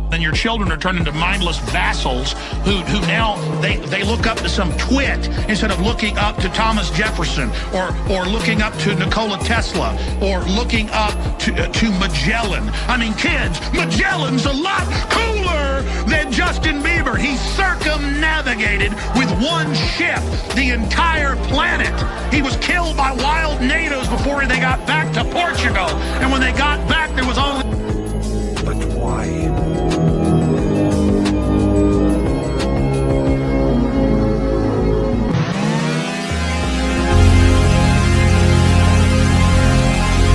then your children are turned into mindless vassals who now they look up to some twit instead of looking up to Thomas Jefferson or looking up to Nikola Tesla or looking up to Magellan. I mean, kids, Magellan's a lot cooler than Justin Bieber. He circumnavigated with one ship the entire planet. He was killed by wild natives before they got back to Portugal. And when they got back, there was only... But why?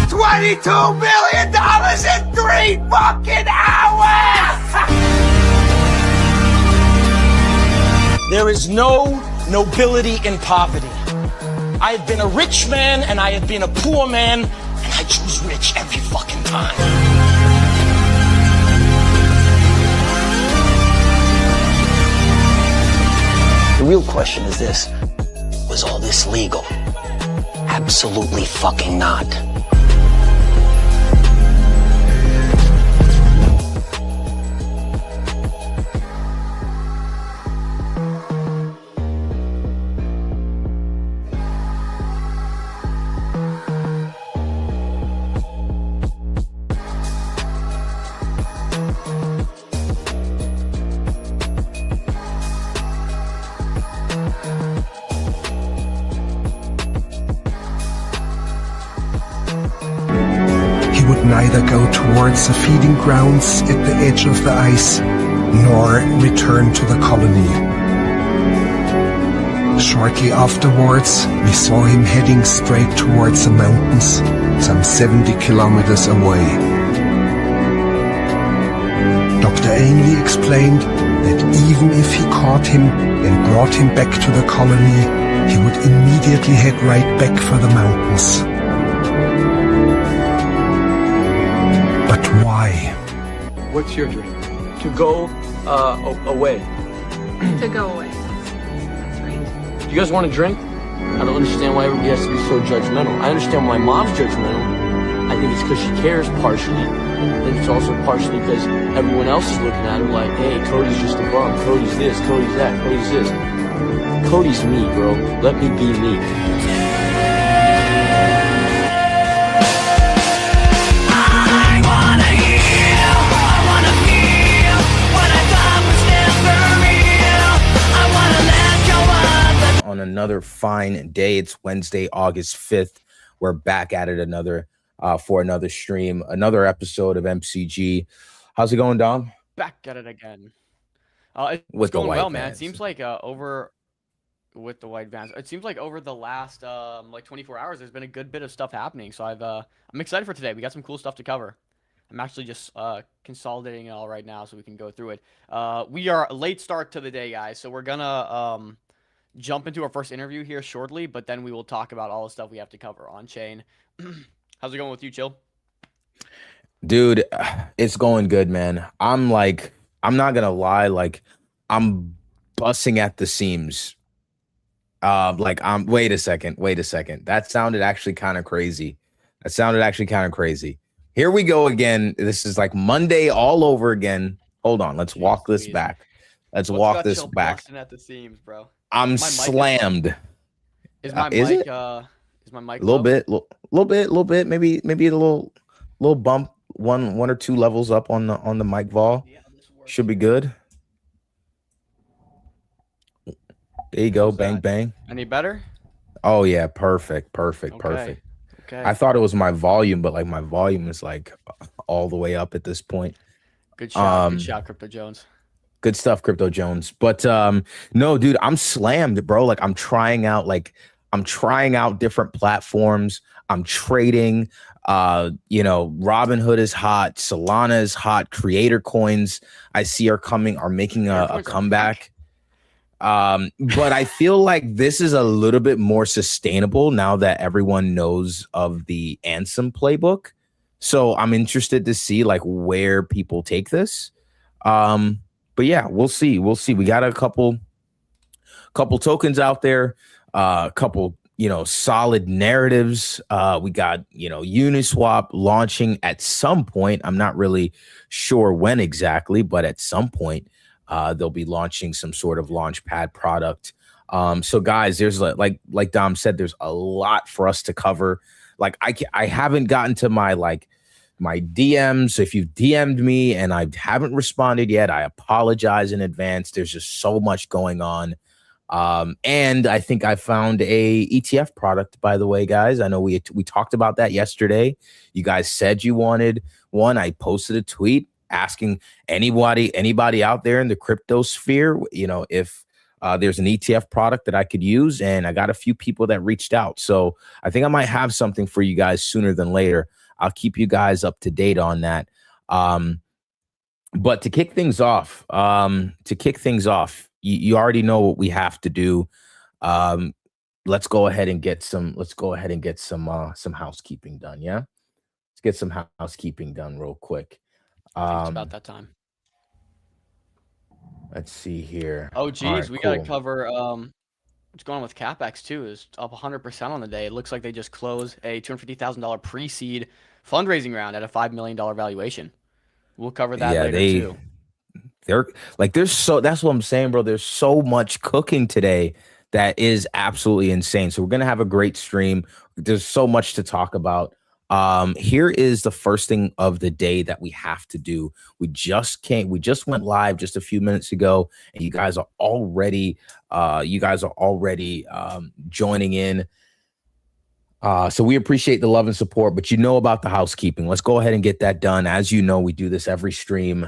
22 million dollars in 3 fucking hours! There is no nobility in poverty. I have been a rich man and I have been a poor man, and I choose rich every fucking time. The real question is this: was all this legal? Absolutely fucking not. Neither go towards the feeding grounds at the edge of the ice, nor return to the colony. Shortly afterwards, we saw him heading straight towards the mountains, some 70 kilometers away. Dr. Ainley explained that even if he caught him and brought him back to the colony, he would immediately head right back for the mountains. But why? What's your dream? To go away. To go away. That's right. Do you guys want to drink? I don't understand why everybody has to be so judgmental. I understand why mom's judgmental. I think it's because she cares partially. I think it's also partially because everyone else is looking at her like, hey, Cody's just a bum. Cody's this, Cody's that, Cody's this. Cody's me, bro. Let me be me. On another fine day. It's Wednesday, August 5th. We're back at it for another stream, another episode of MCG. How's it going, Dom? Back at it again. It's with going the white well, vans. man. It seems like with the white vans. It seems like over the last 24 hours, there's been a good bit of stuff happening. So I'm excited for today. We got some cool stuff to cover. I'm actually just consolidating it all right now so we can go through it. We are a late start to the day, guys. So we're gonna jump into our first interview here shortly, but then we will talk about all the stuff we have to cover on chain. How's it going with you, Chill? Dude, it's going good, man. I'm not gonna lie, I'm busting at the seams. Wait a second. That sounded actually kind of crazy. Here we go again. This is like Monday all over again. Hold on, let's walk this back. What's walk this back. Busting at the seams, bro. I'm slammed. Is my is mic? it? Is my mic? A little bit. Maybe a little bump, one or two levels up on the mic vol. Yeah, should be good. There you go. Bang bang. Any better? Oh yeah, perfect. Okay. I thought it was my volume, but my volume is all the way up at this point. Good shot, Crypto Jones. Good stuff, Crypto Jones. But no, dude, I'm slammed, bro. I'm trying out different platforms. I'm trading. Robinhood is hot. Solana is hot. Creator coins I see are making a comeback. But I feel like this is a little bit more sustainable now that everyone knows of the Ansem playbook. So I'm interested to see where people take this. But yeah, we'll see. We got a couple tokens out there, a couple solid narratives. We got, Uniswap launching at some point. I'm not really sure when exactly, but at some point, they'll be launching some sort of launch pad product. So guys, there's like Dom said, there's a lot for us to cover. Like I haven't gotten to my DMs. So if you've DM'd me and I haven't responded yet, I apologize in advance. There's just so much going on. And I think I found a ETF product, by the way, guys. I know we talked about that yesterday. You guys said you wanted one. I posted a tweet asking anybody out there in the crypto sphere, if there's an ETF product that I could use, and I got a few people that reached out. So I think I might have something for you guys sooner than later. I'll keep you guys up to date on that. But to kick things off, you already know what we have to do. Let's go ahead and get some housekeeping done. Yeah, let's get some housekeeping done real quick. I think it's about that time. Let's see here. Oh, geez, we gotta cover what's going on with CapEx too. Is up 100% on the day. It looks like they just closed a $250,000 pre-seed fundraising round at a $5 million valuation. We'll cover that later too. That's what I'm saying, bro. There's so much cooking today that is absolutely insane. So we're going to have a great stream. There's so much to talk about. Here is the first thing of the day that we have to do. We just went live just a few minutes ago, and you guys are already joining in. So we appreciate the love and support, but about the housekeeping. Let's go ahead and get that done. As you know, we do this every stream.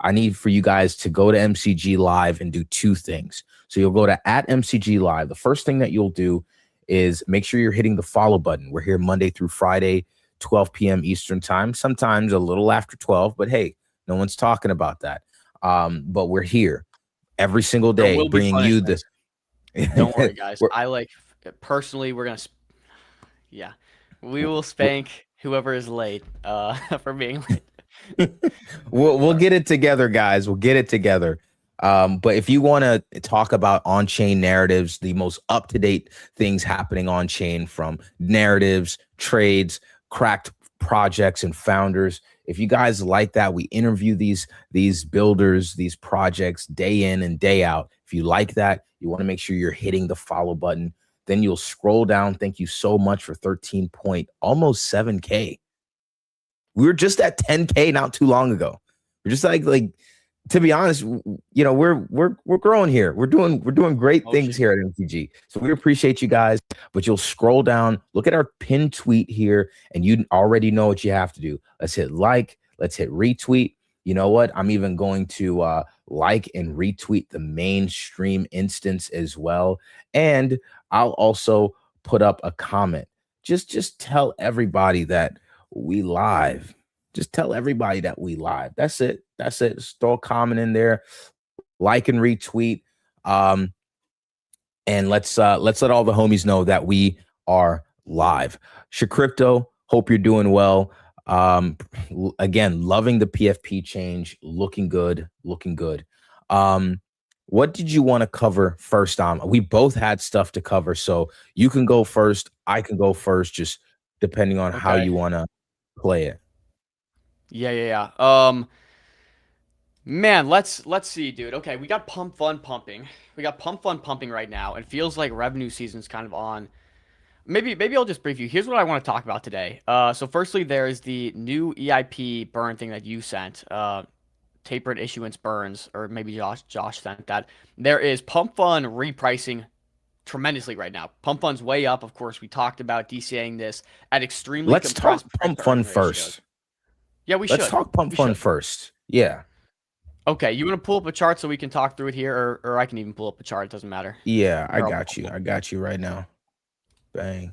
I need for you guys to go to MCG Live and do two things. So you'll go to @MCG Live. The first thing that you'll do is make sure you're hitting the follow button. We're here Monday through Friday, 12 p.m. Eastern time, sometimes a little after 12, but hey, no one's talking about that. But we're here every single day bringing you this. Don't worry, guys. Personally, we're going to, we will spank whoever is late for being late. We'll get it together, guys. We'll get it together. But if you want to talk about on-chain narratives, the most up-to-date things happening on-chain, from narratives, trades, cracked projects, and founders, if you guys like that, we interview these builders, these projects day in and day out. If you like that, you want to make sure you're hitting the follow button. Then you'll scroll down. Thank you so much for 13 point, almost 7K. We were just at 10K not too long ago. We're just like to be honest, we're growing here. We're doing great things here at MTG. So we appreciate you guys. But you'll scroll down, look at our pinned tweet here, and you already know what you have to do. Let's hit like. Let's hit retweet. You know what? I'm even going to like and retweet the mainstream instance as well. And I'll also put up a comment. Just tell everybody that we live. Just tell everybody that we live. That's it. Just throw a comment in there, like and retweet. And let's let all the homies know that we are live. Crypto, hope you're doing well. Again, loving the PFP change, looking good. What did you want to cover first, Dom? We both had stuff to cover, so you can go first. I can go first, just depending on how you want to play it. Yeah. Man, let's see, dude. Okay, we got Pump Fund pumping. We got Pump Fund pumping right now. It feels like revenue season's kind of on. Maybe I'll just brief you. Here's what I want to talk about today. So firstly, there is the new EIP burn thing that you sent. Tapered issuance burns, or maybe Josh sent that. There is Pump Fund repricing tremendously right now. Pump Fund's way up. Of course, we talked about DCAing this at extremely. Let's talk Pump Fund first. Yeah, we should. Let's talk Pump Fund first. Yeah. Okay, you want to pull up a chart so we can talk through it here, or I can even pull up a chart. It doesn't matter. Yeah, I got you. I got you right now. Bang.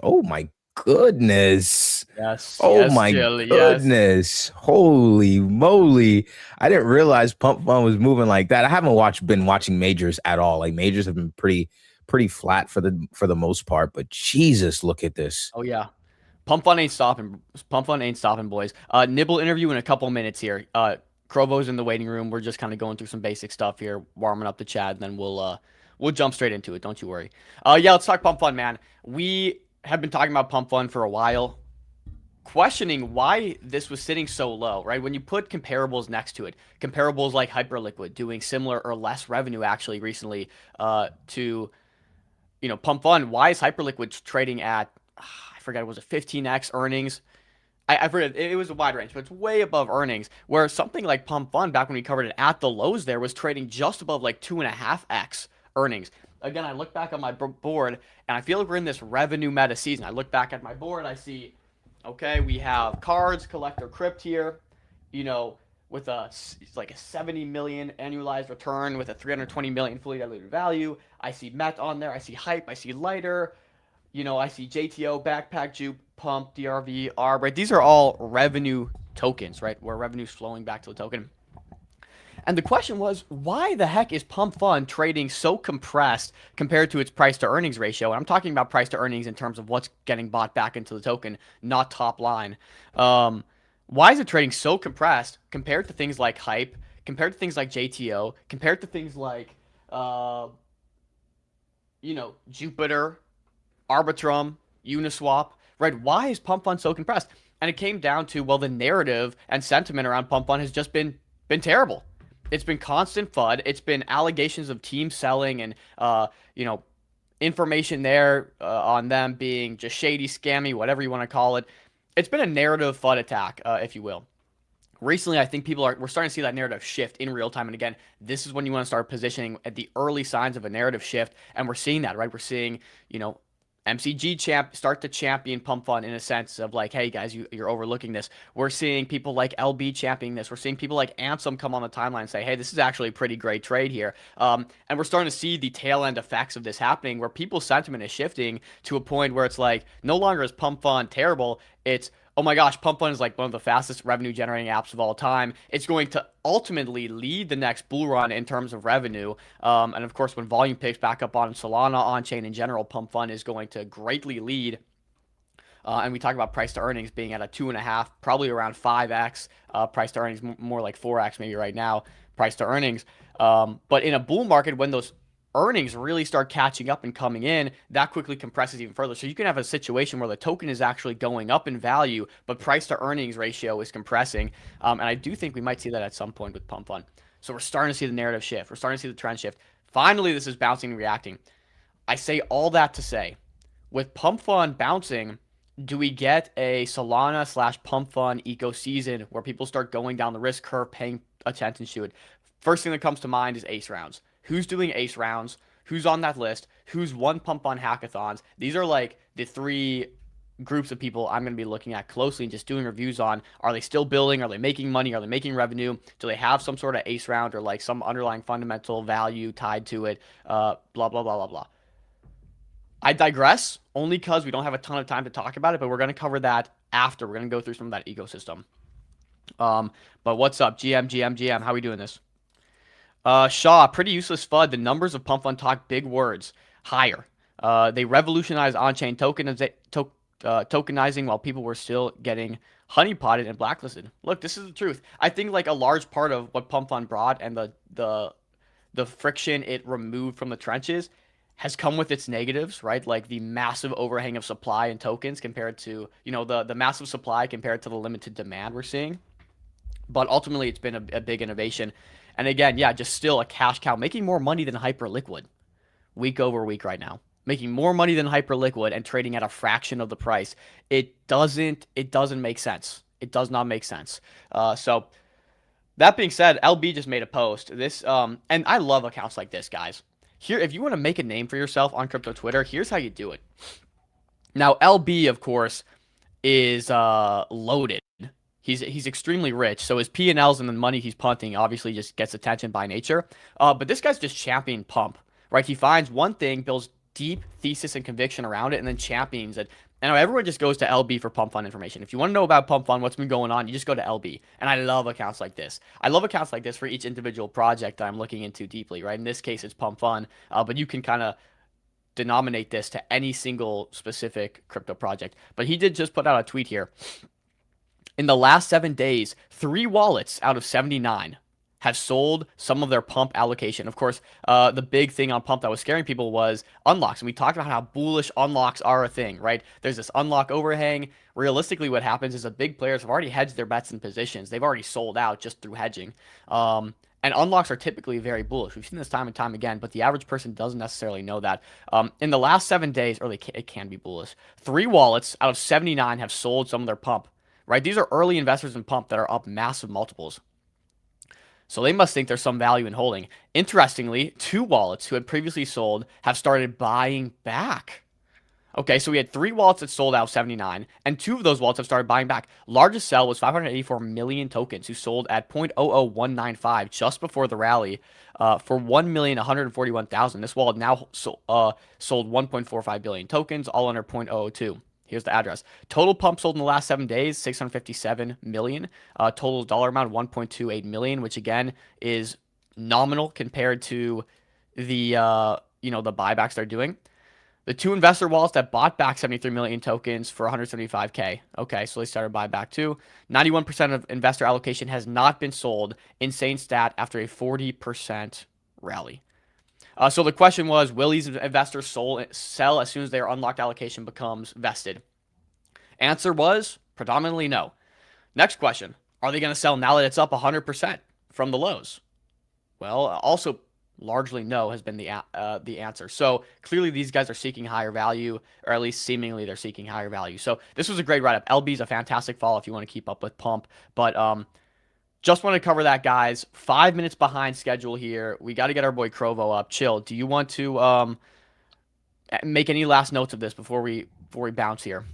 Oh my goodness. Yes. Oh my goodness. Yes. Holy moly. I didn't realize Pump Fund was moving like that. I haven't been watching majors at all. Like, majors have been pretty flat for the most part, but Jesus, look at this. Oh yeah. Pump Fund ain't stopping. Boys. Nibble interview in a couple minutes here. Krovo's in the waiting room. We're just kind of going through some basic stuff here, warming up the chat, and then we'll We'll jump straight into it. Don't you worry. Yeah, let's talk Pump Fund, man. We have been talking about Pump Fund for a while, questioning why this was sitting so low, right? When you put comparables next to it, comparables like Hyperliquid doing similar or less revenue actually recently to, Pump Fund. Why is Hyperliquid trading at, I forget, was it 15x earnings? I forget, it was a wide range, but it's way above earnings, where something like Pump Fund, back when we covered it at the lows there, was trading just above like 2.5x earnings. Again, I look back on my board, and I feel like we're in this revenue meta season. I look back at my board, I see, okay, we have cards, collector crypt here, with like a 70 million annualized return with a 320 million fully diluted value. I see Met on there, I see Hype, I see Lighter, I see JTO, Backpack, Jupe, Pump, DRV, ARB, right? These are all revenue tokens, right? Where revenue's flowing back to the token. And the question was, why the heck is Pump Fund trading so compressed compared to its price to earnings ratio? And I'm talking about price to earnings in terms of what's getting bought back into the token, not top line. Why is it trading so compressed compared to things like Hype, compared to things like JTO, compared to things like, Jupiter, Arbitrum, Uniswap, right? Why is Pump Fund so compressed? And it came down to, well, the narrative and sentiment around Pump Fund has just been terrible. It's been constant FUD. It's been allegations of team selling and, information there on them being just shady, scammy, whatever you want to call it. It's been a narrative FUD attack, if you will. Recently, I think we're starting to see that narrative shift in real time. And again, this is when you want to start positioning at the early signs of a narrative shift. And we're seeing that, right? We're seeing, MCG start to champion Pump Fund in a sense of like, hey guys, you're overlooking this. We're seeing people like LB championing this. We're seeing people like Ansem come on the timeline and say, hey, this is actually a pretty great trade here. And we're starting to see the tail end effects of this happening, where people's sentiment is shifting to a point where it's like, no longer is Pump Fund terrible. It's, oh my gosh, Pump Fund is like one of the fastest revenue generating apps of all time. It's going to ultimately lead the next bull run in terms of revenue. And of course, when volume picks back up on Solana, Onchain in general, Pump Fund is going to greatly lead. And we talk about price to earnings being at a 2.5, probably around 5x price to earnings, more like 4x maybe right now, price to earnings. But in a bull market, when those earnings really start catching up and coming in, that quickly compresses even further. So you can have a situation where the token is actually going up in value, but price to earnings ratio is compressing. And I do think we might see that at some point with Pump Fund. So we're starting to see the narrative shift. We're starting to see the trend shift. Finally, this is bouncing and reacting. I say all that to say, with Pump Fund bouncing, do we get a Solana / Pump Fund eco season where people start going down the risk curve, paying attention to it? First thing that comes to mind is ace rounds. Who's doing ace rounds? Who's on that list? Who's won Pump Fund hackathons? These are like the three groups of people I'm going to be looking at closely and just doing reviews on. Are they still building? Are they making money? Are they making revenue? Do they have some sort of ace round or like some underlying fundamental value tied to it? Blah, blah, blah, blah, blah. I digress only because we don't have a ton of time to talk about it, but we're going to cover that after. We're going to go through some of that ecosystem. But what's up? GM, how are we doing this? Shaw, pretty useless FUD. The numbers of Pump Fund talk big words. Higher. They revolutionized on-chain tokenizing while people were still getting honeypotted and blacklisted. Look, this is the truth. I think like a large part of what Pump Fund brought and the friction it removed from the trenches has come with its negatives, right? Like the massive overhang of supply and tokens compared to, the massive supply compared to the limited demand we're seeing. But ultimately, it's been a big innovation. And again, yeah, just still a cash cow, making more money than Hyperliquid week over week right now. Making more money than Hyperliquid and trading at a fraction of the price. It doesn't make sense. It does not make sense. So that being said, LB just made a post. This and I love accounts like this, guys. Here, if you want to make a name for yourself on crypto Twitter, here's how you do it. Now, LB, of course, is loaded. He's extremely rich, so his P&Ls and the money he's punting obviously just gets attention by nature. But this guy's just championing Pump, right? He finds one thing, builds deep thesis and conviction around it, and then champions it. And everyone just goes to LB for Pump Fund information. If you want to know about Pump Fund, what's been going on, you just go to LB. And I love accounts like this. I love accounts like this for each individual project that I'm looking into deeply, right? In this case, it's Pump Fund, but you can kind of denominate this to any single specific crypto project. But he did just put out a tweet here. In the last 7 days, 3 wallets out of 79 have sold some of their pump allocation. Of course, the big thing on pump that was scaring people was unlocks. And we talked about how bullish unlocks are a thing, right? There's this unlock overhang. Realistically, what happens is the big players have already hedged their bets and positions. They've already sold out just through hedging. And unlocks are typically very bullish. We've seen this time and time again, but the average person doesn't necessarily know that. In the last 7 days, or it can be bullish, 3 wallets out of 79 have sold some of their pump, right? These are early investors in pump that are up massive multiples. So they must think there's some value in holding. Interestingly, 2 wallets who had previously sold have started buying back. Okay, so we had 3 wallets that sold out of 79, and 2 of those wallets have started buying back. Largest sell was 584 million tokens, who sold at 0.00195 just before the rally for 1,141,000. This wallet now sold 1.45 billion tokens, all under 0.002. Here's the address. Total pump sold in the last 7 days, 657 million. Total dollar amount, 1.28 million, which again is nominal compared to the the buybacks they're doing. The 2 investor wallets that bought back 73 million tokens for 175K. Okay, so they started buyback too. 91% of investor allocation has not been sold. Insane stat after a 40% rally. So the question was, will these investors sell as soon as their unlocked allocation becomes vested? Answer was predominantly no. Next question, are they going to sell now that it's up 100% from the lows? Well, also largely no has been the answer. So clearly these guys are seeking higher value, or at least seemingly they're seeking higher value. So this was a great write-up. LB is a fantastic follow if you want to keep up with pump. But just want to cover that, guys. 5 minutes behind schedule here. We got to get our boy Krovo up. Chill. Do you want to make any last notes of this before we bounce here?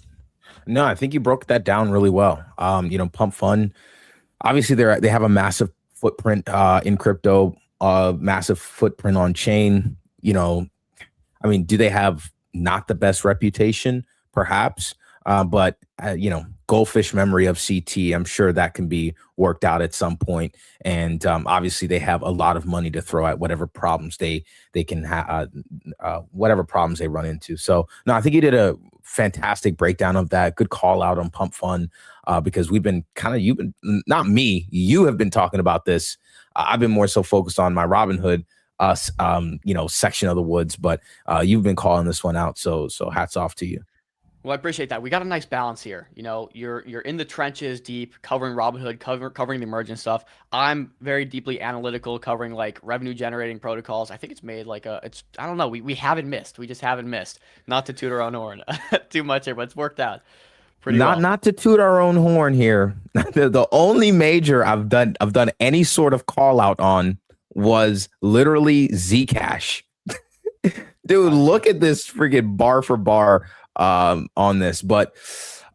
No, I think you broke that down really well. Pump Fund, obviously they have a massive footprint in crypto, massive footprint on chain. Do they have not the best reputation? Perhaps, but goldfish memory of CT. I'm sure that can be worked out at some point. And obviously, they have a lot of money to throw at whatever problems they can have, whatever problems they run into. So, no, I think you did a fantastic breakdown of that. Good call out on Pump Fund, because you have been talking about this. I've been more so focused on my Robinhood section of the woods, but you've been calling this one out. So hats off to you. Well, I appreciate that. We got a nice balance here. You're in the trenches deep, covering Robinhood, covering the emergent stuff. I'm very deeply analytical, covering like revenue generating protocols. I think it's made I don't know. We haven't missed. We just haven't missed. Not to toot our own horn too much here, but it's worked out pretty well. Not to toot our own horn here. The only major I've done any sort of call out on was literally Zcash. Dude, look at this freaking bar for bar on this, but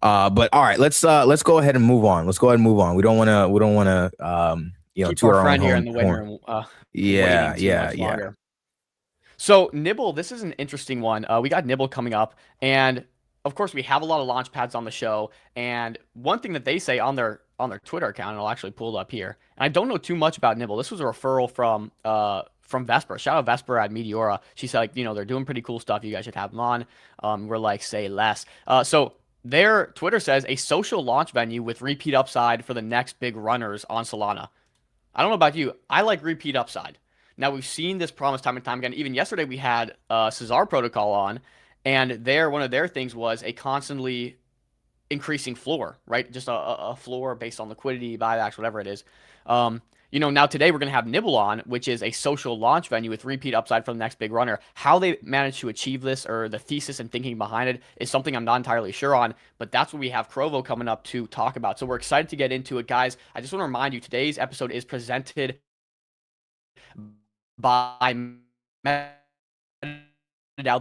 all right, let's go ahead and move on. We don't want to keep our friend here in the waiting room. Yeah. So Nibble, this is an interesting one. We got Nibble coming up, and of course we have a lot of launch pads on the show. And one thing that they say on their Twitter account, and I'll actually pull it up here. And I don't know too much about Nibble. This was a referral from Vesper. Shout out Vesper at Meteora. She said, they're doing pretty cool stuff. You guys should have them on. We're like, say less. So their Twitter says a social launch venue with repeat upside for the next big runners on Solana. I don't know about you. I like repeat upside. Now, we've seen this promise time and time again. Even yesterday, we had Cesar Protocol on, and one of their things was a constantly increasing floor, right? Just a floor based on liquidity, buybacks, whatever it is. Now today we're going to have Nibble on, which is a social launch venue with repeat upside for the next big runner. How they managed to achieve this, or the thesis and thinking behind it, is something I'm not entirely sure on, but that's what we have Krovo coming up to talk about. So we're excited to get into it, guys. I just want to remind you, today's episode is presented by MetaDAO,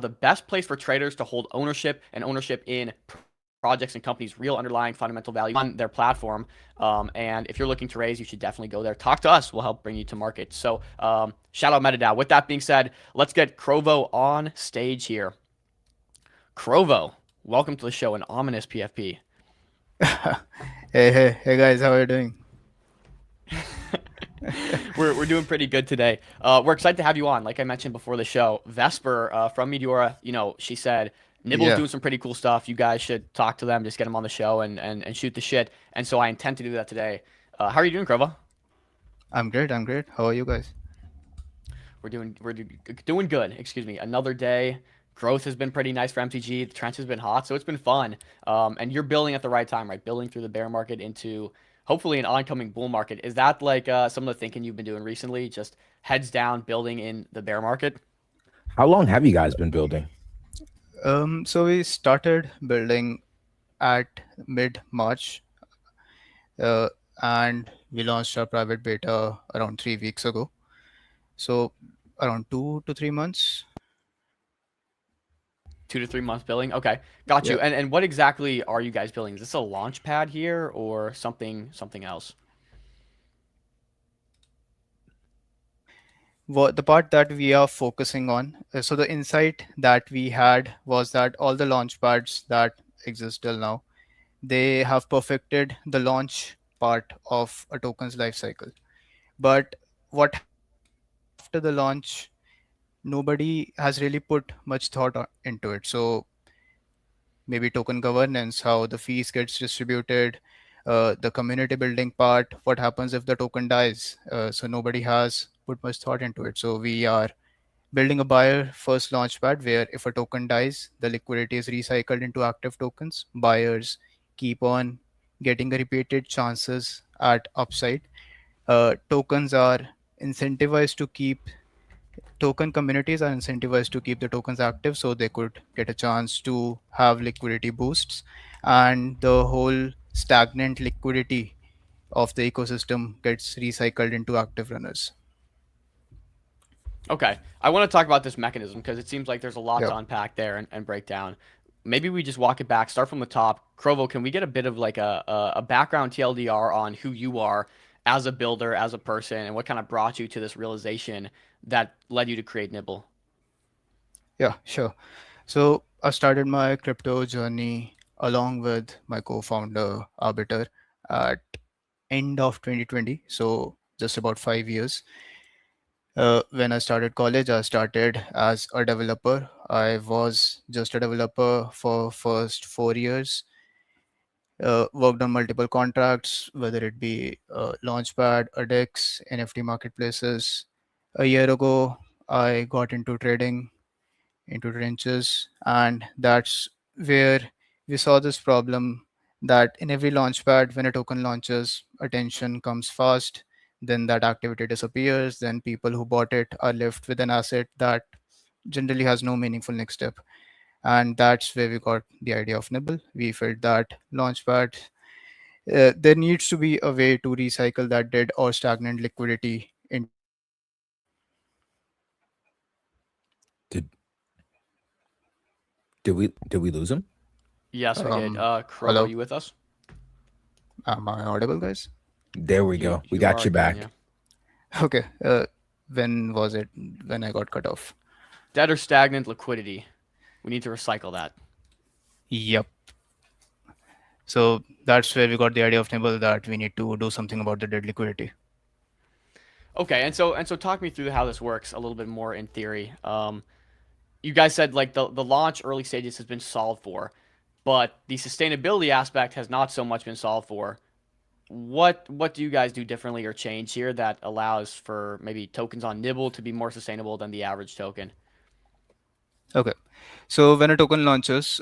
the best place for traders to hold ownership in projects and companies' real underlying fundamental value on their platform. And if you're looking to raise, you should definitely go there. Talk to us. We'll help bring you to market. So shout out MetaDAO. With that being said, let's get Krovo on stage here. Krovo, welcome to the show, an ominous PFP. Hey guys, how are you doing? We're doing pretty good today. We're excited to have you on. Like I mentioned before the show, Vesper from Meteora, she said, Nibble's doing some pretty cool stuff. You guys should talk to them, just get them on the show and shoot the shit. And so I intend to do that today. How are you doing, Krovo? I'm great. I'm great. How are you guys? Doing good. Excuse me. Another day. Growth has been pretty nice for MTG. The trench has been hot, so it's been fun. And you're building at the right time, right? Building through the bear market into hopefully an oncoming bull market. Is that like some of the thinking you've been doing recently? Just heads down, building in the bear market. How long have you guys been building? So we started building at mid March, uh, and we launched our private beta around 3 weeks ago. So around 2 to 3 months. 2 to 3 months building. Okay, got you. Yeah. And what exactly are you guys building? Is this a launch pad here or something else? What the part that we are focusing on? So the insight that we had was that all the launch pads that exist till now, they have perfected the launch part of a token's life cycle. But what happens after the launch, nobody has really put much thought into it. So maybe token governance, how the fees gets distributed, the community building part, what happens if the token dies. So nobody has put much thought into it. So we are building a buyer first launchpad where if a token dies, the liquidity is recycled into active tokens. Buyers keep on getting a repeated chances at upside. Tokens are incentivized to keep token communities are incentivized to keep the tokens active so they could get a chance to have liquidity boosts, and the whole stagnant liquidity of the ecosystem gets recycled into active runners. Okay, I want to talk about this mechanism because it seems like there's a lot Yeah. to unpack there and break down. Maybe we just walk it back, start from the top. Krovo, can we get a bit of like a background TLDR on who you are as a builder, as a person, and what kind of brought you to this realization that led you to create Nibble? Yeah, sure. So I started my crypto journey along with my co-founder Arbiter at end of 2020. So just about 5 years. When I started college, I started as a developer. I was just a developer for first 4 years. Worked on multiple contracts, whether it be Launchpad, ADEX, NFT marketplaces. A year ago, I got into trading, into trenches, and that's where we saw this problem that in every launchpad, when a token launches, attention comes fast, then that activity disappears, then people who bought it are left with an asset that generally has no meaningful next step. And that's where we got the idea of Nibble. We felt that launchpad, there needs to be a way to recycle that dead or stagnant liquidity into active tokens. Did did we lose him? Yes, we did. Krovo, Hello, you with us? am I audible, guys? There we You go. We you are got you again, back. yeah. Okay. When was it when I got cut off? Dead or stagnant liquidity. We need to recycle that. Yep. So that's where we got the idea of Nibble that we need to do something about the dead liquidity. Okay, and so talk me through how this works a little bit more in theory. You guys said like the launch early stages has been solved for, but the sustainability aspect has not so much been solved for. What do you guys do differently or change here that allows for maybe tokens on Nibble to be more sustainable than the average token? Okay. So when a token launches,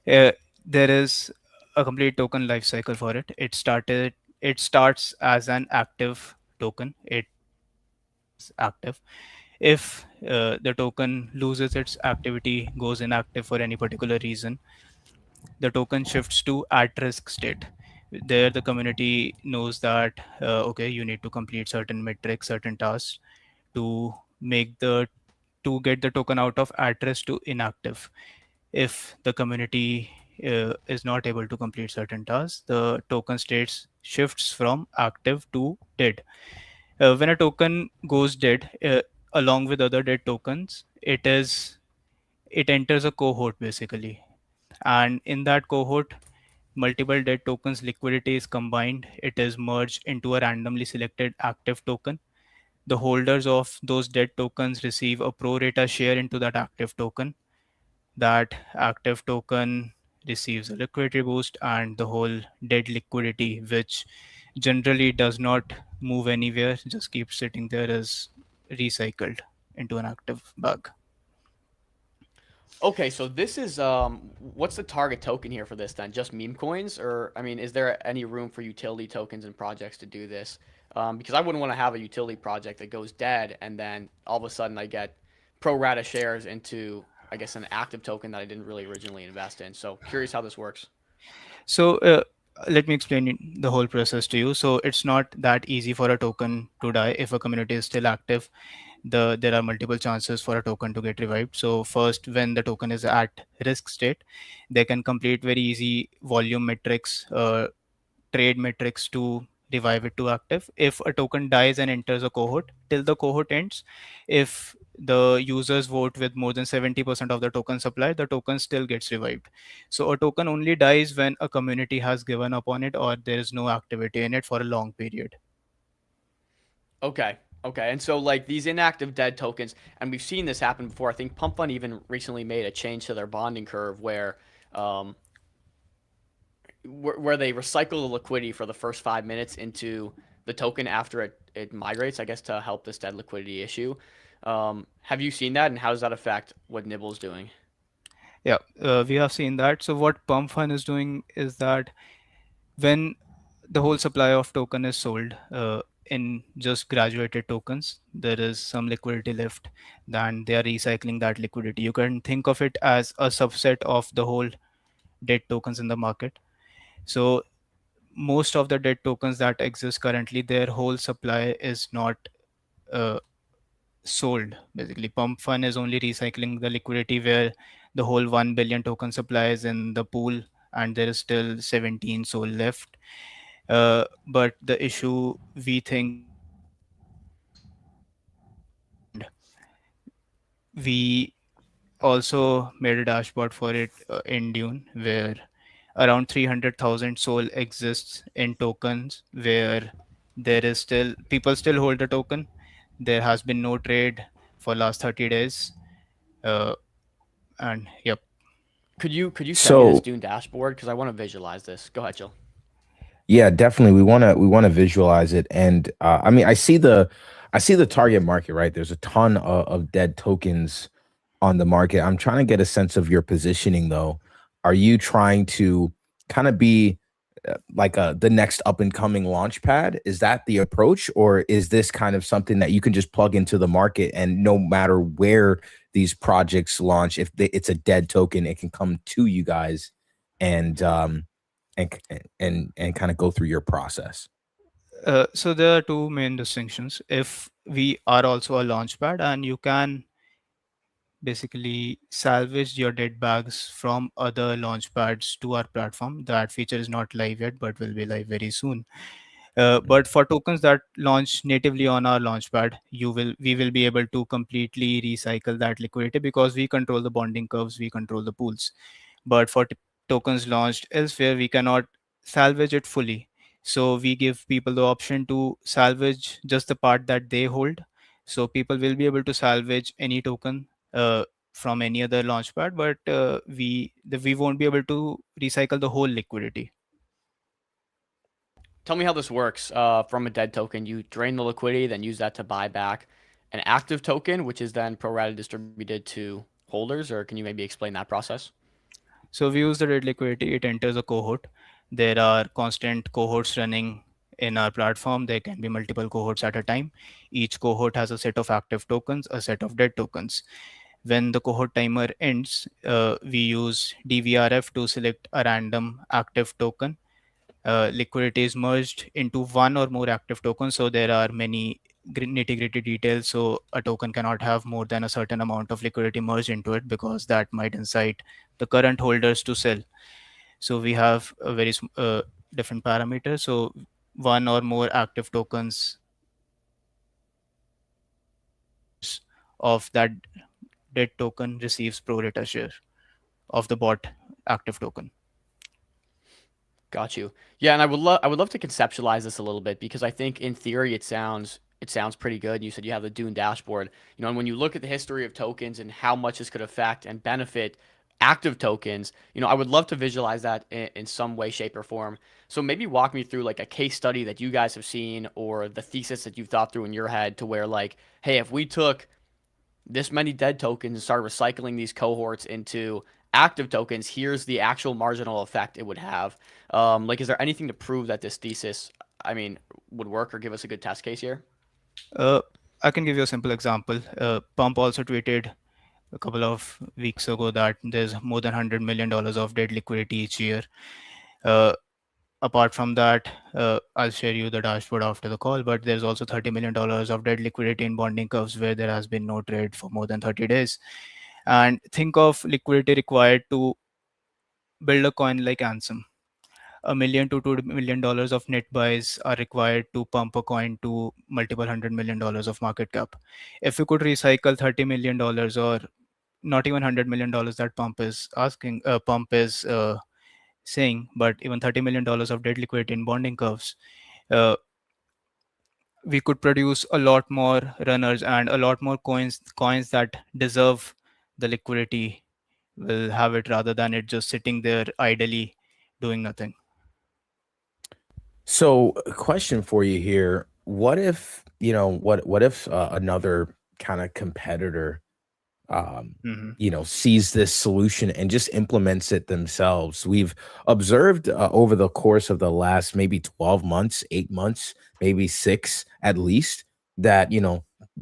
uh, there is a complete token life cycle for it. It starts as an active token. It is active. If the token loses its activity, goes inactive for any particular reason, the token shifts to at risk state. There, the community knows that, okay, you need to complete certain metrics, certain tasks to make the to get the token out of at risk to inactive. If the community is not able to complete certain tasks, the token states shifts from active to dead. When a token goes dead, along with other dead tokens, it enters a cohort basically, and in that cohort, multiple dead tokens liquidity is combined. It is merged into a randomly selected active token. The holders of those dead tokens receive a pro rata share into that active token. That active token receives a liquidity boost, and the whole dead liquidity, which generally does not move anywhere, just keep sitting there, is recycled into an active bag. Okay, so this is what's the target token here for this then? Just meme coins, or I mean, is there any room for utility tokens and projects to do this? Because I wouldn't want to have a utility project that goes dead and then all of a sudden I get pro rata shares into, I guess, an active token that I didn't really originally invest in. So curious how this works. So let me explain the whole process to you. So it's not that easy for a token to die if a community is still active. There are multiple chances for a token to get revived. So first, when the token is at risk state, they can complete very easy volume metrics, trade metrics to revive it to active. If a token dies and enters a cohort, till the cohort ends, if the users vote with more than 70% of the token supply, the token still gets revived. So a token only dies when a community has given up on it or there is no activity in it for a long period. Okay. Okay. And so like these inactive dead tokens, and we've seen this happen before. I think Pump Fund even recently made a change to their bonding curve um, where they recycle the liquidity for the first 5 minutes into the token after it migrates, I guess, to help this dead liquidity issue. Have you seen that, and how does that affect what Nibble's doing? Yeah, we have seen that. So what Pump Fund is doing is that when the whole supply of token is sold in just graduated tokens, there is some liquidity left, then they are recycling that liquidity. You can think of it as a subset of the whole dead tokens in the market. So most of the dead tokens that exist currently, their whole supply is not uh, sold. Basically, Pump Fund is only recycling the liquidity where the whole 1 billion token supply is in the pool and there is still 17 sold left. But the issue we think and we also made a dashboard for it in Dune where around 300,000 soul exists in tokens where there is still people still hold the token. There has been no trade for last 30 days. Uh, and yep. Could you send me this So Dune dashboard, because I want to visualize this? Go ahead, Jill. yeah, definitely. We want to visualize it, and I mean, I see the target market, right? There's a ton of dead tokens on the market. I'm trying to get a sense of your positioning, though. Are you trying to kind of be like the next up and coming launch pad? Is that the approach, or is this kind of something that you can just plug into the market and no matter where these projects launch, if it's a dead token, it can come to you guys and and kind of go through your process? So there are two main distinctions. If we are also a launchpad and you can basically salvage your dead bags from other launchpads to our platform. That feature is not live yet, but will be live very soon. But for tokens that launch natively on our launchpad, we will be able to completely recycle that liquidity because we control the bonding curves, we control the pools. But for tokens launched elsewhere, we cannot salvage it fully. So we give people the option to salvage just the part that they hold. So people will be able to salvage any token from any other launchpad, but we won't be able to recycle the whole liquidity. Tell me how this works. From a dead token, you drain the liquidity, then use that to buy back an active token, which is then pro rata distributed to holders, or can you maybe explain that process? So we use the red liquidity, it enters a cohort. There are constant cohorts running in our platform. There can be multiple cohorts at a time. Each cohort has a set of active tokens, a set of dead tokens. When the cohort timer ends, we use DVRF to select a random active token. Liquidity is merged into one or more active tokens. So there are many nitty-gritty details. So a token cannot have more than a certain amount of liquidity merged into it because that might incite the current holders to sell. So we have a very different parameters. So one or more active tokens of that dead token receives pro rata share of the bought active token. Got you. Yeah, and I would love to conceptualize this a little bit, because I think in theory it sounds pretty good. You said you have the Dune dashboard, and when you look at the history of tokens and how much this could affect and benefit active tokens. I would love to visualize that in some way, shape, or form. So maybe walk me through like a case study that you guys have seen or the thesis that you've thought through in your head to where like, hey, if we took this many dead tokens and start recycling these cohorts into active tokens, here's the actual marginal effect it would have. Like, is there anything to prove that this thesis, I mean, would work or give us a good test case here? Uh, I can give you a simple example. Pump also tweeted a couple of weeks ago that there's more than $100 million of dead liquidity each year. Uh, Apart from that, I'll share you the dashboard after the call, but there's also $30 million of dead liquidity in bonding curves where there has been no trade for more than 30 days. And think of liquidity required to build a coin like Ansem. $1 million to $2 million of net buys are required to pump a coin to multiple $100 million of market cap. If you could recycle $30 million or not even $100 million that Pump is saying, but even $30 million of dead liquidity in bonding curves, uh, we could produce a lot more runners and a lot more coins that deserve the liquidity will have it rather than it just sitting there idly doing nothing. So, a question for you here. What if, what if another kind of competitor Hmm. sees this solution and just implements it themselves? We've observed over the course of the last maybe 12 months, 8 months, maybe six at least, that,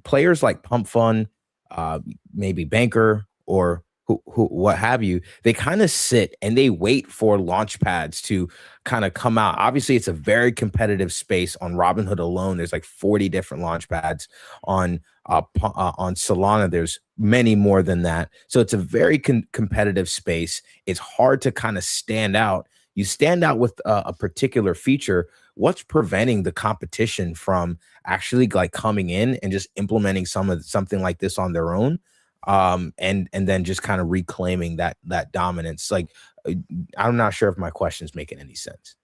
players like Pump Fun, uh, maybe Banker, or what have you, they kind of sit and they wait for launch pads to kind of come out. Obviously, it's a very competitive space. On Robinhood alone, there's like 40 different launch pads. On Solana, there's many more than that. So it's a very competitive space. It's hard to kind of stand out. You stand out with a particular feature. What's preventing the competition from actually like coming in and just implementing something like this on their own, and then just kind of reclaiming that dominance? Like, I'm not sure if my question's making any sense.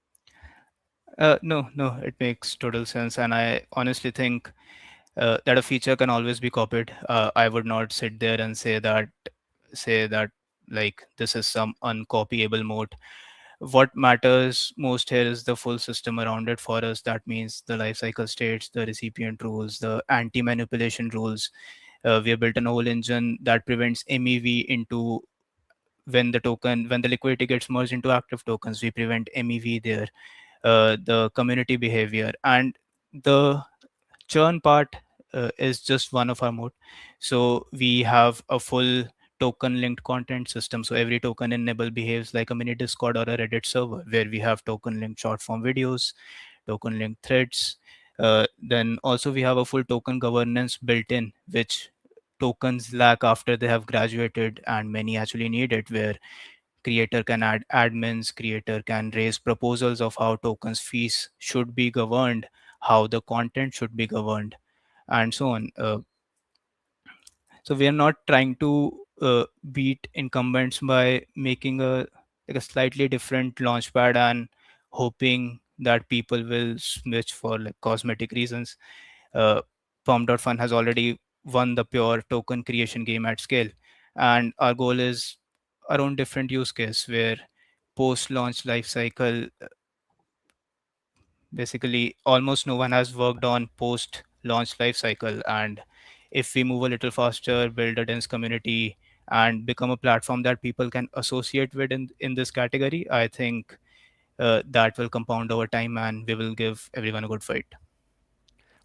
No, it makes total sense, and I honestly think that a feature can always be copied. I would not sit there and say that like this is some uncopyable mode. What matters most here is the full system around it for us. That means the lifecycle states, the recipient rules, the anti-manipulation rules. We have built an whole engine that prevents MEV into when the liquidity gets merged into active tokens. We prevent MEV there. The community behavior and the churn part is just one of our mode. So we have a full token linked content system. So every token in Nibble behaves like a mini Discord or a Reddit server where we have token linked short form videos, token linked threads. Then also we have a full token governance built in, which tokens lack after they have graduated, and many actually need it, where creator can add admins, creator can raise proposals of how tokens fees should be governed, how the content should be governed, and so on. So we are not trying to beat incumbents by making a slightly different launchpad and hoping that people will switch for like cosmetic reasons. uh, Pump.fun has already won the pure token creation game at scale, and our goal is our own different use case where post launch lifecycle, basically almost no one has worked on post launch lifecycle. And if we move a little faster, build a dense community, and become a platform that people can associate with in this category, I think that will compound over time and we will give everyone a good fight.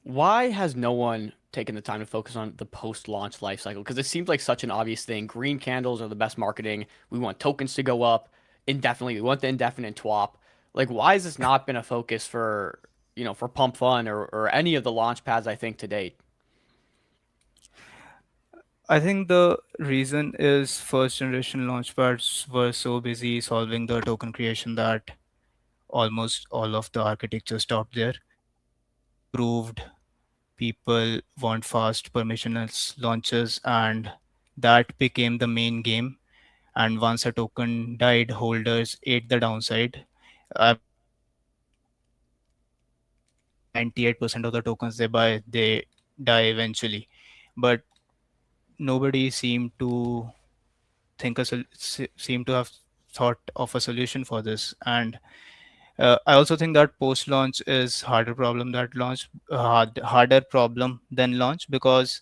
Why has no one taken the time to focus on the post-launch lifecycle? Because it seems like such an obvious thing. Green candles are the best marketing. We want tokens to go up indefinitely. We want the indefinite TWAP. Like, why has this not been a focus for, for Pump Fun or any of the launch pads, I think, to date? I think the reason is first generation launchpads were so busy solving the token creation that almost all of the architecture stopped there. Proved people want fast permissionless launches, and that became the main game. And once a token died, holders ate the downside. I'm 98% of the tokens they buy, they die eventually. But nobody seemed to seem to have thought of a solution for this. And I also think that post launch is harder problem than launch, because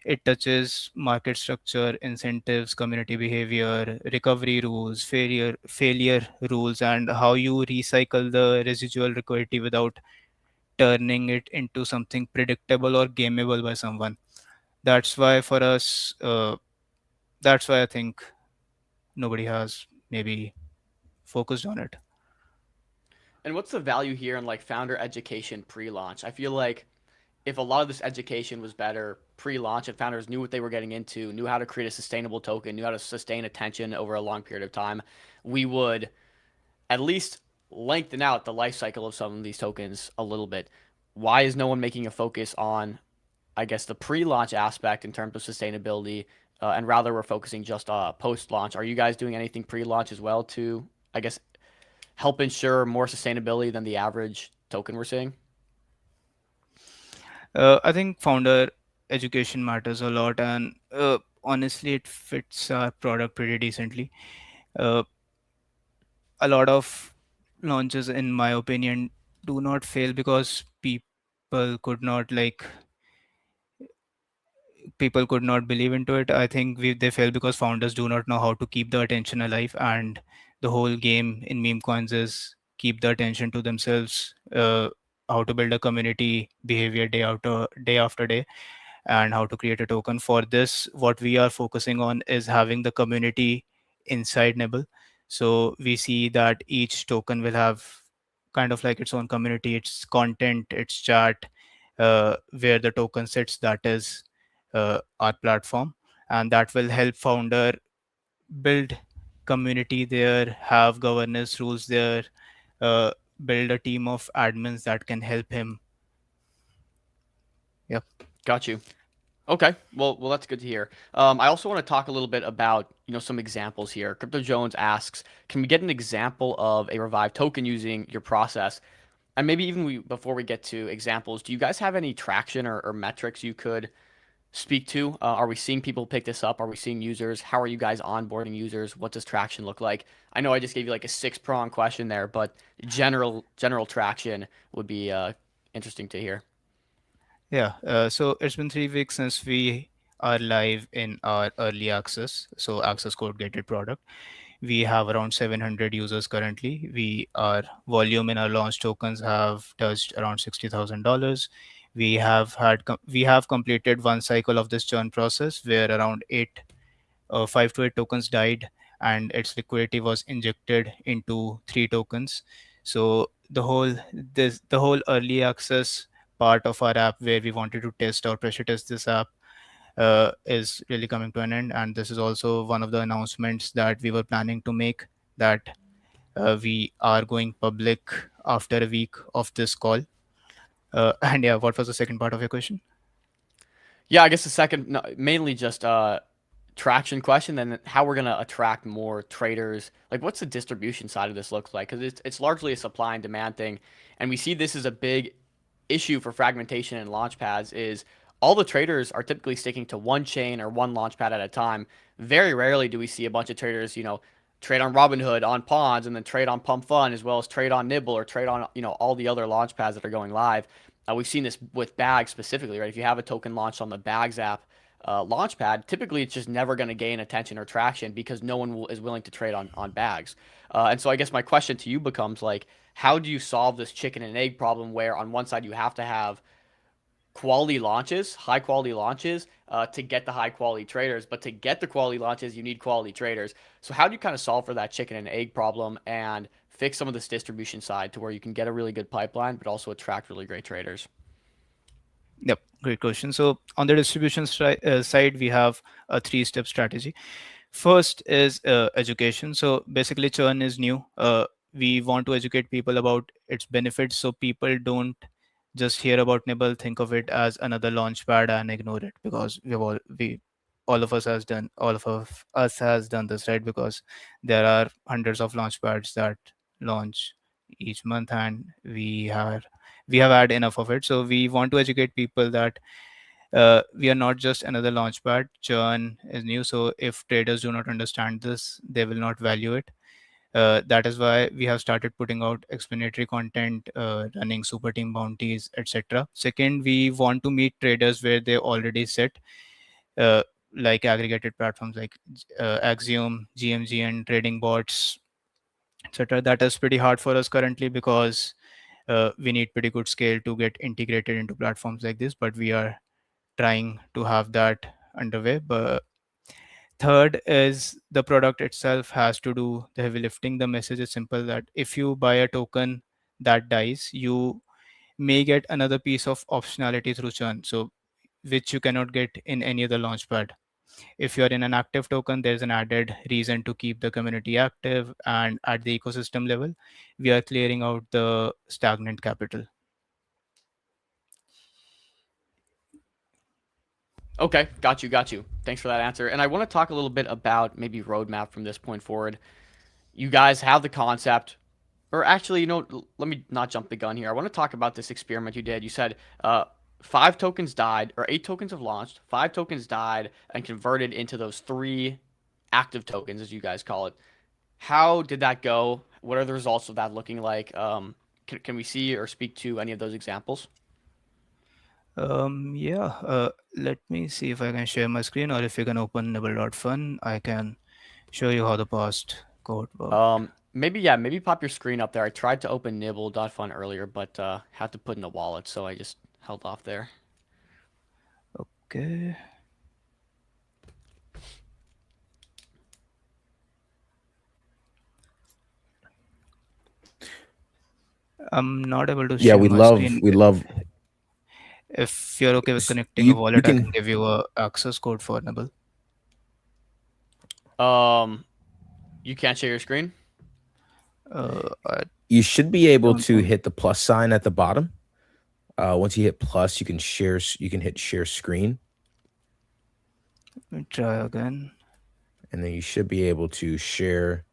it touches market structure, incentives, community behavior, recovery rules, failure rules, and how you recycle the residual liquidity without turning it into something predictable or gameable by someone. That's why for us, that's why I think nobody has maybe focused on it. And what's the value here in like founder education pre-launch? I feel like if a lot of this education was better pre-launch and founders knew what they were getting into, knew how to create a sustainable token, knew how to sustain attention over a long period of time, we would at least lengthen out the life cycle of some of these tokens a little bit. Why is no one making a focus on, I guess, the pre-launch aspect in terms of sustainability, and rather we're focusing just post-launch? Are you guys doing anything pre-launch as well to, I guess, help ensure more sustainability than the average token we're seeing? I think founder education matters a lot, and honestly, it fits our product pretty decently. Uh, a lot of launches, in my opinion, do not fail because could not like people could not believe into it. I think they fail because founders do not know how to keep the attention alive, and the whole game in meme coins is keep the attention to themselves. How to build a community behavior day after day, and how to create a token. For this, what we are focusing on is having the community inside Nibble. So we see that each token will have kind of like its own community, its content, its chat, where the token sits, that is our platform. And that will help founder build community there, have governance rules there, uh, build a team of admins that can help him. Yep. Got you. Okay, well, that's good to hear. I also want to talk a little bit about some examples here. Crypto Jones asks, can we get an example of a revived token using your process? And maybe even before we get to examples, do you guys have any traction or metrics you could speak to? Are we seeing people pick this up? Are we seeing users? How are you guys onboarding users? What does traction look like? I know I just gave you like a 6-prong question there, but general traction would be interesting to hear. Yeah, so it's been 3 weeks since we are live in our early access, so access code gated product. We have around 700 users currently. Our volume in our launch tokens have touched around $60,000. We have completed one cycle of this churn process where around 5 to 8 tokens died, and its liquidity was injected into 3 tokens. So the whole early access part of our app, where we wanted to test or pressure test this app, is really coming to an end. And this is also one of the announcements that we were planning to make, that we are going public after a week of this call. And yeah, what was the second part of your question? Yeah, I guess the second, no, mainly just traction question, then how we're gonna attract more traders. Like, what's the distribution side of this look like? Because it's largely a supply and demand thing, and we see this as a big issue for fragmentation and launchpads. Is all the traders are typically sticking to one chain or one launchpad at a time. Very rarely do we see a bunch of traders, trade on Robinhood, on Pawns, and then trade on Pump Fun, as well as trade on Nibble or trade on all the other launchpads that are going live. We've seen this with Bags specifically, right? If you have a token launched on the Bags app launchpad, typically it's just never going to gain attention or traction because no one is willing to trade on Bags. And so I guess my question to you becomes like, how do you solve this chicken and egg problem where on one side you have to have quality launches, high quality launches, to get the high quality traders, but to get the quality launches, you need quality traders. So how do you kind of solve for that chicken and egg problem and fix some of this distribution side to where you can get a really good pipeline, but also attract really great traders? Yep, great question. So on the distribution side, we have a 3-step strategy. First is education. So basically, churn is new. We want to educate people about its benefits, so people don't just hear about Nibble, think of it as another launchpad and ignore it, because all of us has done this, right? Because there are hundreds of launchpads that launch each month, and we have had enough of it. So we want to educate people that We are not just another launchpad. Churn is new, so if traders do not understand this, they will not value it. That is why we have started putting out explanatory content, running super team bounties, etc. Second, we want to meet traders where they already sit, uh, like aggregated platforms like Axiom, GMG, and trading bots, etc. That is pretty hard for us currently because we need pretty good scale to get integrated into platforms like this, but we are trying to have that underway. But third is the product itself has to do the heavy lifting. The message is simple that if you buy a token that dies, you may get another piece of optionality through churn, so which you cannot get in any other launchpad. If you're in an active token, there's an added reason to keep the community active, and at the ecosystem level, we are clearing out the stagnant capital. Okay, got you. Thanks for that answer. And I want to talk a little bit about maybe roadmap from this point forward. You guys have the concept, or actually, let me not jump the gun here. I want to talk about this experiment you did. You said 5 tokens died, or 8 tokens have launched, 5 tokens died and converted into those 3 active tokens, as you guys call it. How did that go? What are the results of that looking like? Can we see or speak to any of those examples? Yeah, let me see if I can share my screen, or if you can open nibble.fun, I can show you how the past code worked. Maybe pop your screen up there. I tried to open nibble.fun earlier, but had to put in a wallet, so I just held off there. Okay. I'm not able to Yeah, share we my love screen. we love. If you're okay with connecting a You wallet, I can. can give you a access code for Nibble. You can't share your screen? You should be able don't to think- hit the plus sign at the bottom. Once you hit plus, you can share. You can hit share screen, Let me try again. and then you should be able to share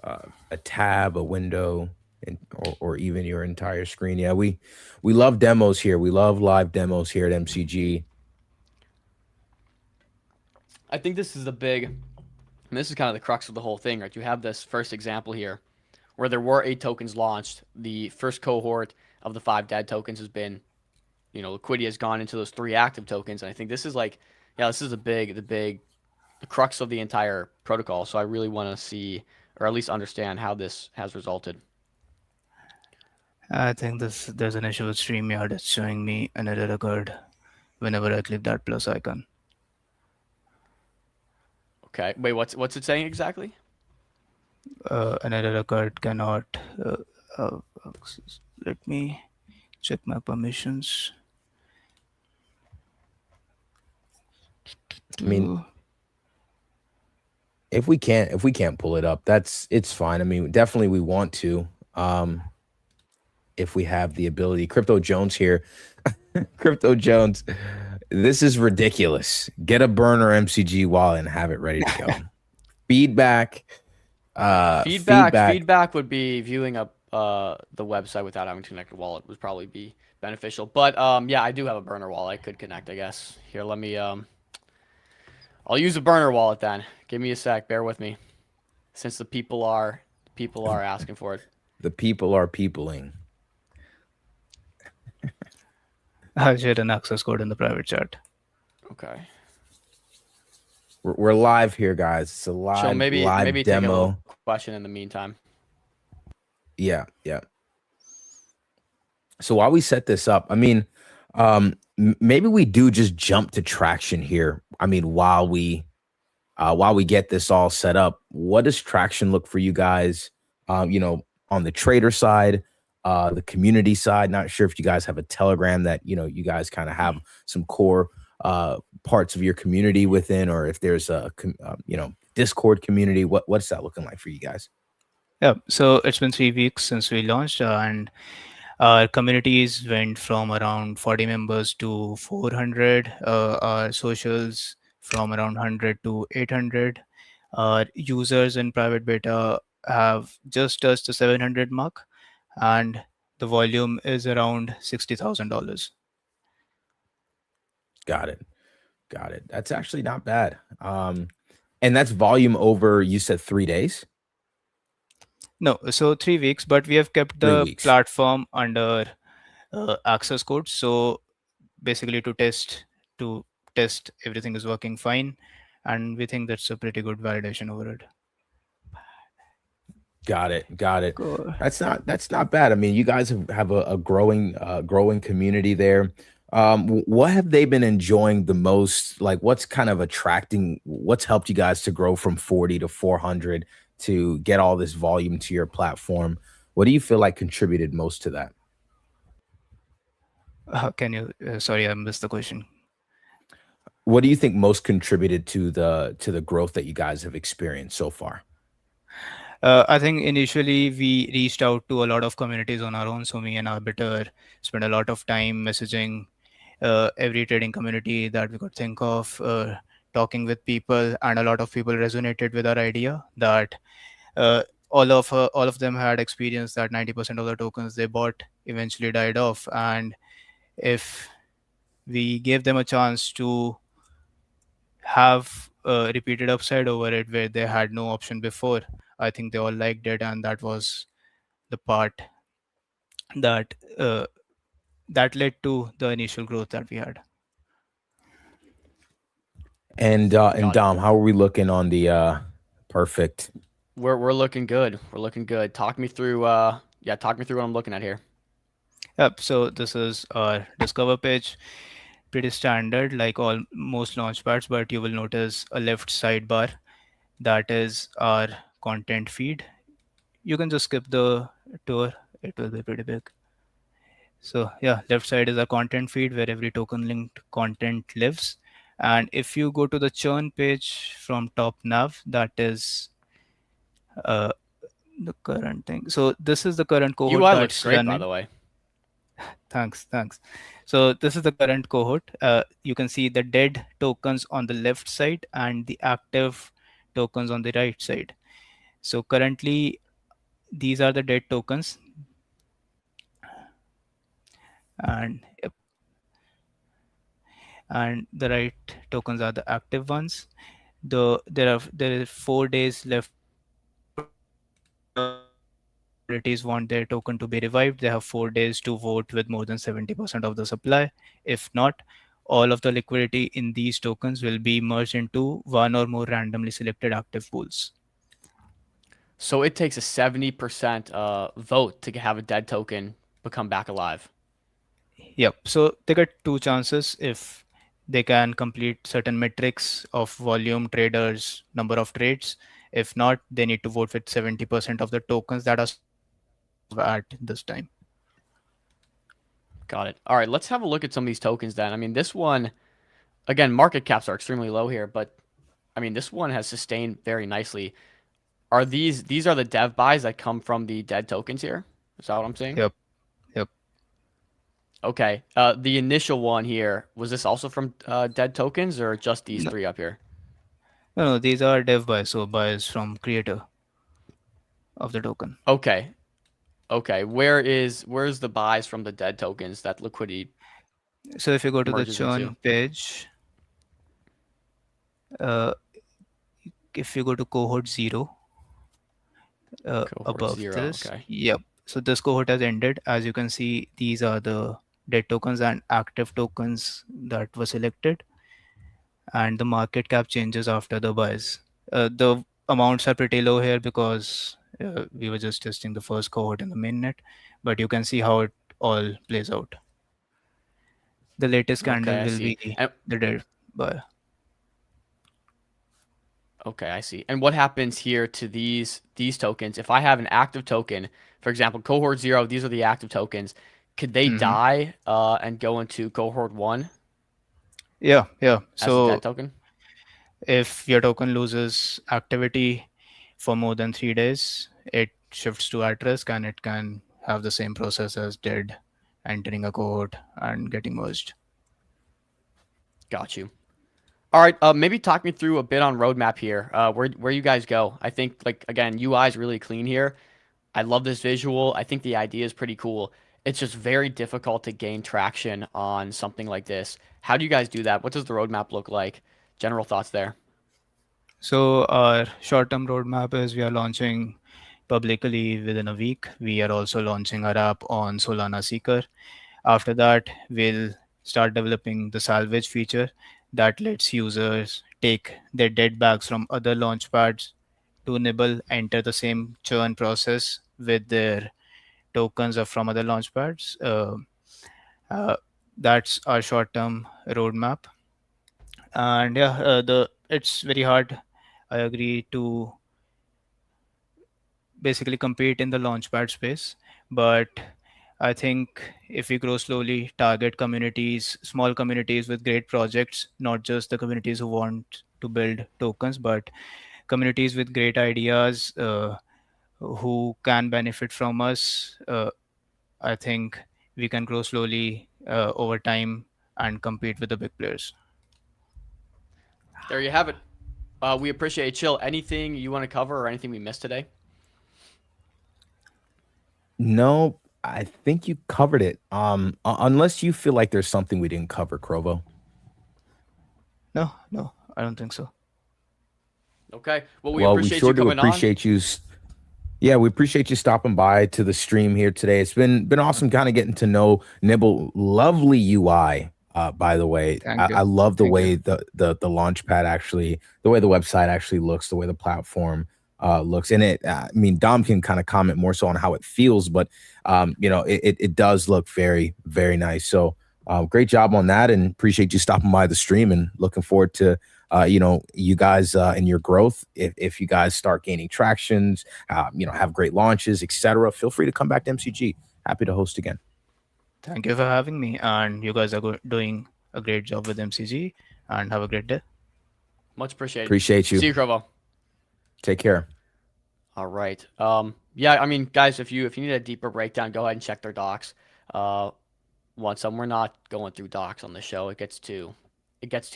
a tab, a window, and or even your entire screen. Yeah, we love demos here. We love live demos here at MCG. I think this is and this is kind of the crux of the whole thing, right? You have this first example here where there were 8 tokens launched. The first cohort of the 5 dead tokens has been, liquidity has gone into those 3 active tokens. And I think this is this is the crux of the entire protocol. So I really want to see, or at least understand, how this has resulted. I think there's an issue with StreamYard. It's showing me an error occurred whenever I click that plus icon. Okay. Wait, what's it saying exactly? An error occurred, cannot access. Let me check my permissions. I mean, if we can't pull it up, it's fine. I mean, definitely we want to. If we have the ability. Crypto Jones here. Crypto Jones. This is ridiculous. Get a burner MCG wallet and have it ready to go. Feedback. Feedback would be viewing up the website without having to connect a wallet would probably be beneficial. But yeah, I do have a burner wallet. I could connect, I guess. Here, let me I'll use a burner wallet then. Give me a sec. Bear with me, since the people are asking for it. The people are peopling. I'll share an access code in the private chat. Okay. We're live here, guys. It's a live, So maybe live take a demo. little question in the meantime. Yeah. So while we set this up, I mean, maybe we do just jump to traction here. I mean, while we get this all set up, what does traction look for you guys? On the trader side, the community side. Not sure if you guys have a Telegram that you guys kind of have some core parts of your community within, or if there's a Discord community. What's that looking like for you guys? Yeah, so it's been 3 weeks since we launched, and our communities went from around 40 members to 400. Our socials from around 100 to 800. Our users in private beta have just touched the 700 mark, and the volume is around $60,000. Got it. Got it. That's actually not bad. And that's volume over, you said 3 days? No, so 3 weeks, but we have kept 3 the weeks. platform under access code. So basically to test everything is working fine, and we think that's a pretty good validation over it. Got it. Got it. Cool. That's not bad. I mean, you guys have a growing community there. What have they been enjoying the most? Like, what's kind of attracting? What's helped you guys to grow from 40 to 400 to get all this volume to your platform? What do you feel like contributed most to that? Can you? Sorry, I missed the question. What do you think most contributed to the growth that you guys have experienced so far? I think initially we reached out to a lot of communities on our own. So me and Arbiter spent a lot of time messaging every trading community that we could think of, talking with people, and a lot of people resonated with our idea that all of them had experienced that 90% of the tokens they bought eventually died off, and if we gave them a chance to have a repeated upside over it where they had no option before, I think they all liked it, and that was the part that that led to the initial growth that we had. And Got it. Dom, how are we looking on the perfect? We're looking good. We're looking good. Talk me through talk me through what I'm looking at here. Yep. So this is our discover page. Pretty standard, like all most launchpads, but you will notice a left sidebar. That is our content feed. You can just skip the tour. It will be pretty big. So yeah, left side is our content feed where every token linked content lives. And if you go to the churn page from top nav, that is uh, the current thing. So this is the current cohort UI looks that's great, by running. the way. Thanks. So this is the current cohort. You can see the dead tokens on the left side and the active tokens on the right side. So currently, these are the dead tokens, and yep, and the right tokens are the active ones. There is 4 days left. Communities want their token to be revived. They have 4 days to vote with more than 70% of the supply. If not, all of the liquidity in these tokens will be merged into one or more randomly selected active pools. So it takes a 70% vote to have a dead token become back alive. Yep. So they get two chances if they can complete certain metrics of volume, traders, number of trades. If not, they need to vote with 70% of the tokens that are at this time. Got it. All right, let's have a look at some of these tokens then. I mean, this one, again, market caps are extremely low here, but I mean, this one has sustained very nicely. Are these are the dev buys that come from the dead tokens here? Is that what I'm saying? Yep. Okay. The initial one here, was this also from dead tokens or just these three up here? No, these are dev buys, so buys from creator of the token. Okay. Where's the buys from the dead tokens that liquidity? So if you go to the merges into? churn page, if you go to cohort 0, Cohort above 0, this, okay. yep. So this cohort has ended. As you can see, these are the dead tokens and active tokens that were selected, and the market cap changes after the buys. The amounts are pretty low here because we were just testing the first cohort in the mainnet, but you can see how it all plays out. The latest candle Okay, I will see. be And, the dead buy. okay, I see. And what happens here to these tokens? If I have an active token, for example, cohort 0, these are the active tokens. Could they die and go into cohort 1 Yeah. as a So dead token? if your token loses activity for more than 3 days, it shifts to at risk, and it can have the same process as dead, entering a cohort and getting merged. Got you. All right, maybe talk me through a bit on roadmap here. Where you guys go? I think, like, again, UI is really clean here. I love this visual. I think the idea is pretty cool. it's just very difficult to gain traction on something like this. How do you guys do that? What does the roadmap look like? General thoughts there. So our short-term roadmap is we are launching publicly within a week. We are also launching our app on Solana Seeker. After that, we'll start developing the salvage feature that lets users take their dead bags from other launchpads to Nibble, enter the same churn process with their tokens or from other launchpads. Uh, that's our short-term roadmap. And yeah, the it's very hard. I agree to basically compete in the launchpad space, but I think if we grow slowly, target communities, small communities with great projects, not just the communities who want to build tokens, but communities with great ideas who can benefit from us. I think we can grow slowly over time and compete with the big players. There you have it. We appreciate it. Chill. Anything you want to cover or anything we missed today? No, I think you covered it. Unless you feel like there's something we didn't cover, Krovo. No, I don't think so. Okay. Well, we Well, we appreciate sure you do coming appreciate you. Yeah, we appreciate you stopping by to the stream here today. It's been awesome kind of getting to know Nibble. Lovely UI, by the way. Thank you. I love the Thank way you. the Launchpad actually, the way the website actually looks, the way the platform looks. And it, I mean, Dom can kind of comment more so on how it feels, but you know, it does look very, very nice. So great job on that, and appreciate you stopping by the stream, and looking forward to you know, you guys and your growth. If you guys start gaining tractions, you know, have great launches, etc., feel free to come back to MCG. Happy to host again. Thank you for having me, and you guys are doing a great job with MCG, and have a great day. Much appreciated. Appreciate you. See you, Krovo. Take care. All right. Yeah, I mean, guys, if you need a deeper breakdown, go ahead and check their docs. We're not going through docs on the show. It gets too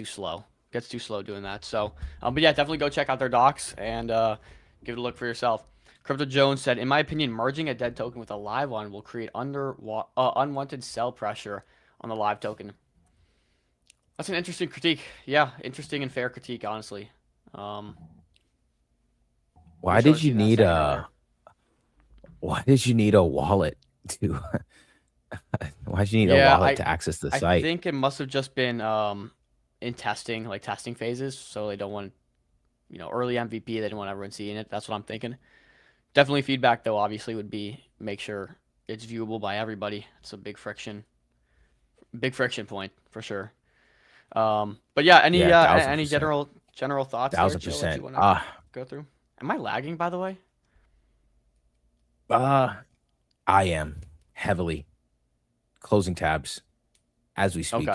slow. Gets too slow doing that. So, but yeah, definitely go check out their docs and give it a look for yourself. Crypto Jones said, in my opinion, merging a dead token with a live one will create unwanted sell pressure on the live token. That's an interesting critique. Yeah, interesting and fair critique, honestly. Why did you need a wallet to why did you need a wallet to access the site? I think it must have just been in testing phases, so they don't want, you know, early MVP, they didn't want everyone seeing it. That's what I'm thinking. Definitely feedback, though, obviously would be make sure it's viewable by everybody. It's a big friction point for sure. But yeah, any general thoughts? 1000%. Go through. Am I lagging, by the way? I am heavily closing tabs as we speak.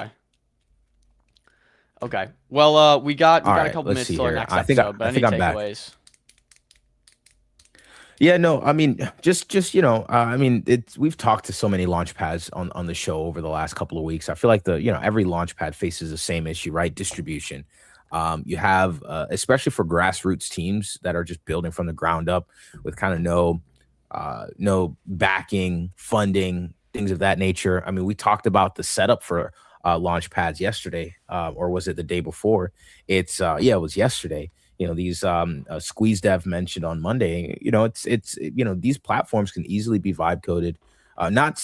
Okay. Well, we got right, a couple minutes till our next I think episode. But any I'm back. takeaways? Yeah, no, I mean, just you know, I mean, we've talked to so many launch pads on the show over the last couple of weeks. I feel like every launch pad faces the same issue, right? Distribution. You have, especially for grassroots teams that are just building from the ground up with kind of no backing, funding, things of that nature. I mean, we talked about the setup for launch pads yesterday, or was it the day before? It was yesterday. You know, these Squeeze Dev mentioned on Monday, you know, it's these platforms can easily be vibe coded. Not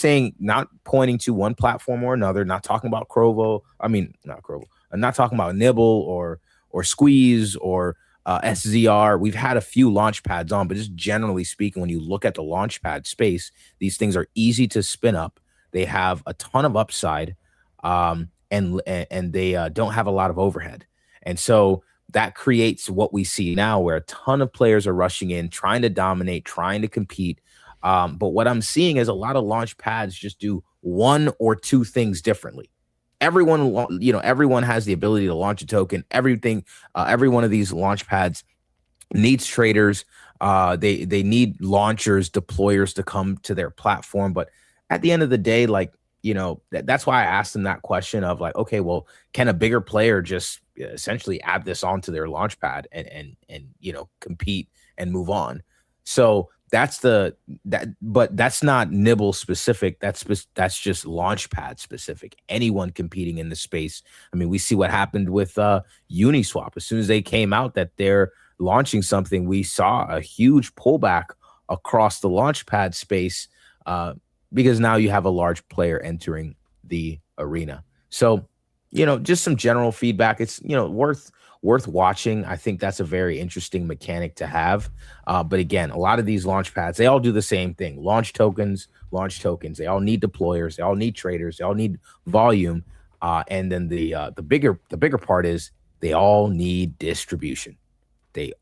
pointing to one platform or another, not talking about Krovo. I mean, not Krovo. I'm not talking about Nibble or Squeeze or SZR. We've had a few launch pads on, but just generally speaking, when you look at the launch pad space, these things are easy to spin up. They have a ton of upside, and they don't have a lot of overhead. And so that creates what we see now, where a ton of players are rushing in, trying to dominate, trying to compete. But what I'm seeing is a lot of launch pads just do one or two things differently. Everyone has the ability to launch a token. Every one of these launch pads needs traders. They need launchers, deployers to come to their platform. But at the end of the day, like, you know, that's why I asked them that question of like, okay, well, can a bigger player just essentially add this onto their launch pad and you know, compete and move on? So but that's not Nibble specific. That's just Launchpad specific. Anyone competing in the space. I mean, we see what happened with Uniswap. As soon as they came out that they're launching something, we saw a huge pullback across the Launchpad space because now you have a large player entering the arena. So, just some general feedback. It's worth watching. I think that's a very interesting mechanic to have. But again, a lot of these launch pads, they all do the same thing. Launch tokens. They all need deployers. They all need traders. They all need volume. And then the bigger part is they all need distribution. And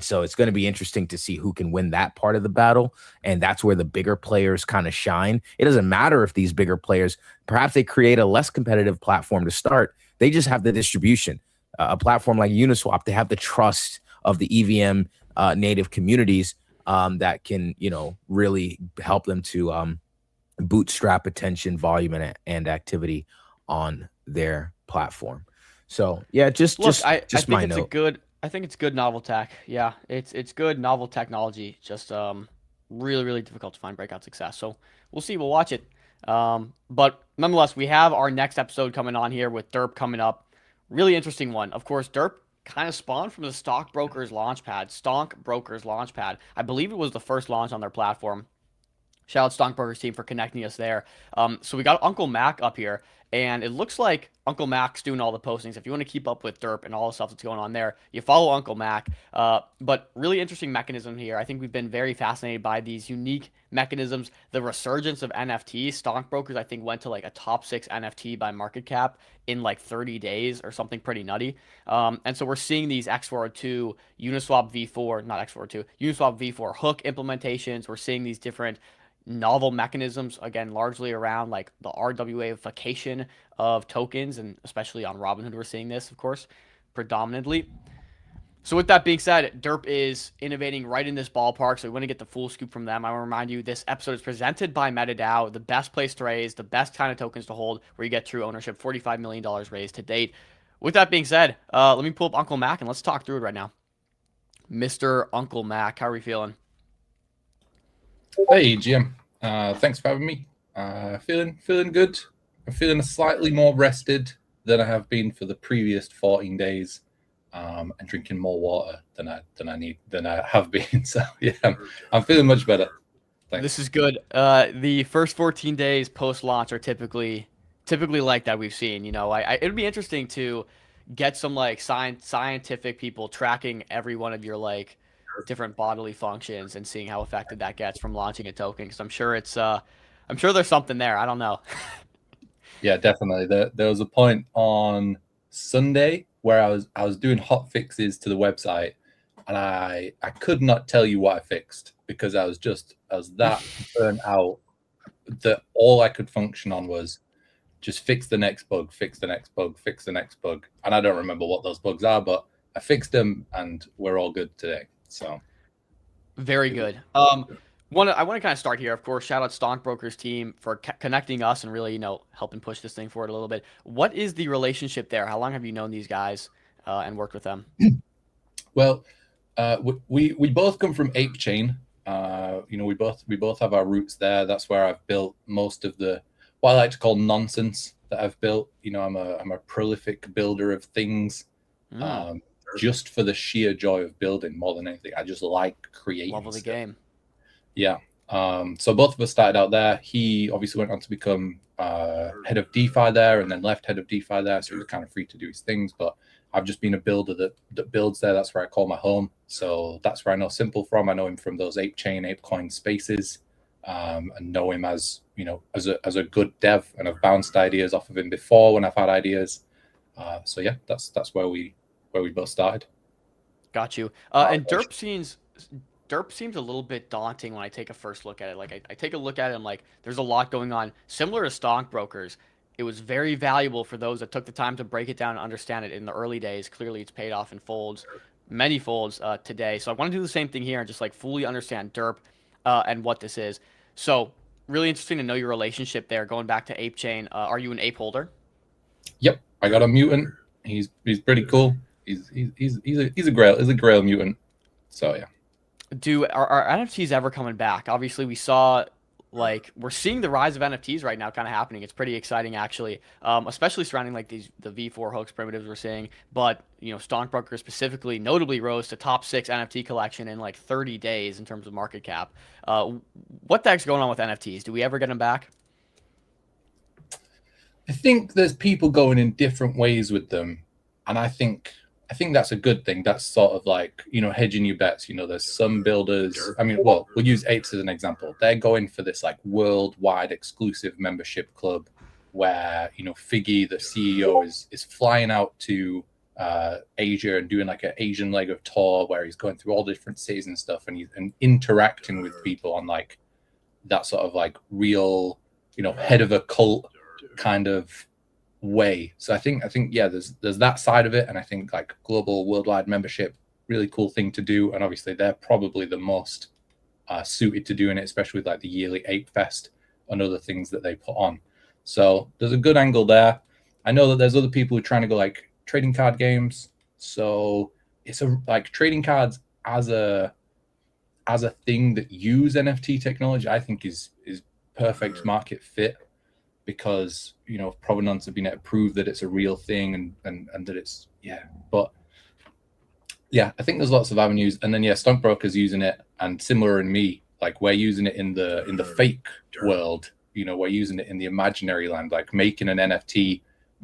so it's going to be interesting to see who can win that part of the battle. And that's where the bigger players kind of shine. It doesn't matter if these bigger players, perhaps they create a less competitive platform to start. They just have the distribution. A platform like Uniswap, they have the trust of the EVM native communities that can, really help them to bootstrap attention, volume, and activity on their platform. So yeah, I think it's good novel tech. Yeah, it's good novel technology. Just really, really difficult to find breakout success. So we'll see. We'll watch it. But nonetheless, we have our next episode coming on here with Derp coming up. Really interesting one. Of course, Derp kind of spawned from the Stockbrokers Launchpad. I believe it was the first launch on their platform. Shout out Stockbrokers team for connecting us there. So we got Uncle Mac up here, and it looks like Uncle Mac's doing all the postings. If you want to keep up with Derp and all the stuff that's going on there, you follow Uncle Mac. But really interesting mechanism here. I think we've been very fascinated by these unique mechanisms. The resurgence of NFTs. Stockbrokers, I think, went to like a top 6 NFT by market cap in like 30 days or something pretty nutty. And so we're seeing these Uniswap V4 hook implementations. We're seeing these different novel mechanisms, again, largely around like the RWAification of tokens, and especially on Robinhood we're seeing this, of course, predominantly. So with that being said, Derp is innovating right in this ballpark, so we want to get the full scoop from them. I want to remind you, this episode is presented by MetaDAO, the best place to raise, the best kind of tokens to hold, where you get true ownership, $45 million raised to date. With that being said, let me pull up Uncle Mac and let's talk through it right now. Mr. Uncle Mac, how are we feeling? Hey, Jim. Thanks for having me. Feeling good. I'm feeling slightly more rested than I have been for the previous 14 days, and drinking more water than I have been. So yeah, I'm feeling much better. Thanks. This is good. The first 14 days post launch are typically like that we've seen. It'd be interesting to get some like scientific people tracking every one of your like different bodily functions and seeing how affected that gets from launching a token, because I'm sure there's something there. I don't know. Yeah, definitely. There was a point on Sunday where I was doing hot fixes to the website, and I could not tell you what I fixed because I was that burnt out that all I could function on was just fix the next bug, and I don't remember what those bugs are, but I fixed them and we're all good today. So very good. I want to kind of start here. Of course, shout out Stockbrokers team for connecting us and really, helping push this thing forward a little bit. What is the relationship there? How long have you known these guys and worked with them? Well, we both come from Apechain. We both have our roots there. That's where I've built most of what I like to call nonsense that I've built. I'm a prolific builder of things. Just for the sheer joy of building more than anything. I just like creating. Love of the game. Yeah. So both of us started out there. He obviously went on to become head of DeFi there, and then left head of DeFi there. So he was kind of free to do his things. But I've just been a builder that builds there. That's where I call my home. So that's where I know Simple from. I know him from those Apechain, Apecoin spaces, and know him as as a good dev, and I've bounced ideas off of him before when I've had ideas. So yeah, that's where we both started. Got you. And Derp seems a little bit daunting when I take a first look at it. Like I take a look at it and like there's a lot going on. Similar to Stockbrokers, it was very valuable for those that took the time to break it down and understand it in the early days. Clearly it's paid off in folds, many folds today. So I want to do the same thing here and just like fully understand Derp and what this is. So really interesting to know your relationship there, going back to Apechain. Are you an Ape holder? Yep, I got a mutant. He's pretty cool. He's a grail mutant. So yeah. Are NFTs ever coming back? Obviously, we saw we're seeing the rise of NFTs right now, kind of happening. It's pretty exciting, actually, especially surrounding like the V4 hoax primitives we're seeing. But Stockbroker specifically, notably rose to top 6 NFT collection in like 30 days in terms of market cap. What the heck's going on with NFTs? Do we ever get them back? I think there's people going in different ways with them, and I think that's a good thing. That's sort of like, hedging your bets. There's some builders. I mean, well, we'll use Apes as an example. They're going for this like worldwide exclusive membership club where, Figgy, the CEO, is flying out to Asia and doing like an Asian leg of tour where he's going through all the different cities and stuff, and he's interacting with people on like that sort of like real, head of a cult kind of way. So I think yeah, there's that side of it, and I think like global worldwide membership, really cool thing to do, and obviously they're probably the most suited to doing it, especially with like the yearly Ape Fest and other things that they put on. So there's a good angle there. I know that there's other people who are trying to go like trading card games. So it's like trading cards as a thing that use NFT technology, I think is perfect market fit, because provenance have been able to prove that it's a real thing and that it's but yeah, I think there's lots of avenues. And then Stockbroker's using it, and similar in me, like we're using it in the fake world. We're using it in the imaginary land, like making an NFT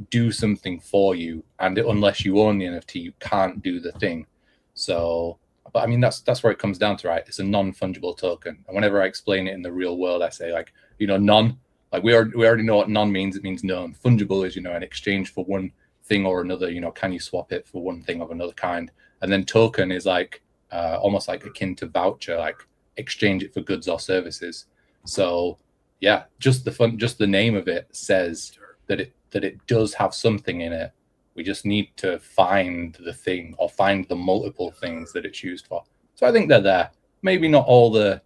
do something for you, and unless you own the NFT, you can't do the thing. So, but I mean, that's where it comes down to, right? It's a non-fungible token, and whenever I explain it in the real world, I say like, non. Like we already know what non means. It means known. Fungible is, an exchange for one thing or another. Can you swap it for one thing of another kind? And then token is like almost like akin to voucher, like exchange it for goods or services. So yeah, just the name of it says that it does have something in it. We just need to find the thing or find the multiple things that it's used for. So I think they're there. Maybe not all the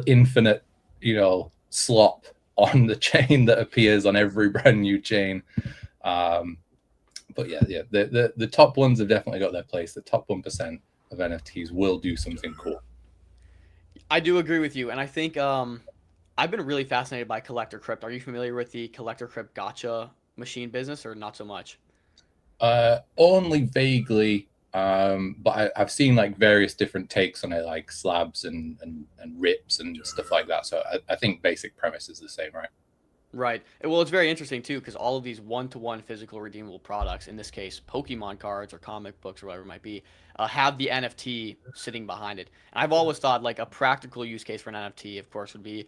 infinite, slop on the chain that appears on every brand new chain. But yeah, the top ones have definitely got their place. The top 1% of NFTs will do something cool. I do agree with you, and I think I've been really fascinated by Collector Crypt. Are you familiar with the Collector Crypt gacha machine business, or not so much? Only vaguely, but I've seen like various different takes on it, like slabs and rips and stuff like that. So I think basic premise is the same, right? Right. Well, it's very interesting too, because all of these one-to-one physical redeemable products, in this case, Pokemon cards or comic books or whatever it might be, have the NFT sitting behind it. And I've always thought like a practical use case for an NFT, of course, would be,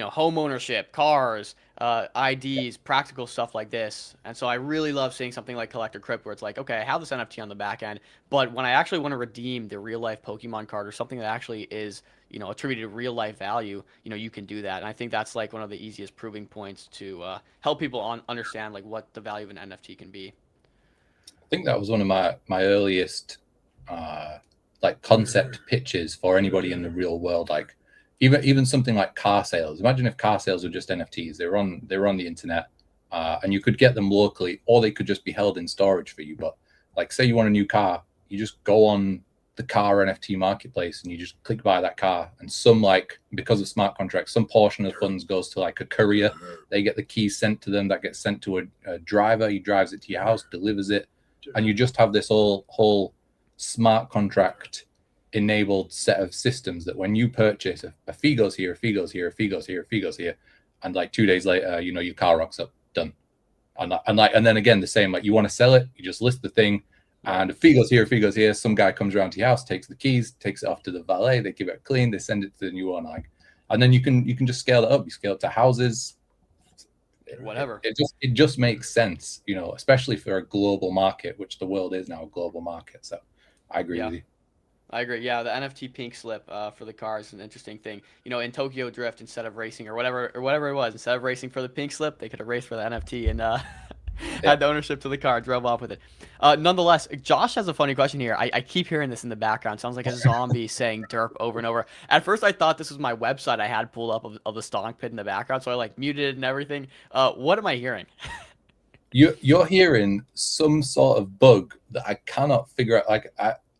home ownership, cars, IDs, practical stuff like this. And so I really love seeing something like Collector Crypt, where it's like, okay, I have this NFT on the back end, but when I actually want to redeem the real life Pokemon card or something that actually is, attributed to real life value, you can do that. And I think that's like one of the easiest proving points to help people understand like what the value of an NFT can be. I think that was one of my earliest like concept pitches for anybody in the real world. Like even something like car sales. Imagine if car sales were just NFTs. They're on the internet, and you could get them locally, or they could just be held in storage for you. But like, say you want a new car, you just go on the car NFT marketplace and you just click buy that car. And because of smart contracts, some portion of the funds goes to like a courier. They get the keys sent to them. That gets sent to a driver. He drives it to your house, delivers it, and you just have this whole smart contract enabled set of systems that when you purchase, a fee goes here, a fee goes here, a fee goes here, a fee goes here, and like 2 days later, your car rocks up, done. And then again, the same, like you want to sell it, you just list the thing, and a fee goes here, a fee goes here. Some guy comes around to your house, takes the keys, takes it off to the valet, they give it a clean, they send it to the new owner, and then you can just scale it up. You scale it to houses, whatever. It just makes sense, especially for a global market, which the world is now a global market. So I agree with you. I agree. Yeah, the NFT pink slip for the car is an interesting thing. In Tokyo Drift, instead of racing or whatever it was, instead of racing for the pink slip, they could have raced for the NFT and had the ownership to the car, drove off with it. Nonetheless, Josh has a funny question here. I keep hearing this in the background. Sounds like a zombie saying derp over and over. At first, I thought this was my website I had pulled up of the stonk pit in the background, so I like muted it and everything. What am I hearing? You're hearing some sort of bug that I cannot figure out. Like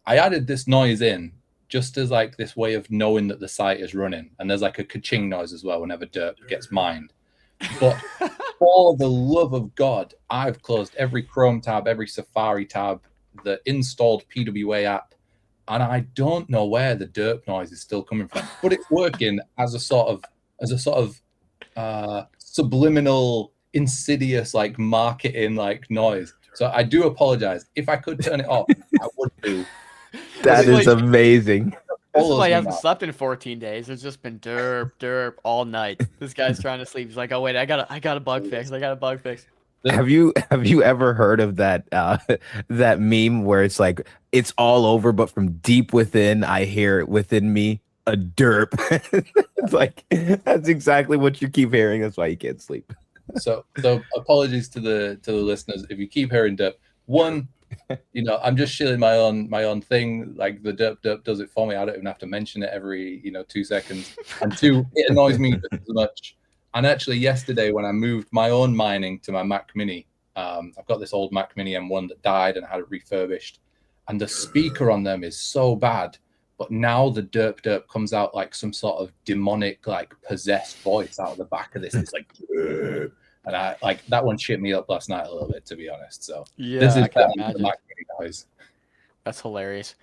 I added this noise in just as like this way of knowing that the site is running. And there's like a ka-ching noise as well whenever derp gets mined. But for the love of God, I've closed every Chrome tab, every Safari tab, the installed PWA app, and I don't know where the derp noise is still coming from. But it's working as a sort of subliminal, insidious, like marketing, like noise. So I do apologize. If I could turn it off, I would do. That is amazing. This is why he hasn't slept in 14 days. It's just been derp all night. This guy's trying to sleep. He's like, oh wait, I got a bug fix. Have you ever heard of that that meme where it's like it's all over, but from deep within I hear it within me, a derp. It's like that's exactly what you keep hearing. That's why you can't sleep. So apologies to the listeners if you keep hearing derp. One, I'm just shilling my own thing. Like the derp does it for me. I don't even have to mention it every 2 seconds. And two, it annoys me just as much. And actually, yesterday when I moved my own mining to my Mac Mini, I've got this old Mac Mini M1 that died and I had it refurbished, and the speaker on them is so bad. But now the derp comes out like some sort of demonic, like possessed voice out of the back of this. It's like, derp. And I like that one shit me up last night a little bit, to be honest. So yeah, this is I can imagine. the Mac Mini noise. That's hilarious.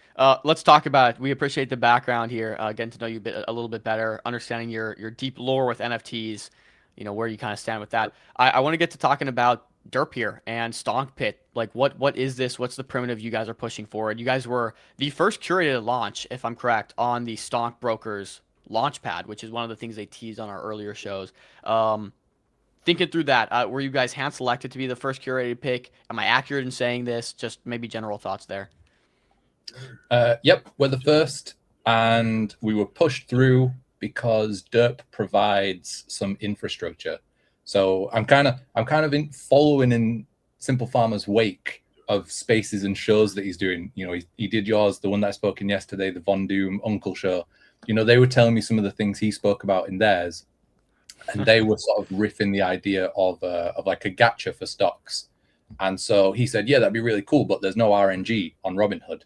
Let's talk about. We appreciate the background here, getting to know you a little bit better, understanding your deep lore with NFTs. Where you kind of stand with that. I want to get to talking about derp here and Stonk Pit. Like, what is this? What's the primitive you guys are pushing forward? You guys were the first curated launch, if I'm correct, on the Stonk Brokers launchpad, which is one of the things they teased on our earlier shows. Thinking through that, were you guys hand selected to be the first curated pick? Am I accurate in saying this? Just maybe general thoughts there. Yep, we're the first, and we were pushed through because derp provides some infrastructure. So I'm kind of following in Simple Farmer's wake of spaces and shows that he's doing. He did yours, the one that I spoke in yesterday, the Von Doom Uncle show. They were telling me some of the things he spoke about in theirs. And they were sort of riffing the idea of like a gacha for stocks. And so he said, yeah, that'd be really cool, but there's no RNG on Robinhood.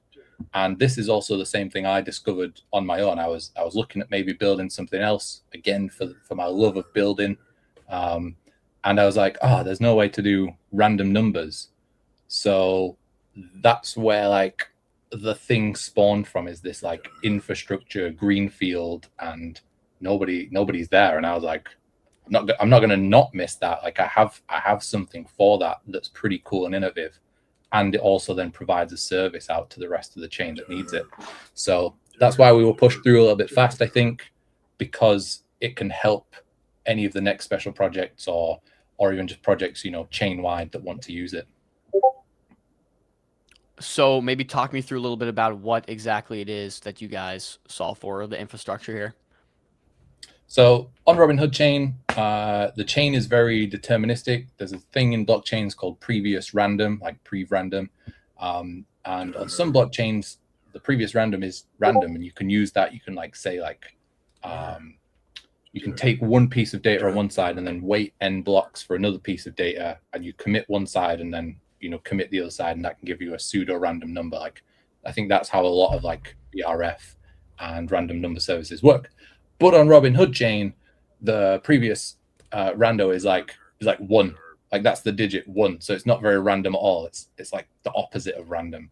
And this is also the same thing I discovered on my own. I was looking at maybe building something else, again, for my love of building. And I was like, there's no way to do random numbers. So that's where like the thing spawned from, is this like infrastructure, greenfield, and nobody's there. And I was like, I'm not going to not miss that. Like I have something for that that's pretty cool and innovative, and it also then provides a service out to the rest of the chain that needs it. So that's why we were pushed through a little bit fast, I think, because it can help any of the next special projects or even just projects chain wide that want to use it. So maybe talk me through a little bit about what exactly it is that you guys solve for, the infrastructure here. So on Robinhood chain, the chain is very deterministic. There's a thing in blockchains called previous random, like pre-random. And on some blockchains, the previous random is random, and you can use that. You can you can take one piece of data on one side and then wait n blocks for another piece of data, and you commit one side and then commit the other side, and that can give you a pseudo random number. Like I think that's how a lot of like BRF and random number services work. But on Robinhood chain, the previous rando is like 1. Like that's the digit 1. So it's not very random at all. It's like the opposite of random.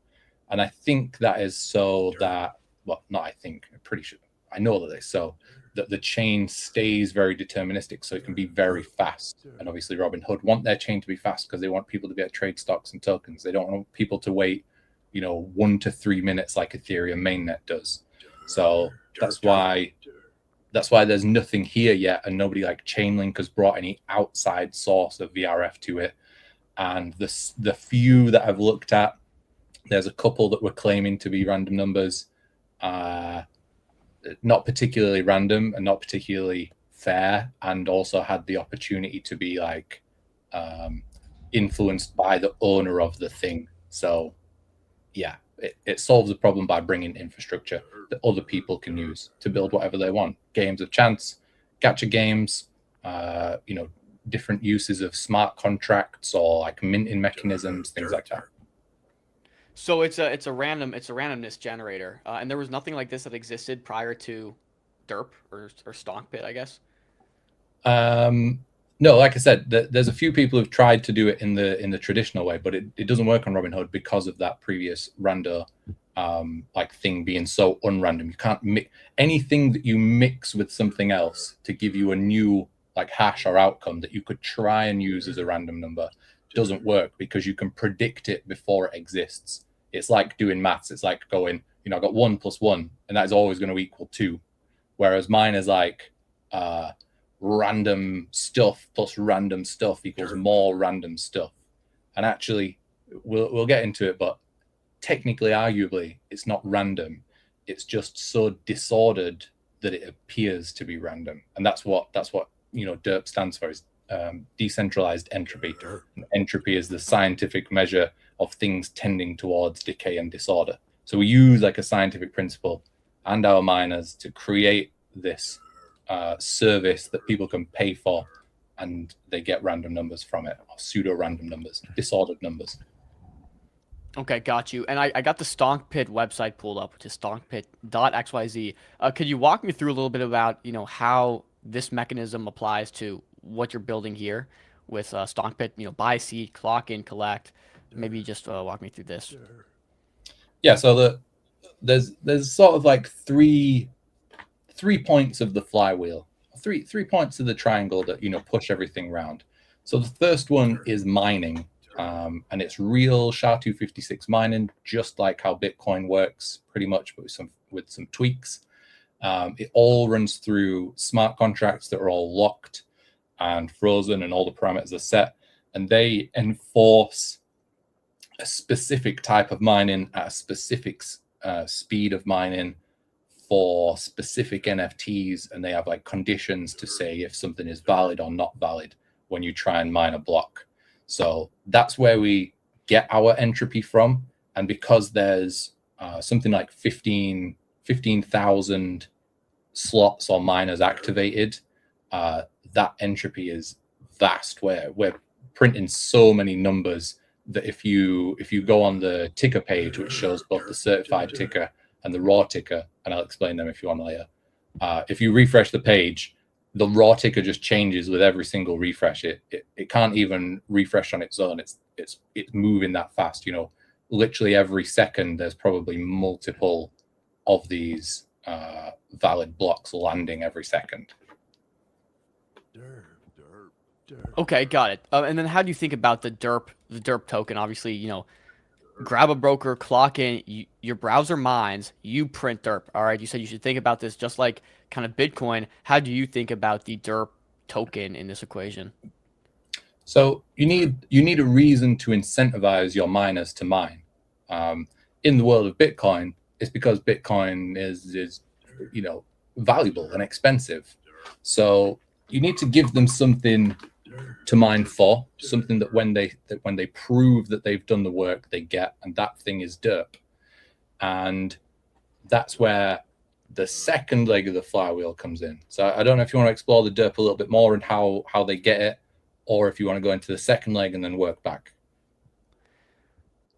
And I think that is so that, well, not I think, I'm pretty sure, I know that it's so that the chain stays very deterministic, so it can be very fast. And obviously Robinhood want their chain to be fast because they want people to be able to trade stocks and tokens. They don't want people to wait, 1 to 3 minutes like Ethereum mainnet does. So that's why there's nothing here yet, and nobody like Chainlink has brought any outside source of VRF to it. And the few that I've looked at, there's a couple that were claiming to be random numbers, not particularly random and not particularly fair, and also had the opportunity to be like influenced by the owner of the thing. So yeah, it solves the problem by bringing infrastructure that other people can use to build whatever they want. Games of chance, gacha games, different uses of smart contracts or like minting mechanisms, things like that. So it's a randomness generator, and there was nothing like this that existed prior to derp or stonk pit, I guess. No, like I said, there's a few people who've tried to do it in the traditional way, but it doesn't work on Robinhood because of that previous rando like thing being so unrandom. You can't mix anything that you mix with something else to give you a new like hash or outcome that you could try and use as a random number. Doesn't work because you can predict it before it exists. It's like doing maths. It's like going, you know, I got 1 + 1, and that is always going to equal 2. Whereas mine is like random stuff plus random stuff equals more random stuff. And actually, we'll get into it, but technically, arguably, it's not random. It's just so disordered that it appears to be random, and that's what you know DERP stands for, is decentralized entropy. Entropy is the scientific measure of things tending towards decay and disorder. So we use like a scientific principle and our miners to create this service that people can pay for, and they get random numbers from it, or pseudo random numbers, disordered numbers. Okay, got you. And I got the Stonk Pit website pulled up, which is stonkpit.xyz. Could you walk me through a little bit about, you know, how this mechanism applies to what you're building here with Stonk Pit, you know, buy seed, clock in, collect? Maybe just walk me through this. Yeah, so there's sort of like three points of the flywheel, three points of the triangle that, you know, push everything around. So the first one is mining. And it's real SHA-256 mining, just like how Bitcoin works, pretty much, but with some tweaks. It all runs through smart contracts that are all locked and frozen, and all the parameters are set, and they enforce a specific type of mining at a specific speed of mining for specific NFTs, and they have like conditions to say if something is valid or not valid when you try and mine a block. So that's where we get our entropy from. And because there's something like 15,000 slots or miners activated, that entropy is vast. We're printing so many numbers that if you go on the ticker page, which shows both the certified ticker and the raw ticker, and I'll explain them if you want later, if you refresh the page, the raw ticker just changes with every single refresh. It can't even refresh on its own. It's moving that fast. You know, literally every second there's probably multiple of these valid blocks landing every second. Okay, got it. And then how do you think about the derp token? Obviously, you know, grab a broker, clock in, your browser mines, you print derp. All right, you said you should think about this just like kind of Bitcoin. How do you think about the derp token in this equation? So you need a reason to incentivize your miners to mine. In the world of Bitcoin, it's because Bitcoin is you know, valuable and expensive. So you need to give them something to mine for, something that when they prove that they've done the work, they get, and that thing is derp. And that's where the second leg of the flywheel comes in. So I don't know if you want to explore the derp a little bit more and how they get it, or if you want to go into the second leg and then work back.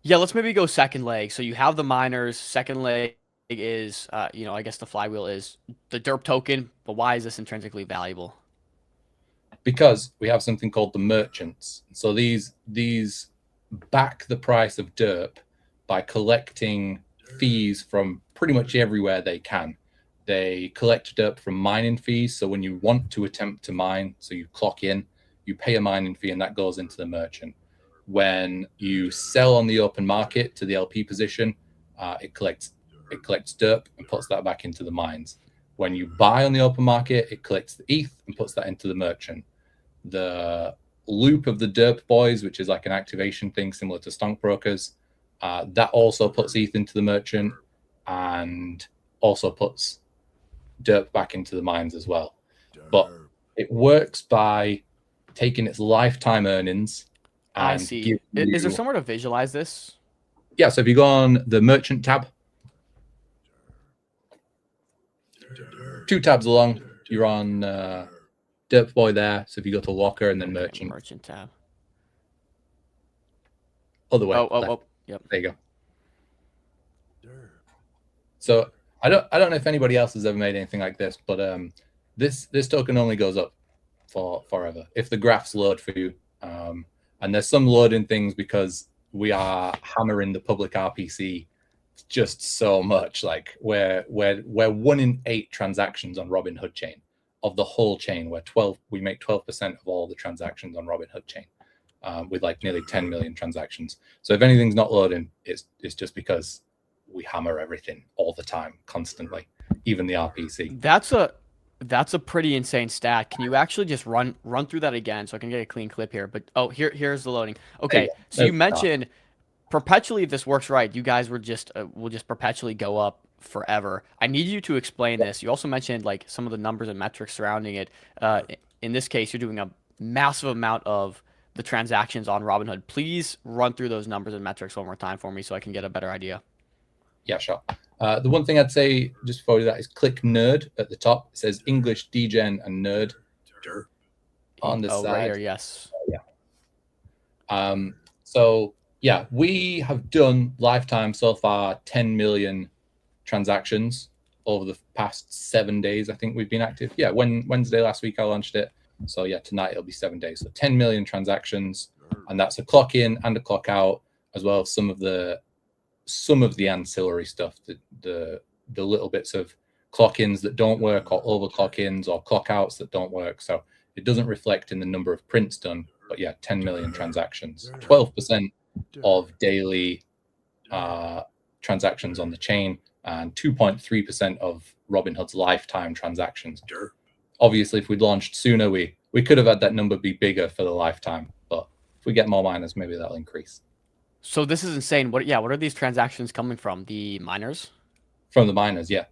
Yeah, let's maybe go second leg. So you have the miners. Second leg is, you know, I guess the flywheel is the derp token. But why is this intrinsically valuable? Because we have something called the merchants. So these back the price of derp by collecting fees from pretty much everywhere they can. They collect derp from mining fees. So when you want to attempt to mine, so you clock in, you pay a mining fee, and that goes into the merchant. When you sell on the open market to the LP position, it collects derp and puts that back into the mines. When you buy on the open market, it collects the ETH and puts that into the merchant. The loop of the derp boys, which is like an activation thing similar to stonk brokers, that also puts ETH into the merchant and also puts derp back into the mines as well. But it works by taking its lifetime earnings. And I see. Is there somewhere to visualize this? Yeah, so if you go on the merchant tab, 2 tabs along, you're on derp boy there. So if you go to locker and then merchant tab. Other way. Oh, yep. There you go. So I don't know if anybody else has ever made anything like this, but this token only goes up for forever if the graphs load for you. And there's some loading things because we are hammering the public RPC just so much. Like we're 1 in 8 transactions on Robinhood chain of the whole chain. We make 12% of all the transactions on Robinhood chain, with like nearly 10 million transactions. So if anything's not loading, it's just because we hammer everything all the time, constantly, even the RPC. That's a pretty insane stat. Can you actually just run through that again so I can get a clean clip here? But here's the loading. Okay, so you mentioned perpetually, if this works right, you guys will just perpetually go up forever. I need you to explain this. You also mentioned like some of the numbers and metrics surrounding it. In this case, you're doing a massive amount of the transactions on Robinhood. Please run through those numbers and metrics one more time for me so I can get a better idea. Yeah, sure. The one thing I'd say just before that is click nerd at the top. It says English, DGen, and nerd on the side. Right here, yes. Yeah. So yeah, we have done lifetime so far 10 million transactions over the past 7 days. I think we've been active. Yeah, Wednesday last week I launched it. So yeah, tonight it'll be 7 days. So 10 million transactions, and that's a clock in and a clock out, as well as some of the ancillary stuff, the little bits of clock ins that don't work, or overclock ins, or clock outs that don't work. So it doesn't reflect in the number of prints done, but yeah, 10 million transactions, 12% of daily transactions on the chain, and 2.3% of Robinhood's lifetime transactions. Obviously, if we'd launched sooner, we could have had that number be bigger for the lifetime, but if we get more miners, maybe that'll increase. So this is insane. What are these transactions coming from? The miners? From the miners, yeah.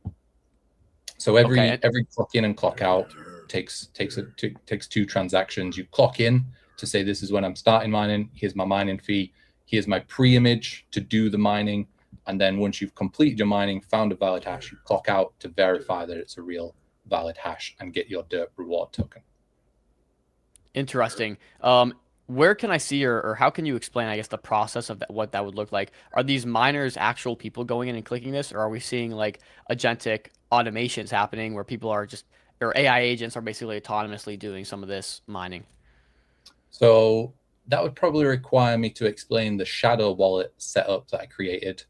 So every clock in and clock out takes 2 transactions. You clock in to say, this is when I'm starting mining. Here's my mining fee. Here's my pre-image to do the mining. And then once you've completed your mining, found a valid hash, you clock out to verify that it's a real valid hash and get your DERP reward token. Interesting. Where can I see, or how can you explain, I guess, the process of that, what that would look like? Are these miners actual people going in and clicking this, or are we seeing like agentic automations happening where people are just, or AI agents are basically autonomously doing some of this mining? So that would probably require me to explain the shadow wallet setup that I created,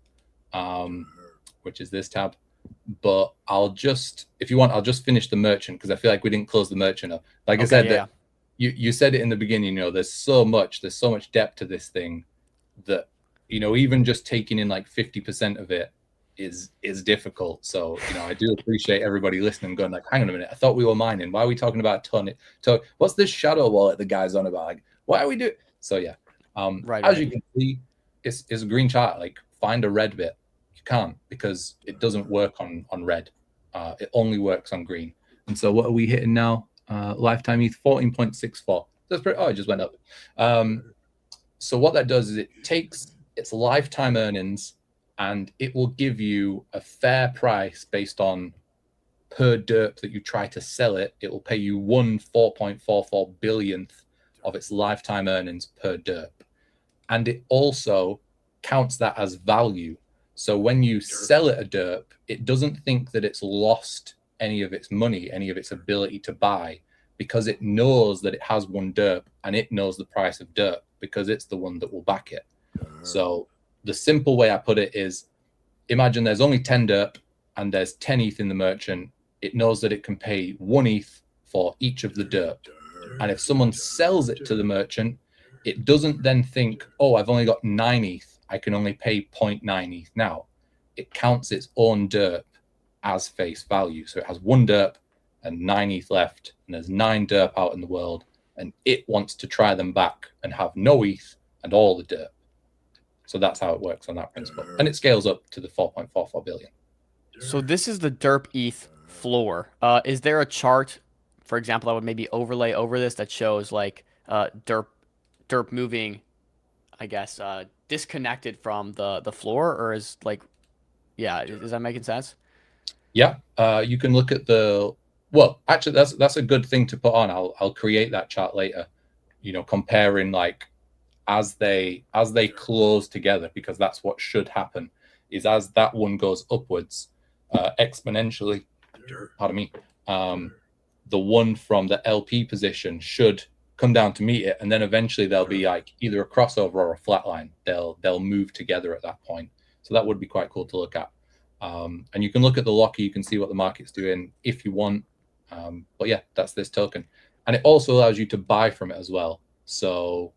which is this tab. But if you want, I'll just finish the merchant, because I feel like we didn't close the merchant up. Like I said, that you said it in the beginning, there's so much depth to this thing that, even just taking in like 50% of it is difficult. So, I do appreciate everybody listening, going like, hang on a minute, I thought we were mining. Why are we talking about a ton? What's this shadow wallet the guy's on about? Like, why are we doing? So yeah, as you can see, it's a green chart. Like, find a red bit. You can't, because it doesn't work on red. It only works on green. And so what are we hitting now? Lifetime ETH 14.64. That's pretty. Oh, it just went up. So what that does is it takes its lifetime earnings and it will give you a fair price based on per DERP that you try to sell it. It will pay you 4.44 billionth of its lifetime earnings per DERP, and it also counts that as value. So when you sell it a DERP, it doesn't think that it's lost any of its money, any of its ability to buy, because it knows that it has 1 DERP and it knows the price of DERP because it's the one that will back it. So the simple way I put it is, imagine there's only 10 DERP and there's 10 ETH in the merchant. It knows that it can pay 1 ETH for each of the DERP. And if someone sells it to the merchant, it doesn't then think, oh, I've only got 9 ETH. I can only pay 0.9 ETH now. It counts its own DERP as face value. So it has 1 DERP and 9 ETH left, and there's 9 DERP out in the world, and it wants to try them back and have no ETH and all the DERP. So that's how it works on that principle. And it scales up to the 4.44 billion. So this is the DERP ETH floor. Is there a chart, for example, that would maybe overlay over this that shows like DERP moving, I guess, disconnected from the floor, or is like, yeah, is that making sense? Yeah, you can look at well, actually, that's a good thing to put on. I'll create that chart later, comparing like as they close together, because that's what should happen, is as that one goes upwards, exponentially, pardon me, the one from the LP position should come down to meet it, and then eventually there'll be like either a crossover or a flat line. They'll move together at that point. So that would be quite cool to look at. And you can look at the locker, you can see what the market's doing if you want. But yeah, that's this token. And it also allows you to buy from it as well. So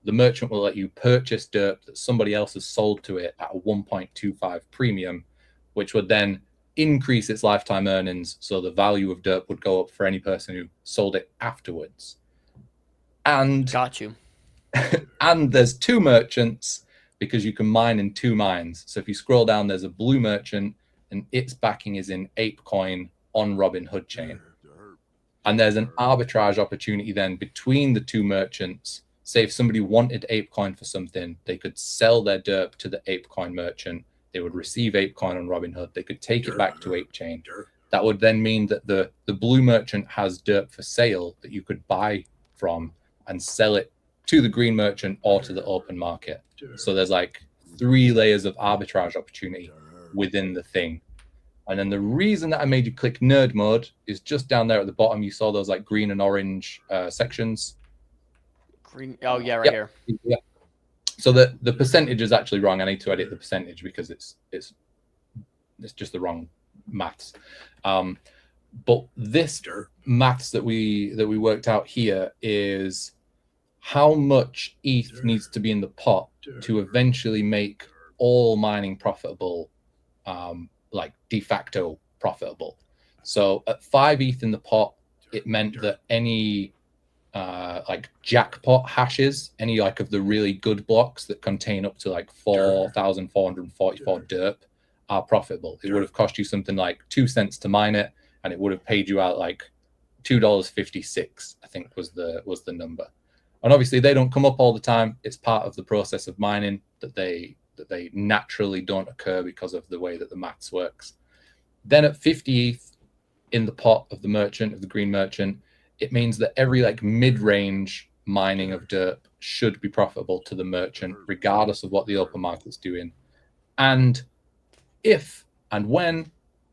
the merchant will let you purchase derp that somebody else has sold to it at a 1.25 premium, which would then increase its lifetime earnings. So the value of derp would go up for any person who sold it afterwards. And got you. And there's two merchants because you can mine in two mines. So if you scroll down, there's a blue merchant and its backing is in ApeCoin on Robinhood chain. And there's an arbitrage opportunity then between the two merchants. Say if somebody wanted ApeCoin for something, they could sell their derp to the ApeCoin merchant. They would receive ApeCoin on Robinhood. They could take it back to ApeChain. That would then mean that the blue merchant has derp for sale that you could buy from and sell it to the green merchant or to the open market. So there's like 3 layers of arbitrage opportunity within the thing. And then the reason that I made you click nerd mode is just down there at the bottom. You saw those like green and orange sections. Green. Oh yeah, right here. Yeah. So the percentage is actually wrong. I need to edit the percentage because it's just the wrong maths. But this maths that we worked out here is how much ETH needs to be in the pot to eventually make all mining profitable, like de facto profitable. So at 5 ETH in the pot, it meant that any like jackpot hashes, any like of the really good blocks that contain up to like 4,444 derp are profitable. It would have cost you something like 2 cents to mine it, and it would have paid you out like $2.56, I think was the number. And obviously they don't come up all the time. It's part of the process of mining that they naturally don't occur because of the way that the maths works. Then at 50 ETH in the pot of the merchant, of the green merchant, it means that every like mid-range mining of derp should be profitable to the merchant, regardless of what the open market's doing. And if and when,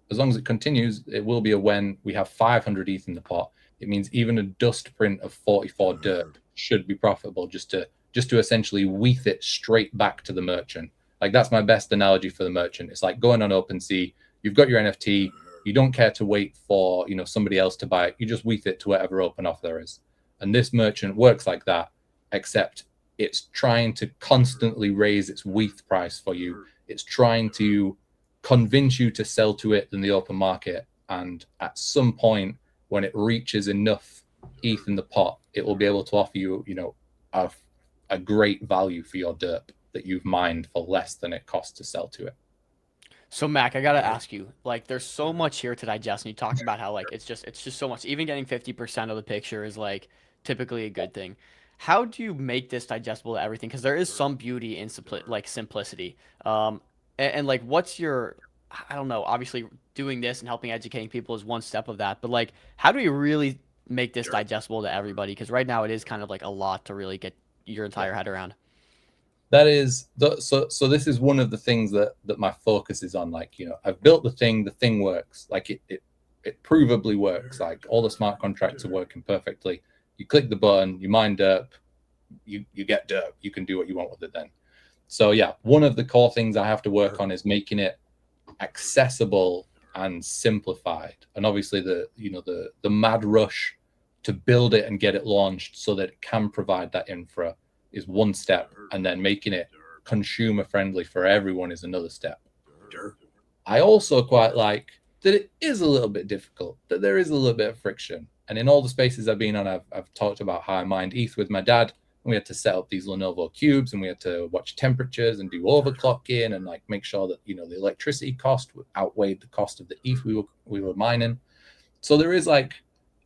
as long as it continues, it will be a when we have 500 ETH in the pot. It means even a dust print of 44 derp should be profitable just to essentially weath it straight back to the merchant. Like that's my best analogy for the merchant. It's like going on OpenSea, you've got your NFT, you don't care to wait for somebody else to buy it, you just weath it to whatever open offer there is. And this merchant works like that, except it's trying to constantly raise its weath price for you. It's trying to convince you to sell to it in the open market, and at some point when it reaches enough ETH in the pot, it will be able to offer you a great value for your derp that you've mined for less than it costs to sell to it. So Mac, I gotta ask you, like, there's so much here to digest, and you talked about how like it's just so much. Even getting 50% of the picture is like typically a good thing. How do you make this digestible to everything? Because there is some beauty in simplicity. And like, what's your, I don't know. Obviously, doing this and helping educating people is one step of that. But like, how do we really make this digestible to everybody? Because right now it is kind of like a lot to really get your entire head around. That is so this is one of the things that my focus is on. Like, I've built the thing works. Like it provably works. Like all the smart contracts are working perfectly. You click the button, you mine derp, you get derp, you can do what you want with it then. So yeah, one of the core things I have to work on is making it accessible and simplified. And obviously the mad rush to build it and get it launched so that it can provide that infra is one step, and then making it consumer friendly for everyone is another step. I also quite like that it is a little bit difficult, that there is a little bit of friction. And in all the spaces I've been on, I've talked about how I mined ETH with my dad. We had to set up these Lenovo cubes, and we had to watch temperatures and do overclocking and like make sure that the electricity cost outweighed the cost of the ETH we were mining. So there is like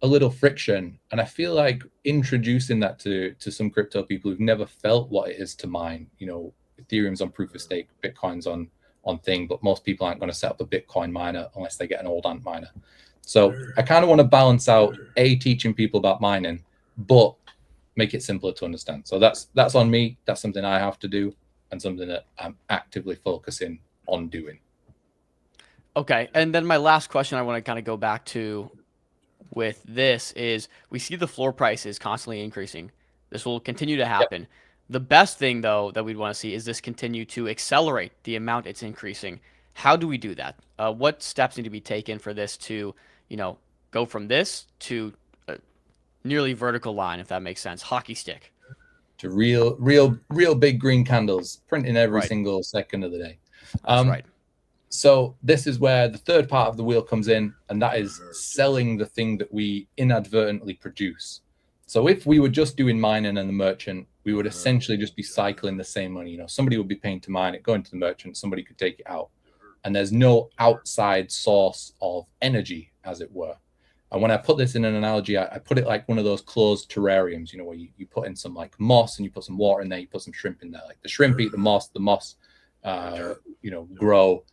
a little friction, and I feel like introducing that to some crypto people who've never felt what it is to mine. Ethereum's on proof of stake, Bitcoin's on thing, but most people aren't going to set up a Bitcoin miner unless they get an old ant miner. So I kind of want to balance out teaching people about mining, but make it simpler to understand. So that's on me. That's something I have to do, and something that I'm actively focusing on doing. Okay, and then my last question I want to kind of go back to with this is we see the floor prices constantly increasing. This will continue to happen. The best thing though that we'd want to see is this continue to accelerate the amount it's increasing. How do we do that? What steps need to be taken for this to, go from this to a nearly vertical line, if that makes sense, hockey stick? To real big green candles printing every Right. single second of the day. That's right. So this is where the third part of the wheel comes in, and that is selling the thing that we inadvertently produce. So if we were just doing mining and the merchant, we would essentially just be cycling the same money. Somebody would be paying to mine it, going to the merchant, somebody could take it out. And there's no outside source of energy, as it were. And when I put this in an analogy, I put it like one of those closed terrariums, where you put in some like moss and you put some water in there, you put some shrimp in there. Like the shrimp eat the moss grow,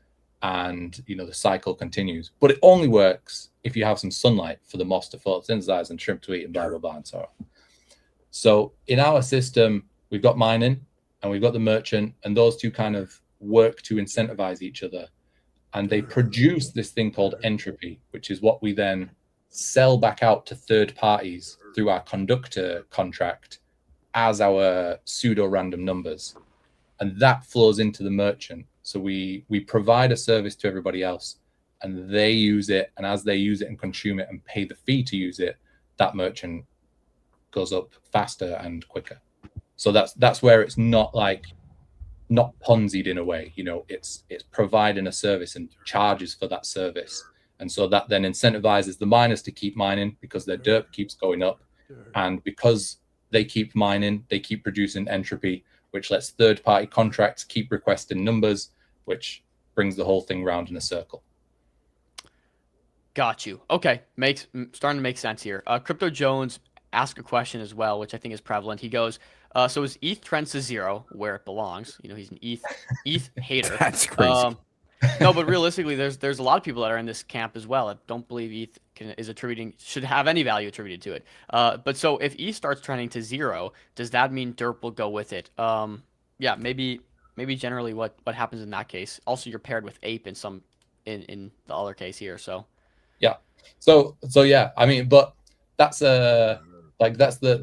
and the cycle continues. But it only works if you have some sunlight for the moss to photosynthesize and shrimp to eat and blah blah blah and so on. So in our system, we've got mining and we've got the merchant, and those two kind of work to incentivize each other, and they produce this thing called entropy, which is what we then sell back out to third parties through our conductor contract as our pseudo random numbers, and that flows into the merchant. So we provide a service to everybody else, and they use it, and as they use it and consume it and pay the fee to use it, that merchant goes up faster and quicker. So that's where it's not Ponzi'd in a way. It's providing a service and charges for that service, and so that then incentivizes the miners to keep mining because their derp keeps going up, and because they keep mining, they keep producing entropy, which lets third-party contracts keep requesting numbers, which brings the whole thing round in a circle. Got you. Okay, starting to make sense here. Crypto Jones asked a question as well, which I think is prevalent. He goes, so as ETH trends to zero, where it belongs, he's an ETH hater. That's crazy. No, but realistically, there's a lot of people that are in this camp as well. I don't believe ETH should have any value attributed to it. But so if ETH starts trending to zero, does that mean DERP will go with it? Yeah, maybe generally what happens in that case. Also, you're paired with Ape in the other case here. So yeah, so yeah, I mean, but that's the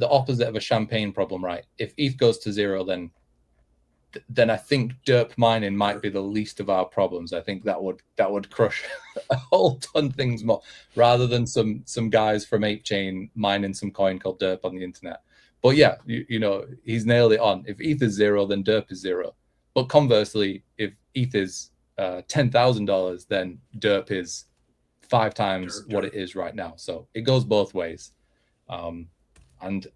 opposite of a champagne problem, right? If ETH goes to zero, then I think derp mining might be the least of our problems. I think that would crush a whole ton of things more, rather than some guys from Apechain mining some coin called derp on the internet. But yeah, he's nailed it on. If ETH is zero, then derp is zero. But conversely, if ETH is $10,000, then derp is 5 times what it is right now. So it goes both ways. And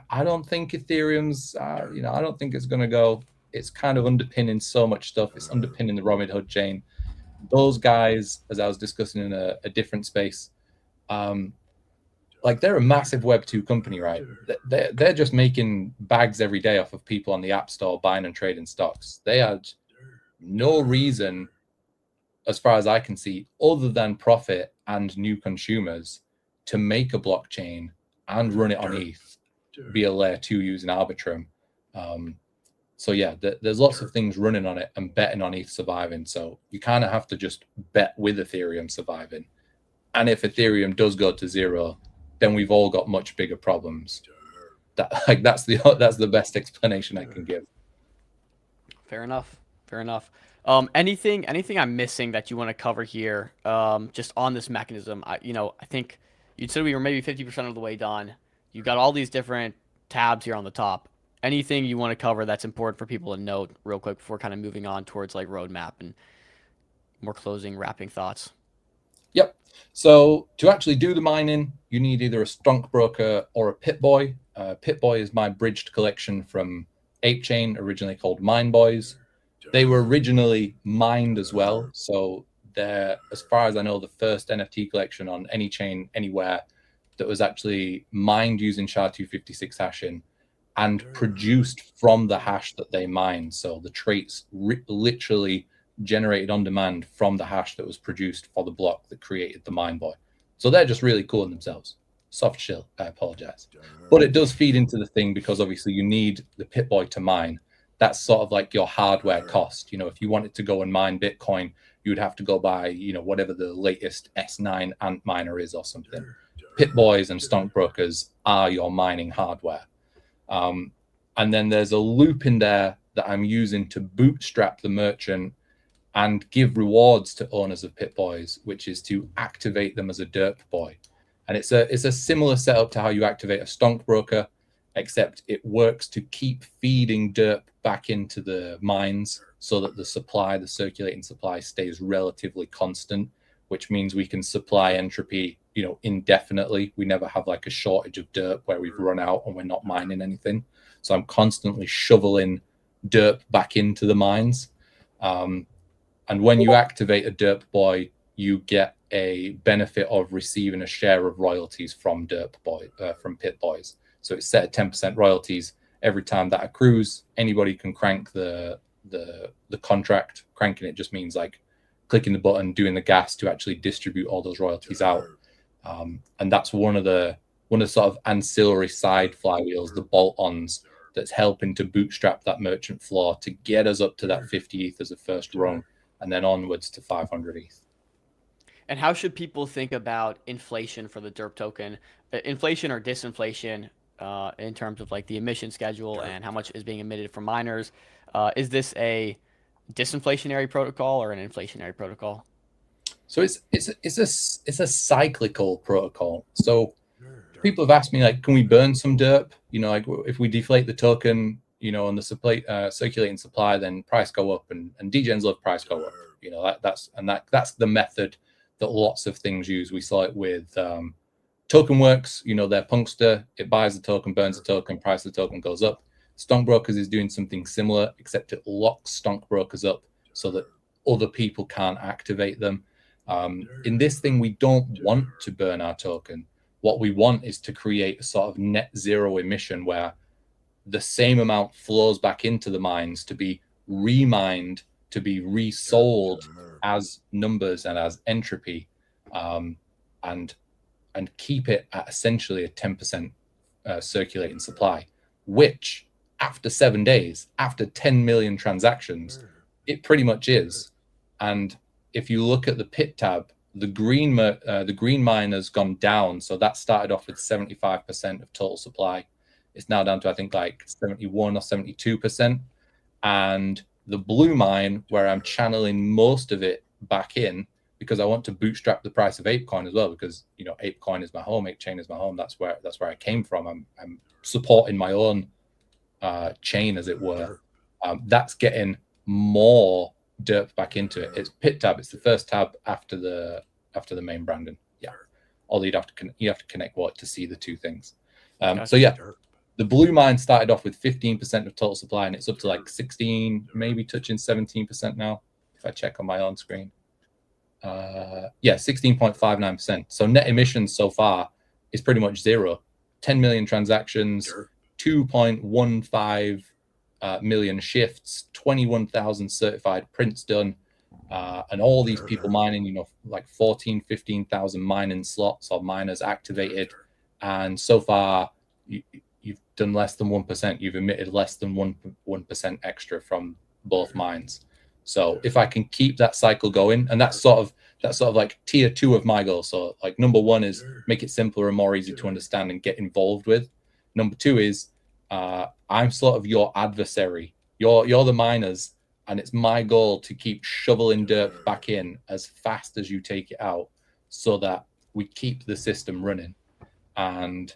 I don't think Ethereum's, I don't think it's going to go. It's kind of underpinning so much stuff. It's underpinning the Robinhood chain. Those guys, as I was discussing in a different space, they're a massive Web2 company, right? They're just making bags every day off of people on the App Store buying and trading stocks. They had no reason, as far as I can see, other than profit and new consumers, to make a blockchain and run it on ETH via layer 2 using Arbitrum. So yeah, there's lots of things running on it and betting on ETH surviving. So you kind of have to just bet with Ethereum surviving. And if Ethereum does go to zero, then we've all got much bigger problems. That's the best explanation I can give. Fair enough. Anything I'm missing that you want to cover here, just on this mechanism? I think you said we were maybe 50% of the way done. You got all these different tabs here on the top. Anything you want to cover that's important for people to note real quick before kind of moving on towards roadmap and more wrapping thoughts? Yep. So to actually do the mining, you need either a Stonk broker or a Pip-Boy. Pip-Boy is my bridged collection from Apechain, originally called Mine Boys. They were originally mined as well. So they're, as far as I know, the first NFT collection on any chain anywhere that was actually mined using SHA-256 hashing and produced from the hash that they mined. So the traits literally generated on demand from the hash that was produced for the block that created the Mine Boy. So they're just really cool in themselves. Soft shell, I apologize. But it does feed into the thing because obviously you need the Pip-Boy to mine. That's sort of like your hardware cost. If you wanted to go and mine Bitcoin you would have to go buy, you know, whatever the latest S9 ant miner is or something. Pit boys and stonk brokers are your mining hardware. And then there's a loop in there that I'm using to bootstrap the merchant and give rewards to owners of pit boys, which is to activate them as a derp boy. And it's a similar setup to how you activate a stonk broker, except it works to keep feeding derp back into the mines so that the supply, the circulating supply, stays relatively constant, which means we can supply entropy, you know, indefinitely. We never have like a shortage of derp where we've run out and we're not mining anything. So I'm constantly shoveling derp back into the mines. And when you activate a derp boy, you get a benefit of receiving a share of royalties from from pit boys. So it's set at 10% royalties every time that accrues. Anybody can crank the contract. Cranking it just means like clicking the button, doing the gas to actually distribute all those royalties out. And that's one of the sort of ancillary side flywheels, the bolt-ons, that's helping to bootstrap that merchant floor to get us up to that 50 ETH as a first rung, and then onwards to 500 ETH. And how should people think about inflation for the derp token? Inflation or disinflation in terms of like the emission schedule and how much is being emitted from miners? Is this a disinflationary protocol or an inflationary protocol? So it's a cyclical protocol. So people have asked me, like, can we burn some derp? You know, like if we deflate the token, you know, on the supply, circulating supply, then price go up, and degens love price go up. You know, that's the method that lots of things use. We saw it with Token Works. You know, their Punkster, it buys the token, burns the token, price of the token goes up. Stonk Brokers is doing something similar, except it locks Stonk Brokers up so that other people can't activate them. In this thing, we don't want to burn our token. What we want is to create a sort of net zero emission where the same amount flows back into the mines to be remined, to be resold as numbers and as entropy, and keep it at essentially a 10% circulating supply, which after 7 days, after 10 million transactions, it pretty much is. And if you look at the pit tab, the green mine has gone down. So that started off with 75% of total supply. It's now down to, I think, like 71 or 72%. And the blue mine, where I'm channeling most of it back in, because I want to bootstrap the price of ApeCoin as well, because, you know, ApeCoin is my home, ApeChain is my home. That's where I came from. I'm supporting my own chain, as it were. That's getting more derp back into it. It's pit tab. It's the first tab after the main branding. Yeah. Although you have to connect wallet to see the two things. So yeah, the blue mine started off with 15% of total supply, and it's up to like 16, maybe touching 17% now, if I check on my own screen. Yeah, 16.59%. So net emissions so far is pretty much zero. 10 million transactions, 2.15 million shifts, 21,000 certified prints done, and all these people mining, you know, like 14, 15,000 mining slots or miners activated. And so far, you've done less than 1%. You've emitted less than 1% extra from both mines. So if I can keep that cycle going, and that's sort of like tier 2 of my goal. So like number 1 is make it simpler and more easy to understand and get involved with. Number 2 is I'm sort of your adversary. You're the miners, and it's my goal to keep shoveling dirt back in as fast as you take it out, so that we keep the system running. And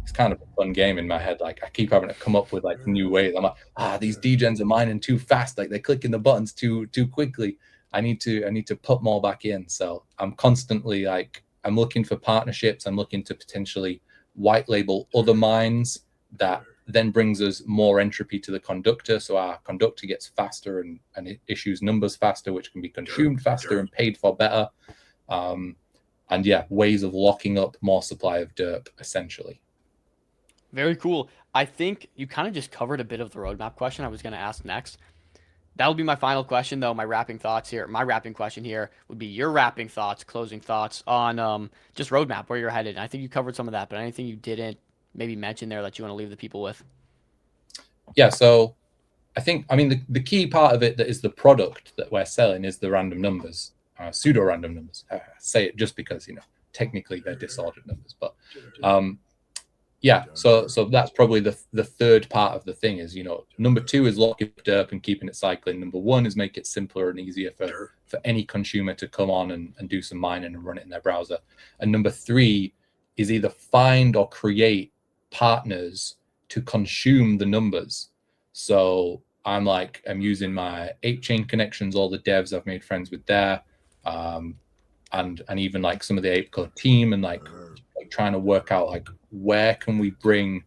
it's kind of a fun game in my head. Like, I keep having to come up with like new ways. I'm like, these degens are mining too fast. Like, they're clicking the buttons too quickly. I need to put more back in. So I'm constantly like, I'm looking for partnerships. I'm looking to potentially white label other mines that then brings us more entropy to the conductor. So our conductor gets faster and it issues numbers faster, which can be consumed faster and paid for better. And yeah, ways of locking up more supply of derp, essentially. Very cool. I think you kind of just covered a bit of the roadmap question I was going to ask next. That'll be my final question, though. My wrapping question here would be your wrapping thoughts, closing thoughts on just roadmap, where you're headed. And I think you covered some of that, but anything you didn't maybe mention there that you want to leave the people with? Yeah, so I mean, the key part of it that is the product that we're selling is the random numbers, pseudo random numbers. I say it just because, you know, technically they're disordered numbers, but yeah. So that's probably the third part of the thing is, you know, number 2 is locking derp and keeping it cycling. Number 1 is make it simpler and easier for any consumer to come on and do some mining and run it in their browser. And number 3 is either find or create partners to consume the numbers. So I'm using my 8chain connections, all the devs I've made friends with there, and even like some of the ApeCode team, and like trying to work out like where can we bring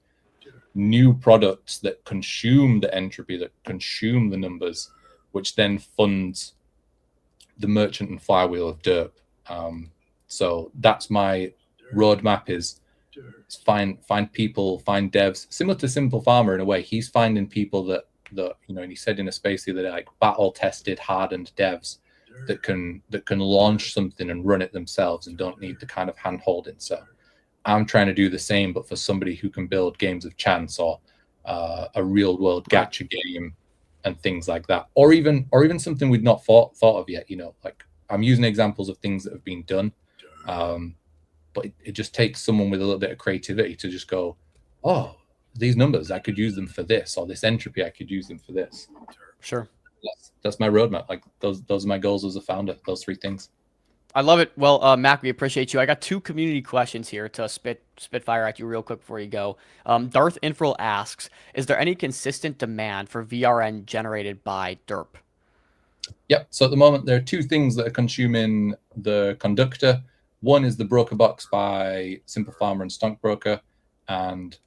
new products that consume the entropy, that consume the numbers, which then funds the merchant and flywheel of derp. So that's my roadmap is find people, find devs, similar to Simple Farmer in a way. He's finding people that you know, and he said in a space the other day, like battle tested, hardened devs that can launch something and run it themselves and don't need the kind of hand holding. So I'm trying to do the same, but for somebody who can build games of chance or a real world gacha game and things like that, or even something we've not thought of yet. You know, like I'm using examples of things that have been done, but it just takes someone with a little bit of creativity to just go, oh, these numbers, I could use them for this, or this entropy, I could use them for this. Sure. That's my roadmap. Like those are my goals as a founder, those 3 things. I love it. Well, Mac, we appreciate you. I got 2 community questions here to spitfire at you real quick before you go. Darth Infrel asks, is there any consistent demand for VRN generated by derp? Yep. So at the moment, there are 2 things that are consuming the conductor. One is the broker box by Simple Farmer and Stonkbroker, and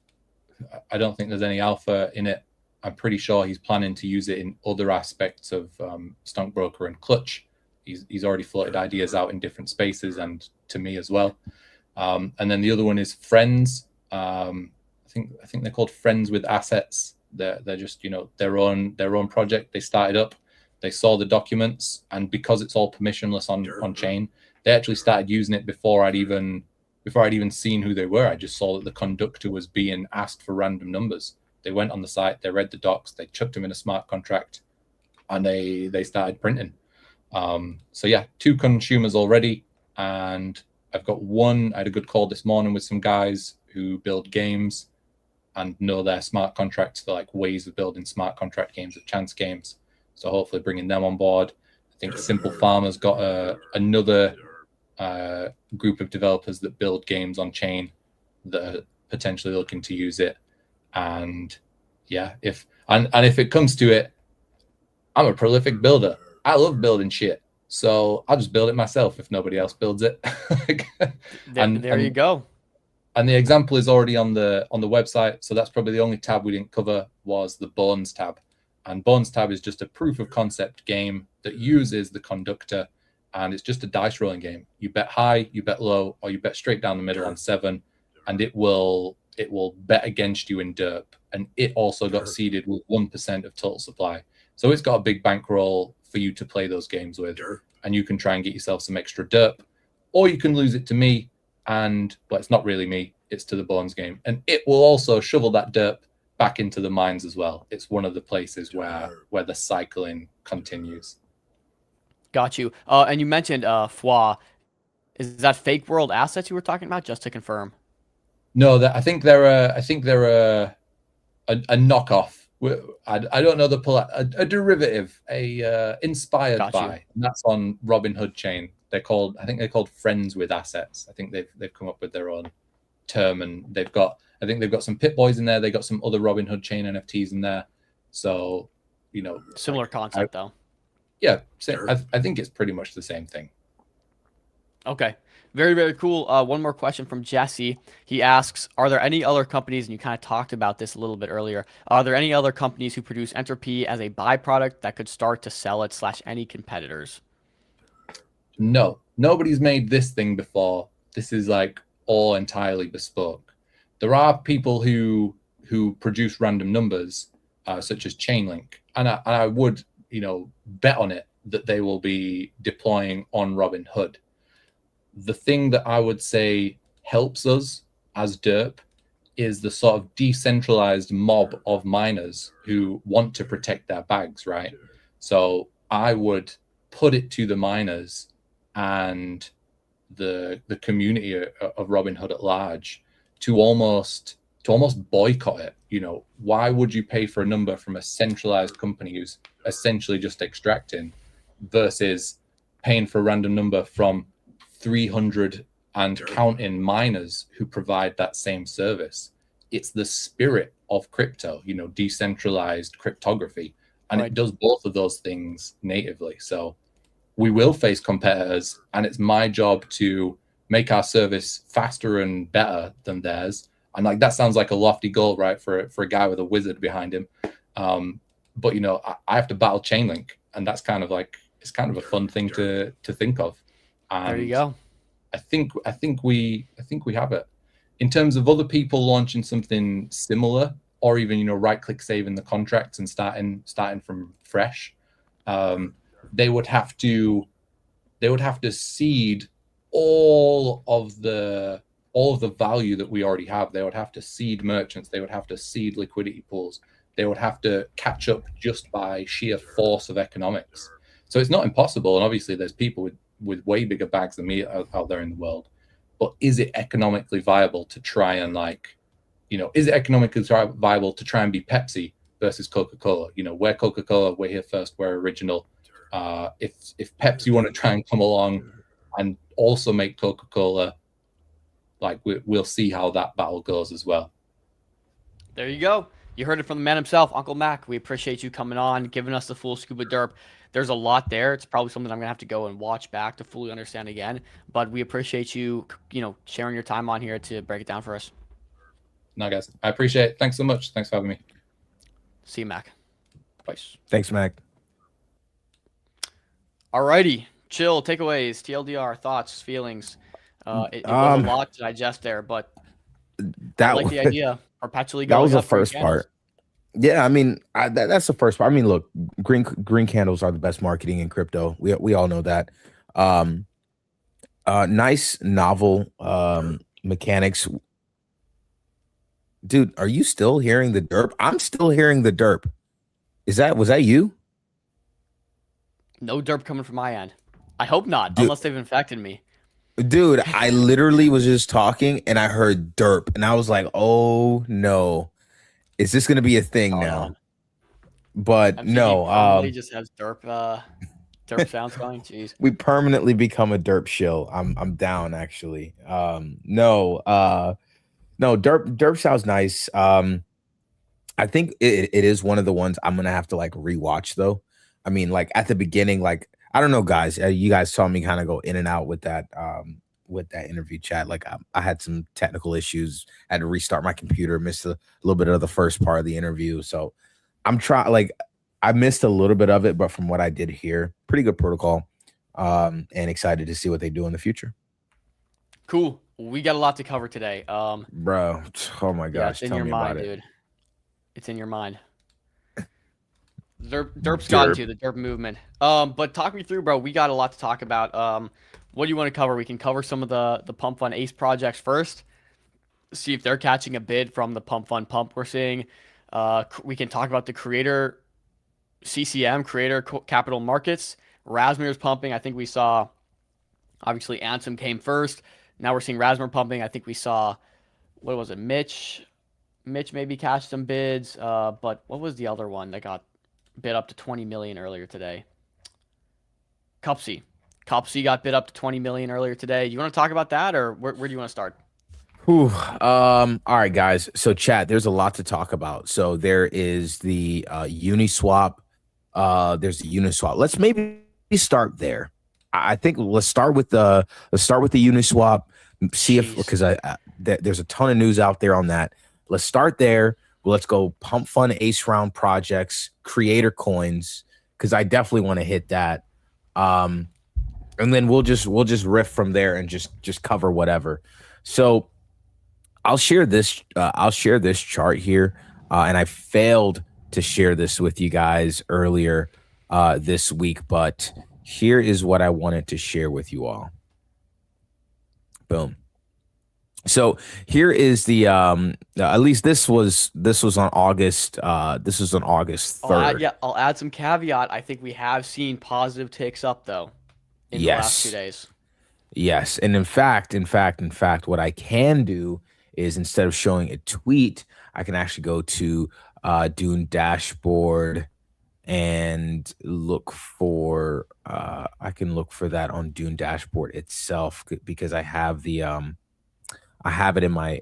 I don't think there's any alpha in it. I'm pretty sure he's planning to use it in other aspects of Stonkbroker and Clutch. He's already floated ideas out in different spaces and to me as well. And then the other one is Friends. I think they're called Friends with Assets. They're just, you know, their own project. They started up. They saw the documents, and because it's all permissionless on chain, they actually started using it before I'd even seen who they were. I just saw that the conductor was being asked for random numbers. They went on the site, they read the docs, they chucked them in a smart contract, and they started printing. So yeah, 2 consumers already, and I've got one. I had a good call this morning with some guys who build games and know their smart contracts, the like ways of building smart contract games, of chance games. So hopefully bringing them on board. I think Simple Farmer's got another group of developers that build games on chain that are potentially looking to use it. And yeah, if it comes to it, I'm a prolific builder. I love building shit, so I'll just build it myself if nobody else builds it. There you go. And the example is already on the website, so that's probably the only tab we didn't cover was the Bones tab. And Bones tab is just a proof of concept game that uses the conductor, and it's just a dice rolling game. You bet high, you bet low, or you bet straight down the middle on 7, and it will bet against you in derp. And it also got seeded with 1% of total supply. So it's got a big bankroll for you to play those games with, and you can try and get yourself some extra derp, or you can lose it to me, but it's not really me, it's to the Bones game. And it will also shovel that derp back into the mines as well. It's one of the places where the cycling continues. Got you. And you mentioned FOA. Is that Fake World Assets you were talking about? Just to confirm. No, I think they're a knockoff. I don't know a derivative, inspired by, and that's on Robinhood chain. I think they're called Friends with Assets. I think they've come up with their own term, and I think they've got some Pit Boys in there. They got some other Robinhood chain NFTs in there. So, you know, similar concept though. Yeah, I think it's pretty much the same thing. Okay. Very, very cool. One more question from Jesse. He asks, are there any other companies, and you kind of talked about this a little bit earlier, are there any other companies who produce entropy as a byproduct that could start to sell it / any competitors? No, nobody's made this thing before. This is like all entirely bespoke. There are people who produce random numbers, such as Chainlink, and I would, you know, bet on it that they will be deploying on Robinhood. The thing that I would say helps us as derp is the sort of decentralized mob of miners who want to protect their bags, right? So I would put it to the miners and the community of Robinhood at large to almost boycott it. You know, why would you pay for a number from a centralized company who's essentially just extracting versus paying for a random number from 300 and counting miners who provide that same service? It's the spirit of crypto, you know, decentralized cryptography, and it does both of those things natively. So we will face competitors, and it's my job to make our service faster and better than theirs. And like, that sounds like a lofty goal, right, for a guy with a wizard behind him. But you know, I have to battle Chainlink, and that's kind of like, it's kind of a fun thing to think of. And there you go. I think we have it. In terms of other people launching something similar, or even, you know, right-click saving the contracts and starting from fresh, they would have to seed all of the value that we already have. They would have to seed merchants. They would have to seed liquidity pools. They would have to catch up just by sheer force of economics. So it's not impossible. And obviously there's people with way bigger bags than me out there in the world. But is it economically viable to try and, like, you know, is it economically viable to try and be Pepsi versus Coca-Cola? You know, we're Coca-Cola, we're here first, we're original. If Pepsi want to try and come along and also make Coca-Cola, like, we'll see how that battle goes as well. There you go. You heard it from the man himself, Uncle Mac. We appreciate you coming on, giving us the full scoop of derp. There's a lot there. It's probably something I'm going to have to go and watch back to fully understand again. But we appreciate you, you know, sharing your time on here to break it down for us. No, guys. I appreciate it. Thanks so much. Thanks for having me. See you, Mac. Peace. Thanks, Mac. Alrighty. Chill. Takeaways. TLDR. Thoughts. Feelings. It was a lot to digest there, but I like the idea. Perpetually going. That was the first part. Yeah, I mean, that's the first part. I mean, look, green candles are the best marketing in crypto. We all know that. Nice novel mechanics. Dude, are you still hearing the derp? I'm still hearing the derp. Was that you? No derp coming from my end. I hope not, dude, unless they've infected me. Dude, I literally was just talking and I heard derp and I was like, oh no. Is this gonna be a thing now? But no, somebody just has derp sounds going. Jeez. We permanently become a derp shill. I'm down actually. No, derp sounds nice. I think it is one of the ones I'm gonna have to like rewatch though. I mean, like at the beginning, like I don't know, guys. You guys saw me kind of go in and out with that interview chat. Like I had some technical issues. I had to restart my computer. Missed a little bit of the first part of the interview. So I'm trying. Like I missed a little bit of it, but from what I did hear, pretty good protocol. And excited to see what they do in the future. Cool. We got a lot to cover today. Bro, oh my gosh, it's in your mind, dude. It's in your mind. Derp's gone to the derp movement. But talk me through, bro. We got a lot to talk about. What do you want to cover? We can cover some of the Pump Fund Ace projects first. See if they're catching a bid from the Pump Fund Pump we're seeing. We can talk about the creator CCM, creator capital markets. Rasmir's pumping. I think we saw, obviously, Ansem came first. Now we're seeing Rasmir pumping. I think we saw, what was it, Mitch maybe cashed some bids. But what was the other one that got bid up to 20 million earlier today? Cupsy got bid up to 20 million earlier today. You want to talk about that, or where do you want to start? All right, guys. So chat, there's a lot to talk about. So there is the Uniswap. There's the Uniswap. Let's maybe start there. I think let's start with the Uniswap. See if, because there's a ton of news out there on that. Let's start there. Let's go Pump Fund Ace Round projects, creator coins, because I definitely want to hit that. And then we'll just riff from there and just cover whatever. So I'll share this chart here, and I failed to share this with you guys earlier this week, but here is what I wanted to share with you all. Boom. So here is the at least this was on August this was on August 3rd. I'll add some caveat. I think we have seen positive ticks up though in the last 2 Yes. days. Yes. And in fact, what I can do is instead of showing a tweet, I can actually go to Dune dashboard and look for I can look for that on Dune dashboard itself because I have it in my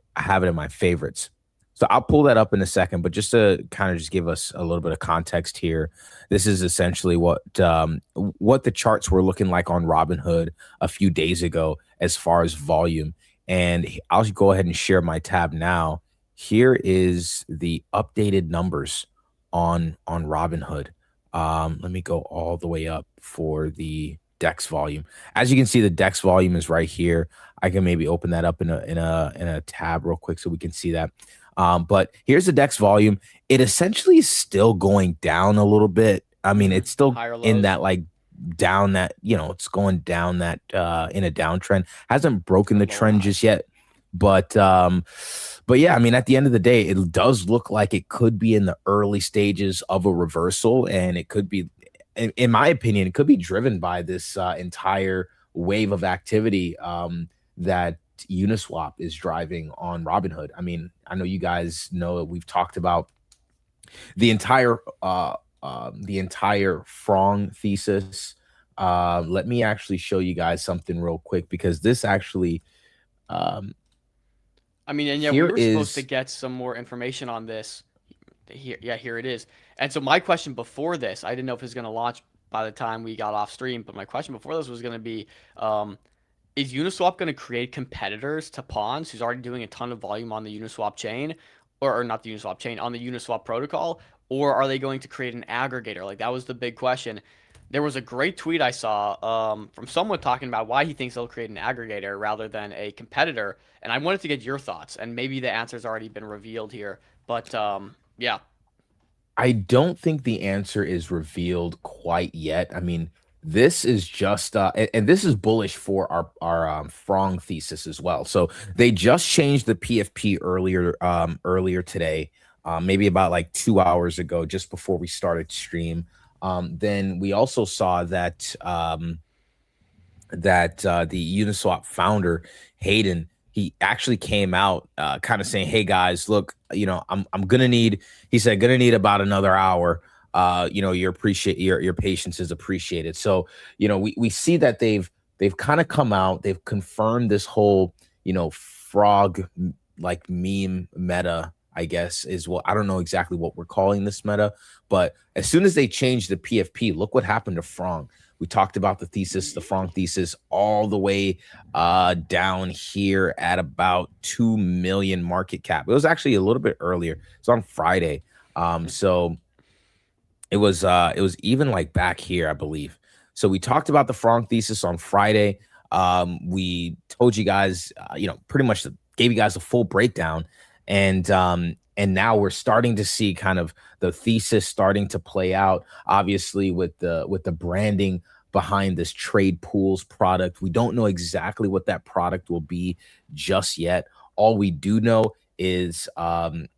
favorites. So I'll pull that up in a second, but just to kind of just give us a little bit of context here, this is essentially what the charts were looking like on Robinhood a few days ago as far as volume. And I'll go ahead and share my tab now. Here is the updated numbers on Robinhood. Let me go all the way up for the DEX volume. As you can see, the DEX volume is right here. I can maybe open that up in a tab real quick so we can see that. But here's the DEX volume. It essentially is still going down a little bit. I mean, it's still Higher in lows. that like down that, it's going down that in a downtrend. Hasn't broken the trend just yet. But yeah, I mean, at the end of the day, it does look like it could be in the early stages of a reversal, and it could be, in my opinion, it could be driven by this entire wave of activity that Uniswap is driving on Robinhood. I mean, I know you guys know that we've talked about the entire Frong thesis. Let me actually show you guys something real quick because this actually I mean, and yeah, we here were supposed to is get some more information on this. Here it is. And so my question before this, I didn't know if it was going to launch by the time we got off stream, but my question before this was going to be, is Uniswap going to create competitors to Pawns, who's already doing a ton of volume on the Uniswap chain, or not the Uniswap chain, on the Uniswap protocol, or are they going to create an aggregator? Like that was the big question. There was a great tweet I saw from someone talking about why he thinks they'll create an aggregator rather than a competitor, and I wanted to get your thoughts. And maybe the answer's already been revealed here, but yeah. I don't think the answer is revealed quite yet. I mean, this is just and this is bullish for our Frong thesis as well. So they just changed the PFP earlier today, maybe about like 2 hours ago, just before we started stream. Then we also saw that the Uniswap founder Hayden, he actually came out kind of saying, hey guys, look, I'm gonna need, he said, gonna need about another hour. Your patience is appreciated. So we see that they've kind of come out, they've confirmed this whole frog like meme meta, I guess, is what, I don't know exactly what we're calling this meta, but as soon as they changed the PFP, look what happened to Frong. We talked about the Frong thesis, all the way down here at about 2 million market cap. It was actually a little bit earlier. It's on Friday. So it was even like back here, I believe. So we talked about the Frong thesis on Friday. We told you guys, pretty much gave you guys a full breakdown. And now we're starting to see kind of the thesis starting to play out, obviously with the branding behind this trade pools product. We don't know exactly what that product will be just yet. All we do know is kind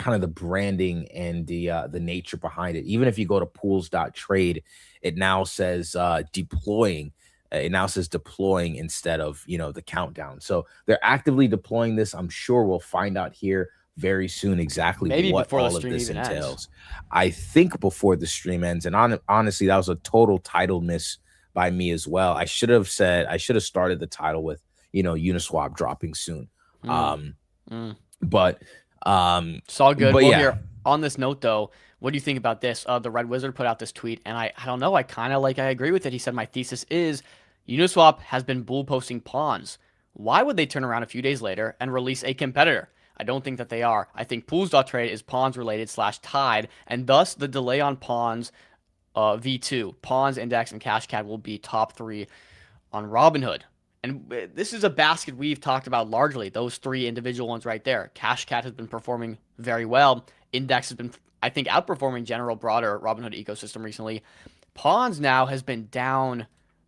of the branding and the nature behind it. Even if you go to pools.trade, it now says deploying. It now says deploying instead of the countdown. So they're actively deploying this. I'm sure we'll find out here very soon exactly Maybe what before the all of stream this even entails. ends. I think before the stream ends. And honestly, that was a total title miss by me as well. I should have started the title with Uniswap dropping soon. But it's all good. But Well, yeah. here on this note though, what do you think about this? The Red Wizard put out this tweet, and I don't know. I agree with it. He said, my thesis is Uniswap has been bull posting pawns. Why would they turn around a few days later and release a competitor? I don't think that they are. I think pools.trade is pawns related / tied, and thus the delay on pawns V2, pawns, index, and Cashcat will be top 3 on Robinhood. And this is a basket we've talked about largely, those 3 individual ones right there. Cashcat has been performing very well. Index has been, I think, outperforming general broader Robinhood ecosystem recently. Pawns now has been down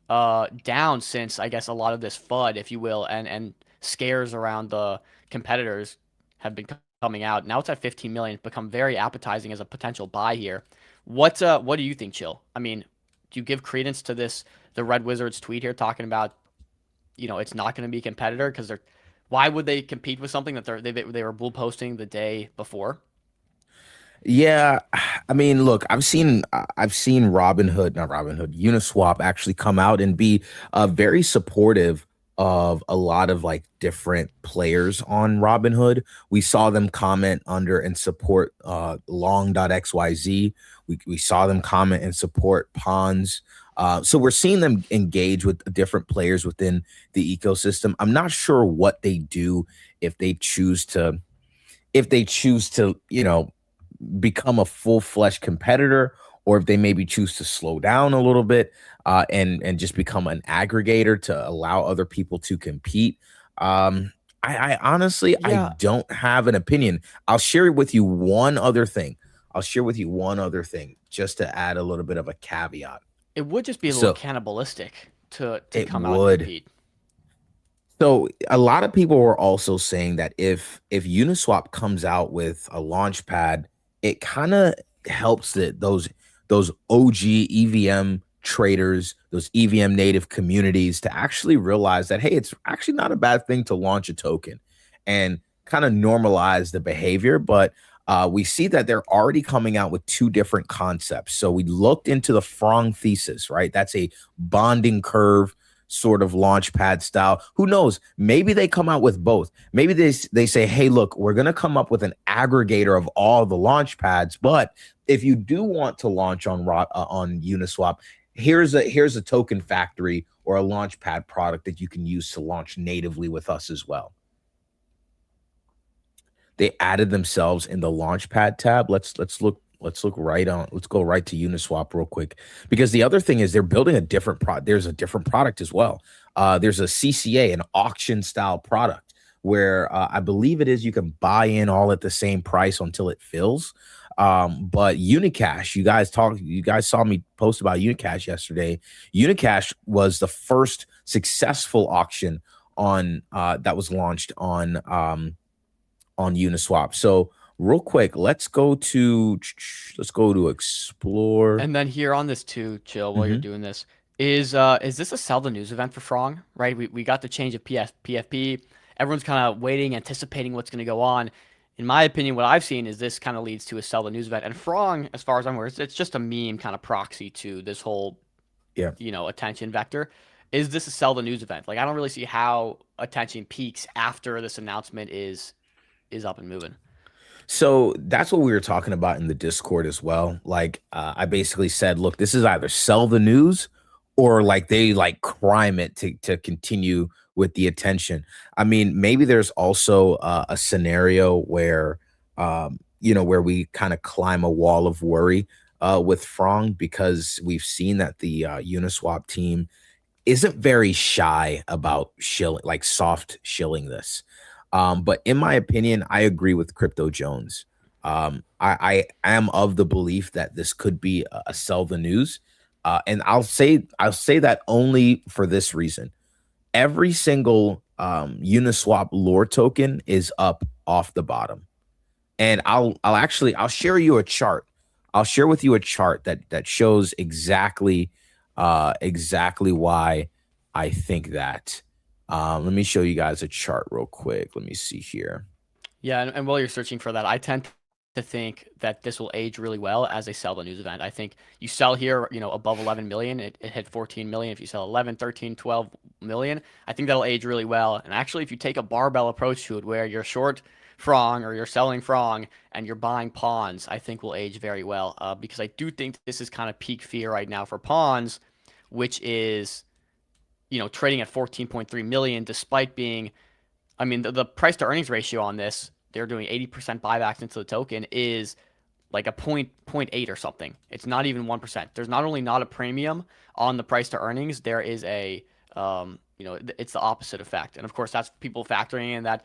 down since I guess a lot of this FUD, if you will, and scares around the competitors have been coming out. Now it's at 15 million. It's become very appetizing as a potential buy here. What do you think, Chill? I mean, do you give credence to this the Red Wizards tweet here talking about, it's not going to be a competitor because why would they compete with something that they were bull posting the day before? Yeah, I mean, look, I've seen Uniswap actually come out and be very supportive of a lot of like different players on Robinhood. We saw them comment under and support long.xyz. We saw them comment and support Pawns. So we're seeing them engage with different players within the ecosystem. I'm not sure what they do if they choose to become a full-fledged competitor, or if they maybe choose to slow down a little bit and just become an aggregator to allow other people to compete. I honestly, I don't have an opinion. I'll share with you one other thing. Just to add a little bit of a caveat. It would just be a little cannibalistic to come out and compete. So a lot of people were also saying that if Uniswap comes out with a launch pad, it kind of helps those OG EVM traders, those EVM native communities to actually realize that, hey, it's actually not a bad thing to launch a token and kind of normalize the behavior. But we see that they're already coming out with two different concepts. So we looked into the Frong thesis, right? That's a bonding curve sort of launch pad style. Who knows? Maybe they come out with both. Maybe they say, hey, look, we're going to come up with an aggregator of all the launch pads. But if you do want to launch on Uniswap, here's a token factory or a launch pad product that you can use to launch natively with us as well. They added themselves in the Launchpad tab. Let's go right to Uniswap real quick, because the other thing is they're building a different product. There's a different product as well. There's a CCA, an auction style product, where I believe it is you can buy in all at the same price until it fills. But Unicash, you guys saw me post about Unicash yesterday. Unicash was the first successful auction on that was launched on Uniswap. So real quick, let's go to explore. And then here on this too, Chill, while you're doing this, is this a sell the news event for Frong? Right, we got the change of PFP. Everyone's kind of waiting, anticipating what's going to go on. In my opinion, what I've seen is this kind of leads to a sell the news event. And Frong, as far as I'm aware, it's just a meme kind of proxy to this whole attention vector. Is this a sell the news event? Like, I don't really see how attention peaks after this announcement is up and moving. So that's what we were talking about in the Discord as well. Like, I basically said, look, this is either sell the news or like they like crime it to continue with the attention. I mean, maybe there's also a scenario where, where we kind of climb a wall of worry with Frong, because we've seen that the Uniswap team isn't very shy about soft shilling this. But in my opinion, I agree with Crypto Jones. I am of the belief that this could be a sell the news. And I'll say that only for this reason. Every single Uniswap lore token is up off the bottom. And I'll share you a chart. I'll share with you a chart that shows exactly why I think that. Let me show you guys a chart real quick. Let me see here. Yeah, and while you're searching for that, I tend to think that this will age really well as a sell the news event. I think you sell here, above 11 million, it hit 14 million. If you sell 11, 13, 12 million, I think that'll age really well. And actually, if you take a barbell approach to it, where you're short Frong or you're selling Frong and you're buying Pawns, I think will age very well. Because I do think this is kind of peak fear right now for Pawns, which is trading at 14.3 million, despite being, I mean, the price to earnings ratio on this, they're doing 80% buybacks into the token, is like a 0.8 or something. It's not even 1%. There's not only not a premium on the price to earnings, there is a, it's the opposite effect. And of course, that's people factoring in that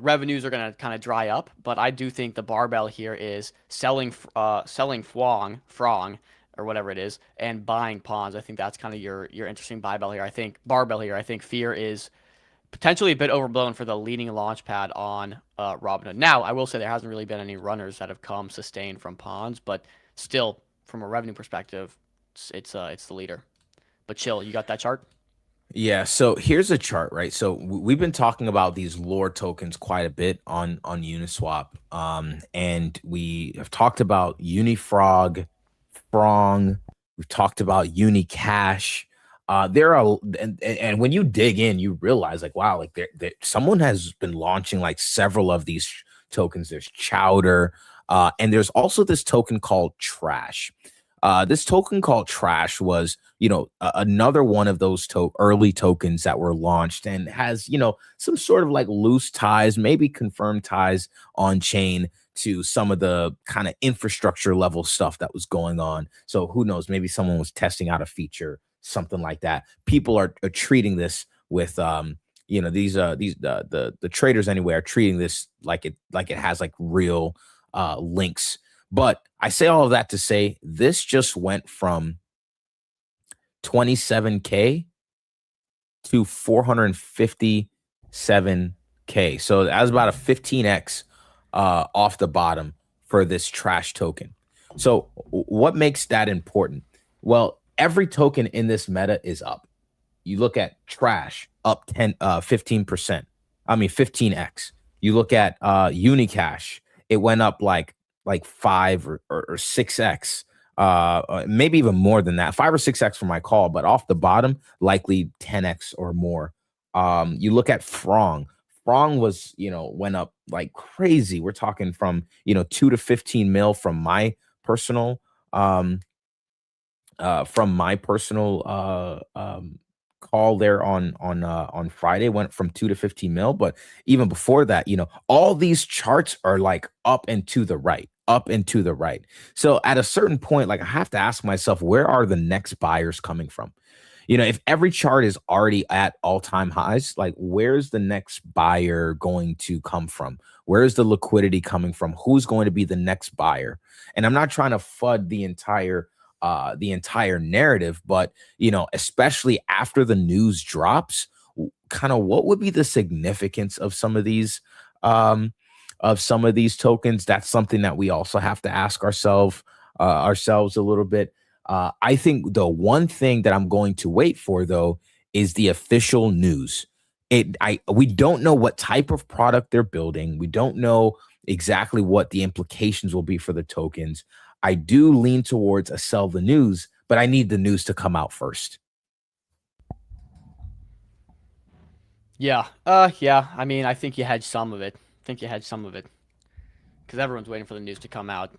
revenues are going to kind of dry up. But I do think the barbell here is selling Frong, or whatever it is, and buying pawns. I think that's kind of your interesting barbell here. I think fear is potentially a bit overblown for the leading launch pad on Robinhood. Now, I will say there hasn't really been any runners that have come sustained from pawns, but still, from a revenue perspective, it's the leader. But chill, you got that chart? Yeah, so here's a chart, right? So we've been talking about these lore tokens quite a bit on Uniswap, and we have talked about Unifrog, Frong. We've talked about Unicash. There are, and when you dig in, you realize like, wow, like there someone has been launching like several of these tokens. There's Chowder, and there's also this token called Trash. This token called Trash was, another one of those early tokens that were launched and has, some sort of like loose ties, maybe confirmed ties on chain to some of the kind of infrastructure level stuff that was going on. So who knows, maybe someone was testing out a feature, something like that. People are treating this with, the traders anyway are treating this like it has like real links. But I say all of that to say this just went from 27K to 457K. So that was about a 15x off the bottom for this Trash token. So what makes that important? Well, every token in this meta is up. You look at Trash up 15%. I mean 15x. You look at Unicash, it went up like 5 or 6x, maybe even more than that, 5 or 6x for my call, but off the bottom, likely 10x or more. You look at Frong. Frong was, went up like crazy. We're talking from, 2 to 15 mil from my personal, call there on Friday, went from 2 to 15 mil. But even before that, all these charts are like up and to the right. So at a certain point, like I have to ask myself, where are the next buyers coming from? If every chart is already at all-time highs, like where's the next buyer going to come from? Where's the liquidity coming from? Who's going to be the next buyer? And I'm not trying to FUD the entire narrative, but especially after the news drops, kind of what would be the significance of some of these tokens? That's something that we also have to ask ourselves a little bit. I think the one thing that I'm going to wait for though is the official news. We don't know what type of product they're building. We don't know exactly what the implications will be for the tokens. I do lean towards a sell the news, but I need the news to come out first. Yeah. Yeah. I mean, I think you hedged some of it. Because everyone's waiting for the news to come out.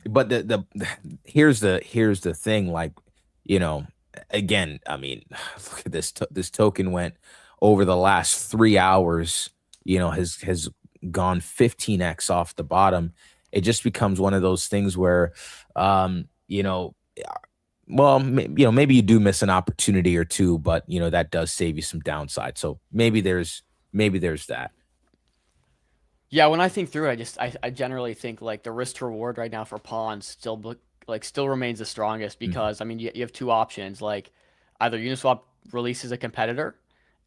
But here's the thing, like, again, I mean, look at this. This token went over the last 3 hours, has gone 15x off the bottom. It just becomes one of those things where, maybe you do miss an opportunity or two, but that does save you some downside. So maybe there's that. Yeah, when I think through it, I generally think like the risk to reward right now for pawns still remains the strongest because I mean you have two options, like either Uniswap releases a competitor,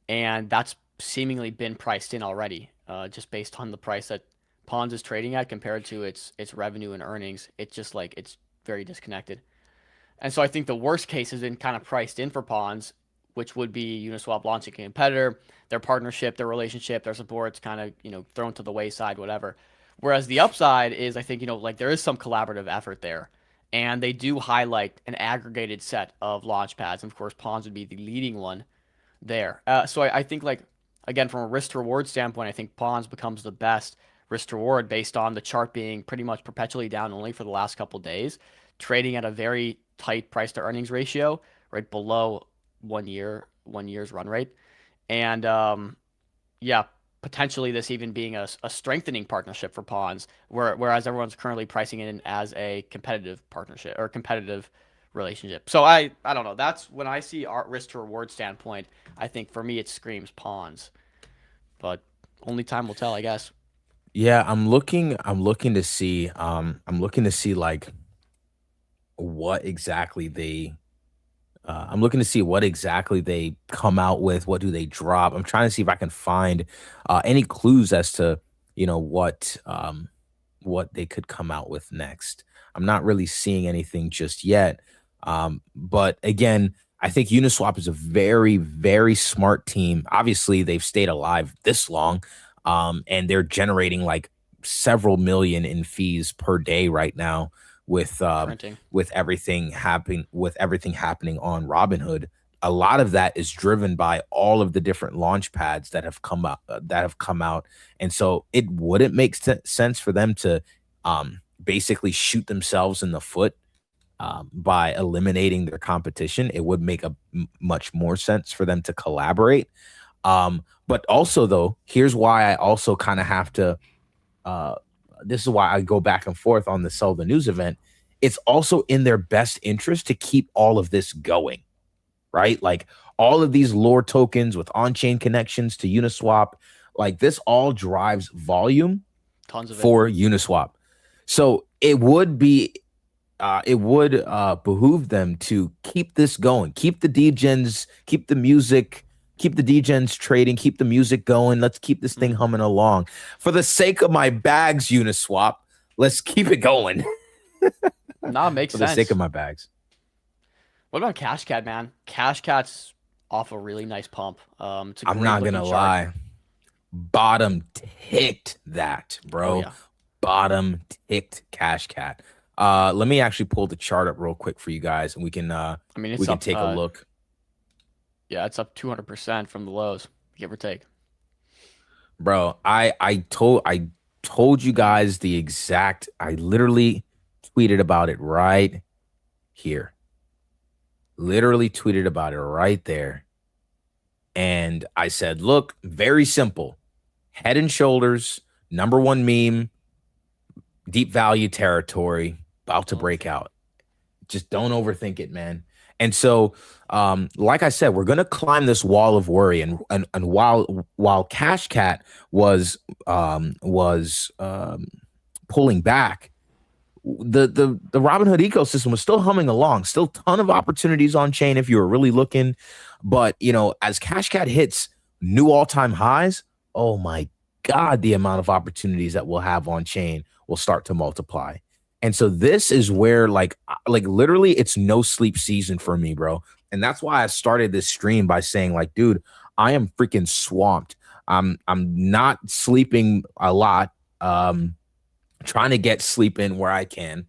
and that's seemingly been priced in already, just based on the price that pawns is trading at compared to its revenue and earnings. It's just like it's very disconnected, and so I think the worst case has been kind of priced in for pawns, which would be Uniswap launching a competitor, their partnership, their relationship, their support's kind of, thrown to the wayside, whatever. Whereas the upside is, I think, like there is some collaborative effort there. And they do highlight an aggregated set of launch pads. And of course, Pawns would be the leading one there. So I think, like, again, from a risk to reward standpoint, I think Pawns becomes the best risk to reward based on the chart being pretty much perpetually down only for the last couple days, trading at a very tight price to earnings ratio, right below 1 year's run rate. And potentially this even being a strengthening partnership for pawns, whereas everyone's currently pricing it in as a competitive partnership or competitive relationship. So I don't know. That's when I see our risk to reward standpoint, I think for me it screams pawns. But only time will tell, I guess. Yeah, I'm looking to see like what exactly they I'm looking to see what exactly they come out with. What do they drop? I'm trying to see if I can find any clues as to what they could come out with next. I'm not really seeing anything just yet. But again, I think Uniswap is a very, very smart team. Obviously, they've stayed alive this long, and they're generating like several million in fees per day right now with Printing. with everything happening on Robinhood. A lot of that is driven by all of the different launch pads that have come out, and so it wouldn't make sense for them to basically shoot themselves in the foot by eliminating their competition. It would make much more sense for them to collaborate. But also, though, here's why I also kind of have to. This is why I go back and forth on the Sell the News event. It's also in their best interest to keep all of this going, right? Like all of these lore tokens with on-chain connections to Uniswap, like this all drives volume Tons of for Uniswap. So it would behoove them to keep this going, keep the degens, keep the music, keep the degens trading, keep the music going. Let's keep this thing humming along. For the sake of my bags, Uniswap, let's keep it going. Nah, makes For sense. the sake of my bags. What about Cash Cat, man? Cash Cat's off a really nice pump. It's a I'm great not looking gonna chart. lie. Bottom ticked that, bro. Oh, yeah. Bottom ticked Cash Cat. Let me actually pull the chart up real quick for you guys, and we can it's we can up, take a look. Yeah, it's up 200% from the lows, give or take. Bro, I told you guys the exact. I literally tweeted about it right here. Literally tweeted about it right there. And I said, look, very simple. Head and shoulders, number one meme, deep value territory, about to break out. Just don't overthink it, man. And so, like I said, we're gonna climb this wall of worry. And while Cash Cat was pulling back, the Robinhood ecosystem was still humming along. Still ton of opportunities on chain if you were really looking. But as Cash Cat hits new all-time highs, oh my God, the amount of opportunities that we'll have on chain will start to multiply. And so this is where like literally it's no sleep season for me, bro. And that's why I started this stream by saying like, dude, I am freaking swamped. I'm not sleeping a lot. Trying to get sleep in where I can,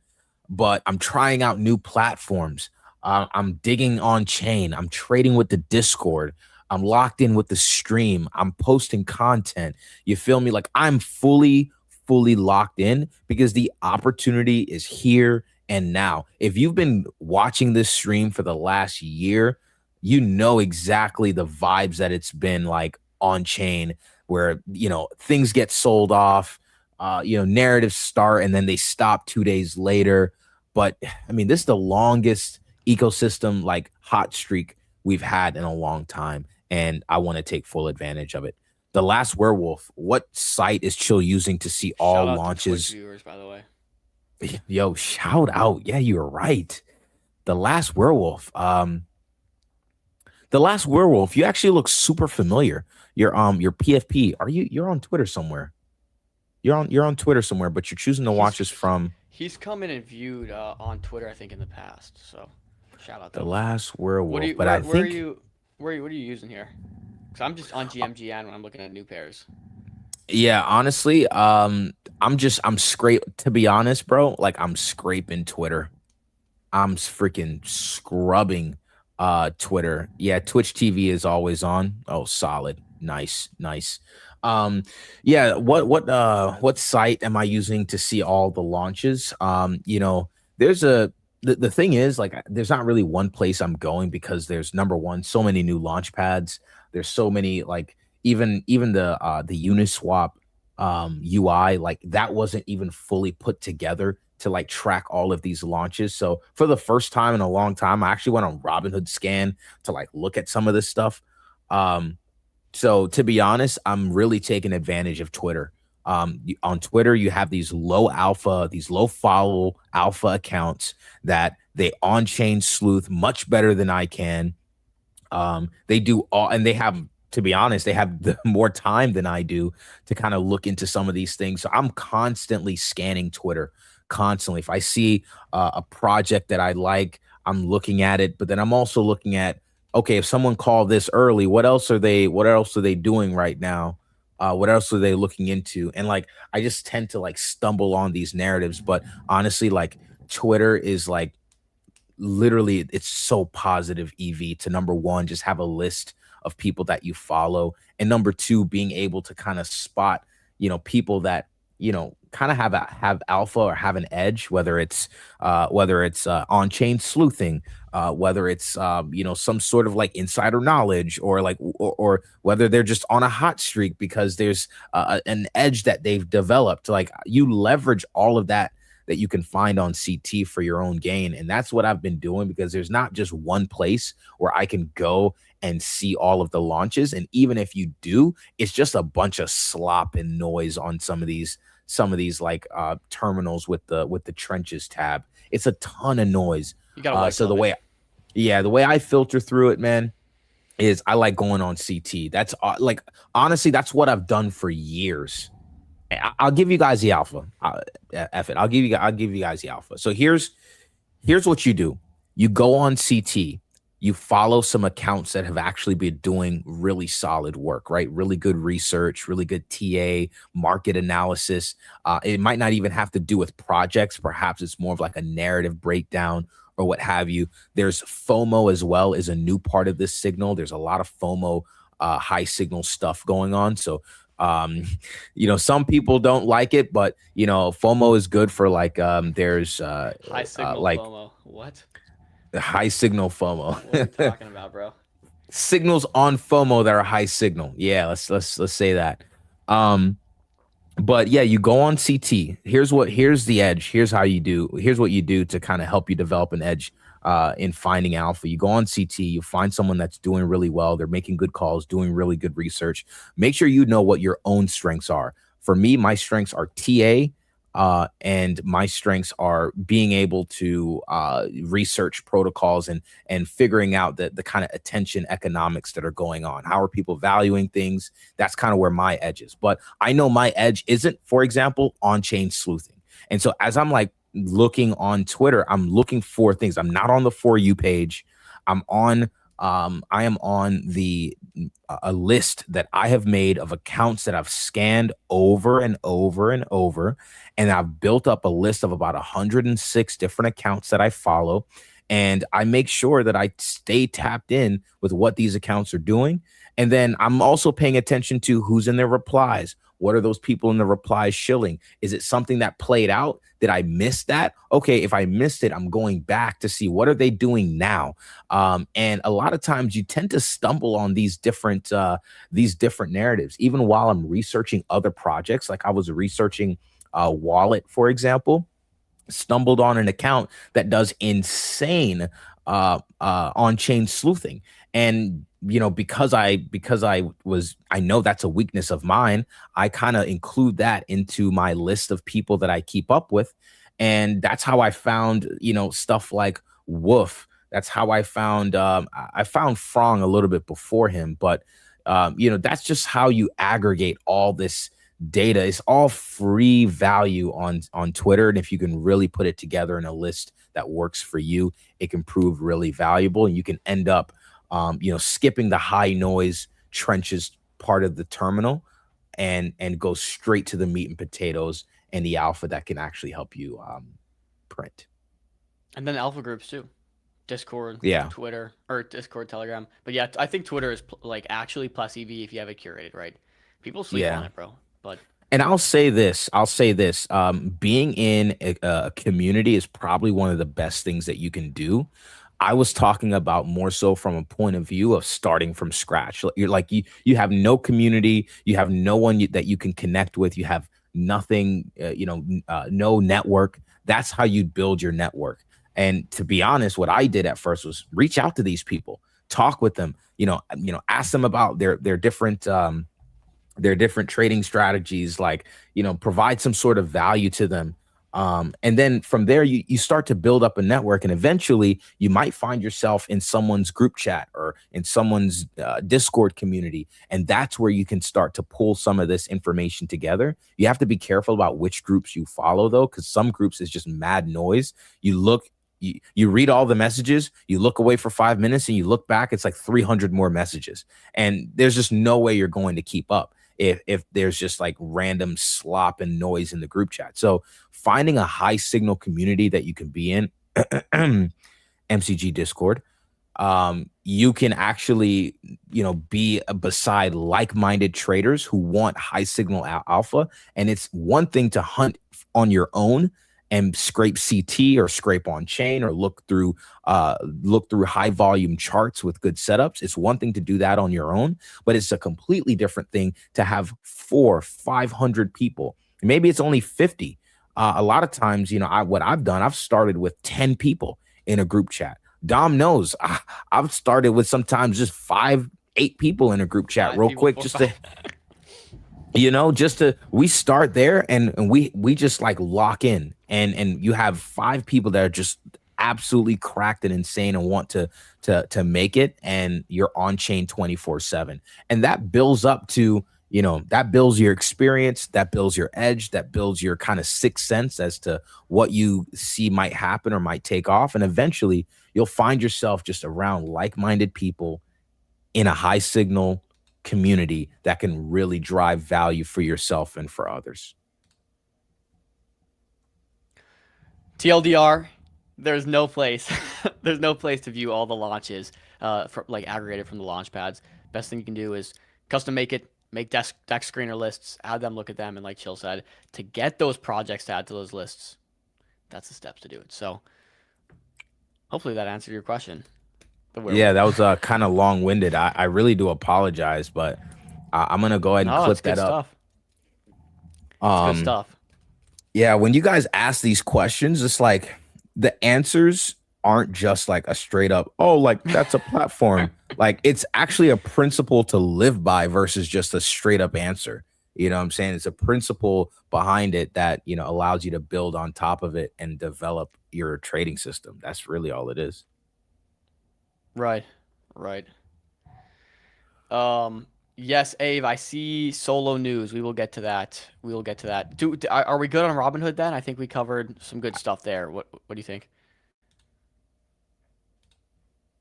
but I'm trying out new platforms. I'm digging on chain. I'm trading with the Discord. I'm locked in with the stream. I'm posting content. You feel me? Like I'm fully locked in because the opportunity is here and now. If you've been watching this stream for the last year, you know exactly the vibes that it's been like on chain where, things get sold off, narratives start and then they stop 2 days later. But I mean, this is the longest ecosystem like hot streak we've had in a long time. And I want to take full advantage of it. The Last Werewolf, what site is Chill using to see all Shout out to launches? Twitch viewers, by the way. Yo, shout out. Yeah, you're right. The Last Werewolf. The Last Werewolf, you actually look super familiar. Your PFP. You're on Twitter somewhere. You're on Twitter somewhere, but you're choosing to watch us from He's come in and viewed on Twitter, I think, in the past. So shout out to The him. Last Werewolf. What are you, but where, I where think are you what are you using here? Because I'm just on GMGN when I'm looking at new pairs. yeah, honestly, I'm to be honest, bro, like I'm scraping Twitter. I'm freaking scrubbing Twitter. Yeah, Twitch TV is always on. Oh, solid. Nice. Yeah, what site am I using to see all the launches? There's the thing is like there's not really one place I'm going because there's number one, so many new launch pads. There's so many like even the Uniswap UI, like that wasn't even fully put together to like track all of these launches. So for the first time in a long time, I actually went on Robinhood Scan to like look at some of this stuff. So to be honest, I'm really taking advantage of Twitter. On Twitter, you have these low follow alpha accounts that they on-chain sleuth much better than I can. They do all, and they have, to be honest, they have more time than I do to kind of look into some of these things. So I'm constantly scanning Twitter, constantly. If I see a project that I like, I'm looking at it, but then I'm also looking at, okay, if someone called this early, what else are they doing right now? What else are they looking into? And like, I just tend to like stumble on these narratives, but honestly, like Twitter is like, literally, it's so positive, EV, to number one, just have a list of people that you follow, and number two, being able to kind of spot, people that, kind of have alpha or have an edge, whether it's on-chain sleuthing, whether it's some sort of like insider knowledge, or like or whether they're just on a hot streak because there's an edge that they've developed. Like, you leverage all of that you can find on CT for your own gain. And that's what I've been doing, because there's not just one place where I can go and see all of the launches. And even if you do, it's just a bunch of slop and noise on some of these like terminals with the trenches tab. It's a ton of noise. You gotta so the way I filter through it, man, is I like going on CT. That's like, honestly, that's what I've done for years. I'll give you guys the alpha. I'll give you guys the alpha. So here's what you do. You go on CT. You follow some accounts that have actually been doing really solid work, right? Really good research, really good TA, market analysis. It might not even have to do with projects. Perhaps it's more of like a narrative breakdown or what have you. There's FOMO as well, is a new part of this signal. There's a lot of FOMO high signal stuff going on. So some people don't like it, but FOMO is good for like there's high signal like FOMO. What? The high signal FOMO. What are you talking about, bro? Signals on FOMO that are high signal. Yeah, let's say that. But yeah, you go on CT. Here's the edge. Here's what you do to kind of help you develop an edge in finding alpha. You go on CT, you find someone that's doing really well. They're making good calls, doing really good research. Make sure you know what your own strengths are. For me, my strengths are TA, and my strengths are being able to research protocols and figuring out the kind of attention economics that are going on. How are people valuing things? That's kind of where my edge is. But I know my edge isn't, for example, on-chain sleuthing. And so as I'm like looking on Twitter, I'm looking for things. I'm not on the For You page. I am on a list that I have made of accounts that I've scanned over and over and over. And I've built up a list of about 106 different accounts that I follow. And I make sure that I stay tapped in with what these accounts are doing. And then I'm also paying attention to who's in their replies. What are those people in the replies shilling? Is it something that played out? Did I miss that? Okay, if I missed it, I'm going back to see what are they doing now. And a lot of times you tend to stumble on these different narratives, even while I'm researching other projects. Like I was researching Wallet, for example, stumbled on an account that does insane on-chain sleuthing. And because I know that's a weakness of mine, I kind of include that into my list of people that I keep up with. And that's how I found, stuff like Woof. That's how I found Frong a little bit before him. But, that's just how you aggregate all this data. It's all free value on Twitter. And if you can really put it together in a list that works for you, it can prove really valuable. And you can end up skipping the high noise trenches part of the terminal and go straight to the meat and potatoes and the alpha that can actually help you print. And then alpha groups too. Discord, yeah, Twitter, or Discord, Telegram. But yeah, I think Twitter is actually plus EV if you have it curated, right? People sleep on it, bro. And I'll say this, being in a community is probably one of the best things that you can do. I was talking about more so from a point of view of starting from scratch. You're like, you have no community, you have no one that you can connect with, you have nothing, no network. That's how you build your network. And to be honest, what I did at first was reach out to these people, talk with them, ask them about their different their different trading strategies, like, provide some sort of value to them. And then from there, you start to build up a network, and eventually you might find yourself in someone's group chat or in someone's Discord community. And that's where you can start to pull some of this information together. You have to be careful about which groups you follow, though, because some groups is just mad noise. You read all the messages, you look away for 5 minutes, and you look back, it's like 300 more messages. And there's just no way you're going to keep up if there's just like random slop and noise in the group chat. So finding a high signal community that you can be in, MCG Discord, you can actually, be beside like-minded traders who want high signal alpha. And it's one thing to hunt on your own and scrape CT or scrape Onchain or look through high volume charts with good setups. It's one thing to do that on your own, but it's a completely different thing to have 400-500 people. Maybe it's only 50. A lot of times, what I've done, I've started with 10 people in a group chat. Dom knows I've started with sometimes just 5-8 people in a group chat real quick, just to we start there and we just like lock in, and you have 5 people that are just absolutely cracked and insane and want to make it, and you're on chain 24/7. And that builds up to, that builds your experience, that builds your edge, that builds your kind of sixth sense as to what you see might happen or might take off. And eventually you'll find yourself just around like-minded people in a high signal community that can really drive value for yourself and for others. TLDR, there's no place to view all the launches like aggregated from the launch pads. Best thing you can do is custom make deck screener lists, have them look at them, and like Chill said, to get those projects to add to those lists, that's the steps to do it. So hopefully that answered your question. Yeah, that was kind of long-winded. I really do apologize, but I'm gonna go ahead and clip that up. It's good stuff. Yeah, when you guys ask these questions, it's like the answers aren't just like a straight up, oh, like that's a platform. Like it's actually a principle to live by versus just a straight up answer. You know what I'm saying? It's a principle behind it that, allows you to build on top of it and develop your trading system. That's really all it is. Right. Yes, Ave, I see solo news. We will get to that. Are we good on Robinhood then? I think we covered some good stuff there. What do you think?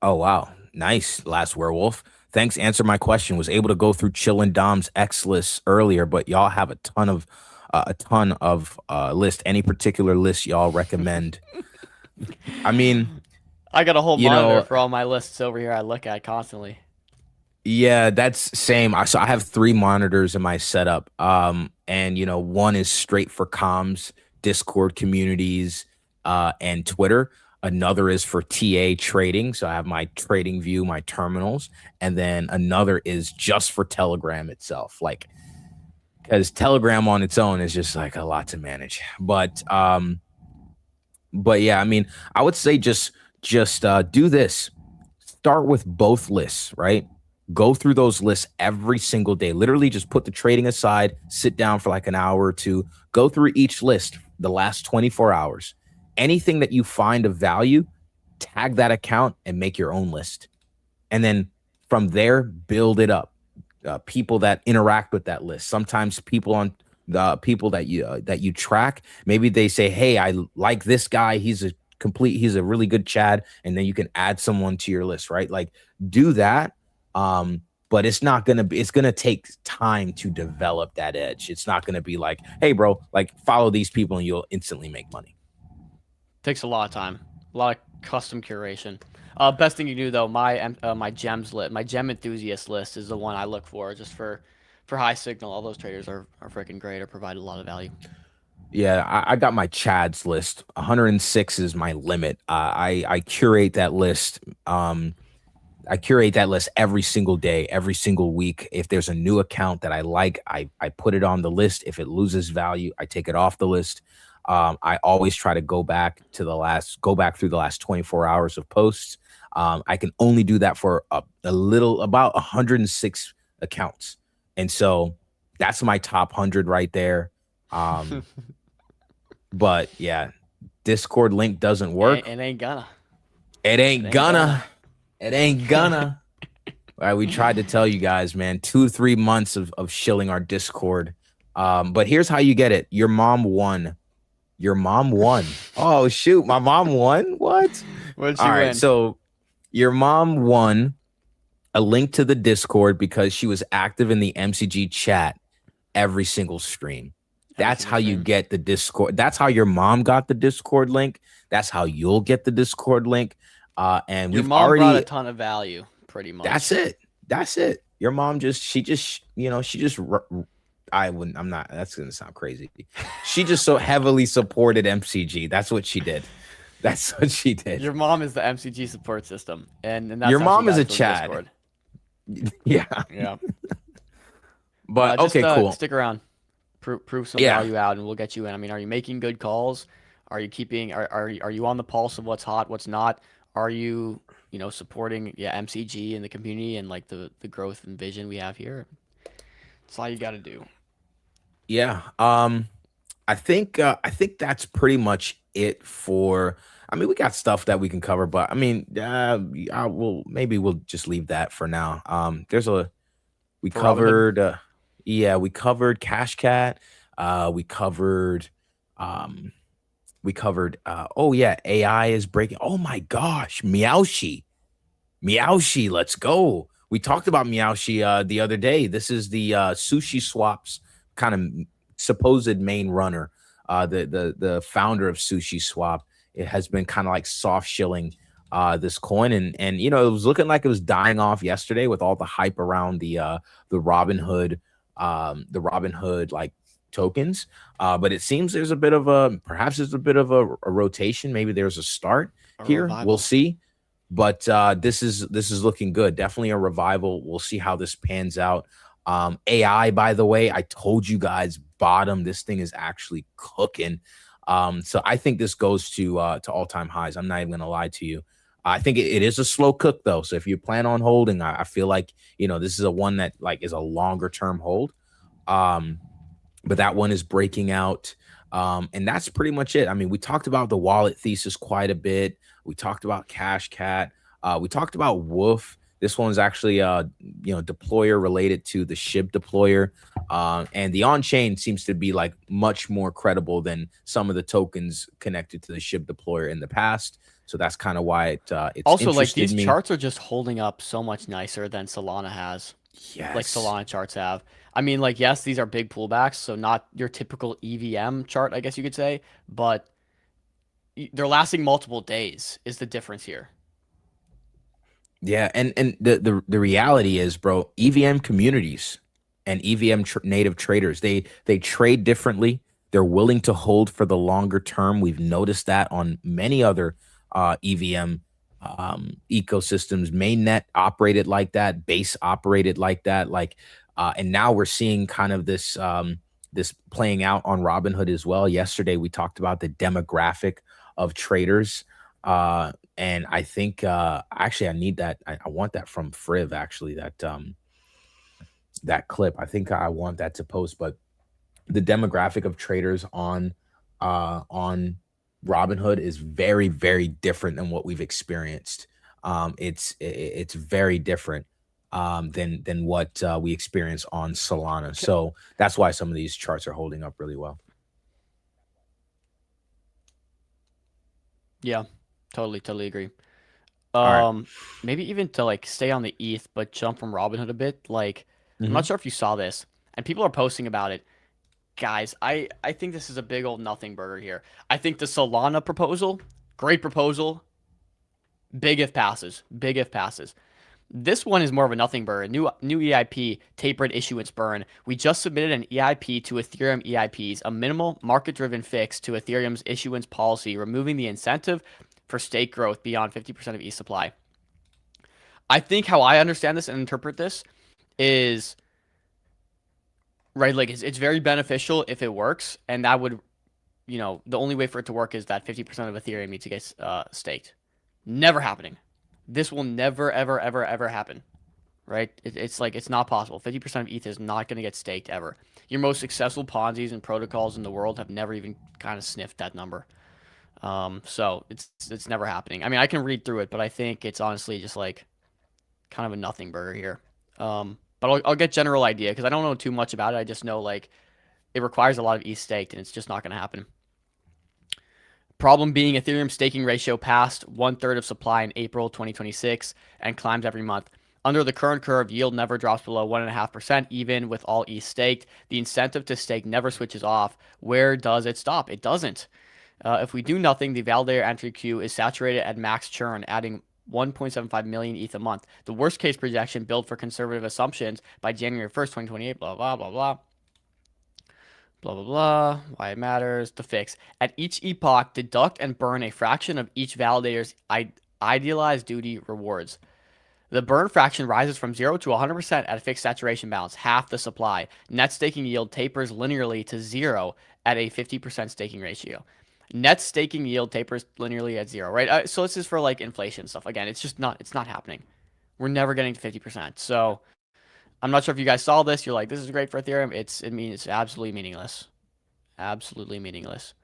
Oh, wow. Nice, Last Werewolf. Thanks. Answer my question. Was able to go through Chill and Dom's X list earlier, but y'all have a ton of list. Any particular list y'all recommend? I mean, I got a whole monitor for all my lists over here I look at constantly. Yeah, that's same. So I have 3 monitors in my setup. And one is straight for comms, Discord communities, and Twitter. Another is for TA trading. So I have my trading view, my terminals, and then another is just for Telegram itself. Like, because Telegram on its own is just like a lot to manage. But yeah, I mean, I would say just do this. Start with both lists, right? Go through those lists every single day. Literally just put the trading aside, sit down for like an hour or two, go through each list the last 24 hours. Anything that you find of value, tag that account and make your own list. And then from there, build it up. People that interact with that list. Sometimes people on the people that you track, maybe they say, hey, I like this guy. He's a really good Chad. And then you can add someone to your list, right? Like do that. But it's going to take time to develop that edge. It's not going to be like, hey, bro, like follow these people and you'll instantly make money. Takes a lot of time, a lot of custom curation. Best thing you do though, my gems list, my gem enthusiast list is the one I look for just for high signal. All those traders are freaking great or provide a lot of value. Yeah, I got my Chads list. 106 is my limit. I curate that list. I curate that list every single day, every single week. If there's a new account that I like, I put it on the list. If it loses value, I take it off the list. I always try to go back through the last 24 hours of posts. I can only do that for about 106 accounts. And so That's my top 100 right there. But yeah, Discord link doesn't work. It ain't gonna. It ain't gonna. It ain't gonna. All right, we tried to tell you guys, man, 2-3 months of shilling our Discord. But here's how you get it. Your mom won. Your mom won. Oh, shoot. My mom won? What? What'd she All right, win? so your mom won a link to the Discord because she was active in the MCG chat every single stream. That's how you get the Discord. That's how your mom got the Discord link. That's how you'll get the Discord link. And Your we've mom already brought a ton of value, pretty much. That's it. Your mom I'm not, that's going to sound crazy. She just so heavily supported MCG. That's what she did. That's what she did. Your mom is the MCG support system. And that's your how mom she is got a to the Chad. Discord. Yeah. Yeah. But Just, okay, cool. Stick around. Prove some value out and we'll get you in. I mean, are you making good calls? Are you keeping, are you on the pulse of what's hot, what's not? Are you, supporting MCG and the community and like the growth and vision we have here? That's all you got to do. Yeah. I think that's pretty much it for. I mean, we got stuff that we can cover, but I mean, we'll just leave that for now. We covered Cash Cat. We covered AI is breaking. Oh my gosh, Meowshi, let's go. We talked about Meowshi the other day. This is the Sushi Swap's kind of supposed main runner. The founder of Sushi Swap. It has been kind of like soft shilling this coin, and it was looking like it was dying off yesterday with all the hype around the Robinhood like tokens. But it seems there's a bit of a rotation. Maybe there's a start here. Revival. We'll see. But this is looking good. Definitely a revival. We'll see how this pans out. AI, by the way, I told you guys, bottom. This thing is actually cooking. So I think this goes to all-time highs. I'm not even gonna lie to you. I think it is a slow cook though. So if you plan on holding, I feel like this is a one that like is a longer term hold. But that one is breaking out. And that's pretty much it. I mean, we talked about the wallet thesis quite a bit. We talked about Cash Cat. We talked about Woof. This one's actually deployer related to the SHIB deployer. And the Onchain seems to be like much more credible than some of the tokens connected to the SHIB deployer in the past. So that's kind of why it's also like these me. charts are just holding up so much nicer than Solana has. Yes. Like Solana charts have. I mean, like, yes, these are big pullbacks, so not your typical EVM chart, I guess you could say, but they're lasting multiple days is the difference here. Yeah, and the reality is, bro, EVM communities and EVM native traders, they trade differently. They're willing to hold for the longer term. We've noticed that on many other EVM ecosystems. Mainnet operated like that, Base operated like that, and now we're seeing kind of this playing out on Robinhood as well. Yesterday we talked about the demographic of traders. And I think actually I need that. I want that from Friv, actually, that clip. I think I want that to post, but the demographic of traders on Robinhood is very, very different than what we've experienced. It's very different than what we experience on Solana. So that's why some of these charts are holding up really well. Yeah. Totally agree. right. Maybe even to like stay on the ETH, but jump from Robinhood a bit. Like, I'm not sure if you saw this, and people are posting about it. Guys, I think this is a big old nothing burger here. I think the Solana proposal, great proposal. Big if passes. This one is more of a nothing burn. New EIP, tapered issuance burn. We just submitted an EIP to Ethereum EIPs, a minimal market-driven fix to Ethereum's issuance policy, removing the incentive for stake growth beyond 50% of ETH supply. I think how I understand this and interpret this is, right, like it's very beneficial if it works, and that would, the only way for it to work is that 50% of Ethereum needs to get staked. Never happening. This will never, ever, ever, ever happen. right? It's like it's not possible. 50% of ETH is not going to get staked ever. Your most successful Ponzi's and protocols in the world have never even kind of sniffed that number. So it's never happening. I mean, I can read through it, but I think it's honestly just like kind of a nothing burger here. But I'll get general idea because I don't know too much about it. I just know like it requires a lot of ETH staked, and it's just not going to happen. Problem being, Ethereum staking ratio passed 1/3 of supply in April 2026 and climbs every month. Under the current curve, yield never drops below 1.5%, even with all ETH staked. The incentive to stake never switches off. Where does it stop? It doesn't. If we do nothing, the validator entry queue is saturated at max churn, adding 1.75 million ETH a month. The worst case projection built for conservative assumptions by January 1st, 2028, blah, blah, blah, blah. Blah, blah, blah. Why it matters. The fix. At each epoch, deduct and burn a fraction of each validator's idealized duty rewards. The burn fraction rises from 0 to 100% at a fixed saturation balance, half the supply. Net staking yield tapers linearly to 0 at a 50% staking ratio. Net staking yield tapers linearly at 0, right? So this is for like inflation stuff. Again, it's not happening. We're never getting to 50%. So I'm not sure if you guys saw this. You're like, this is great for Ethereum. It's absolutely meaningless. Absolutely meaningless.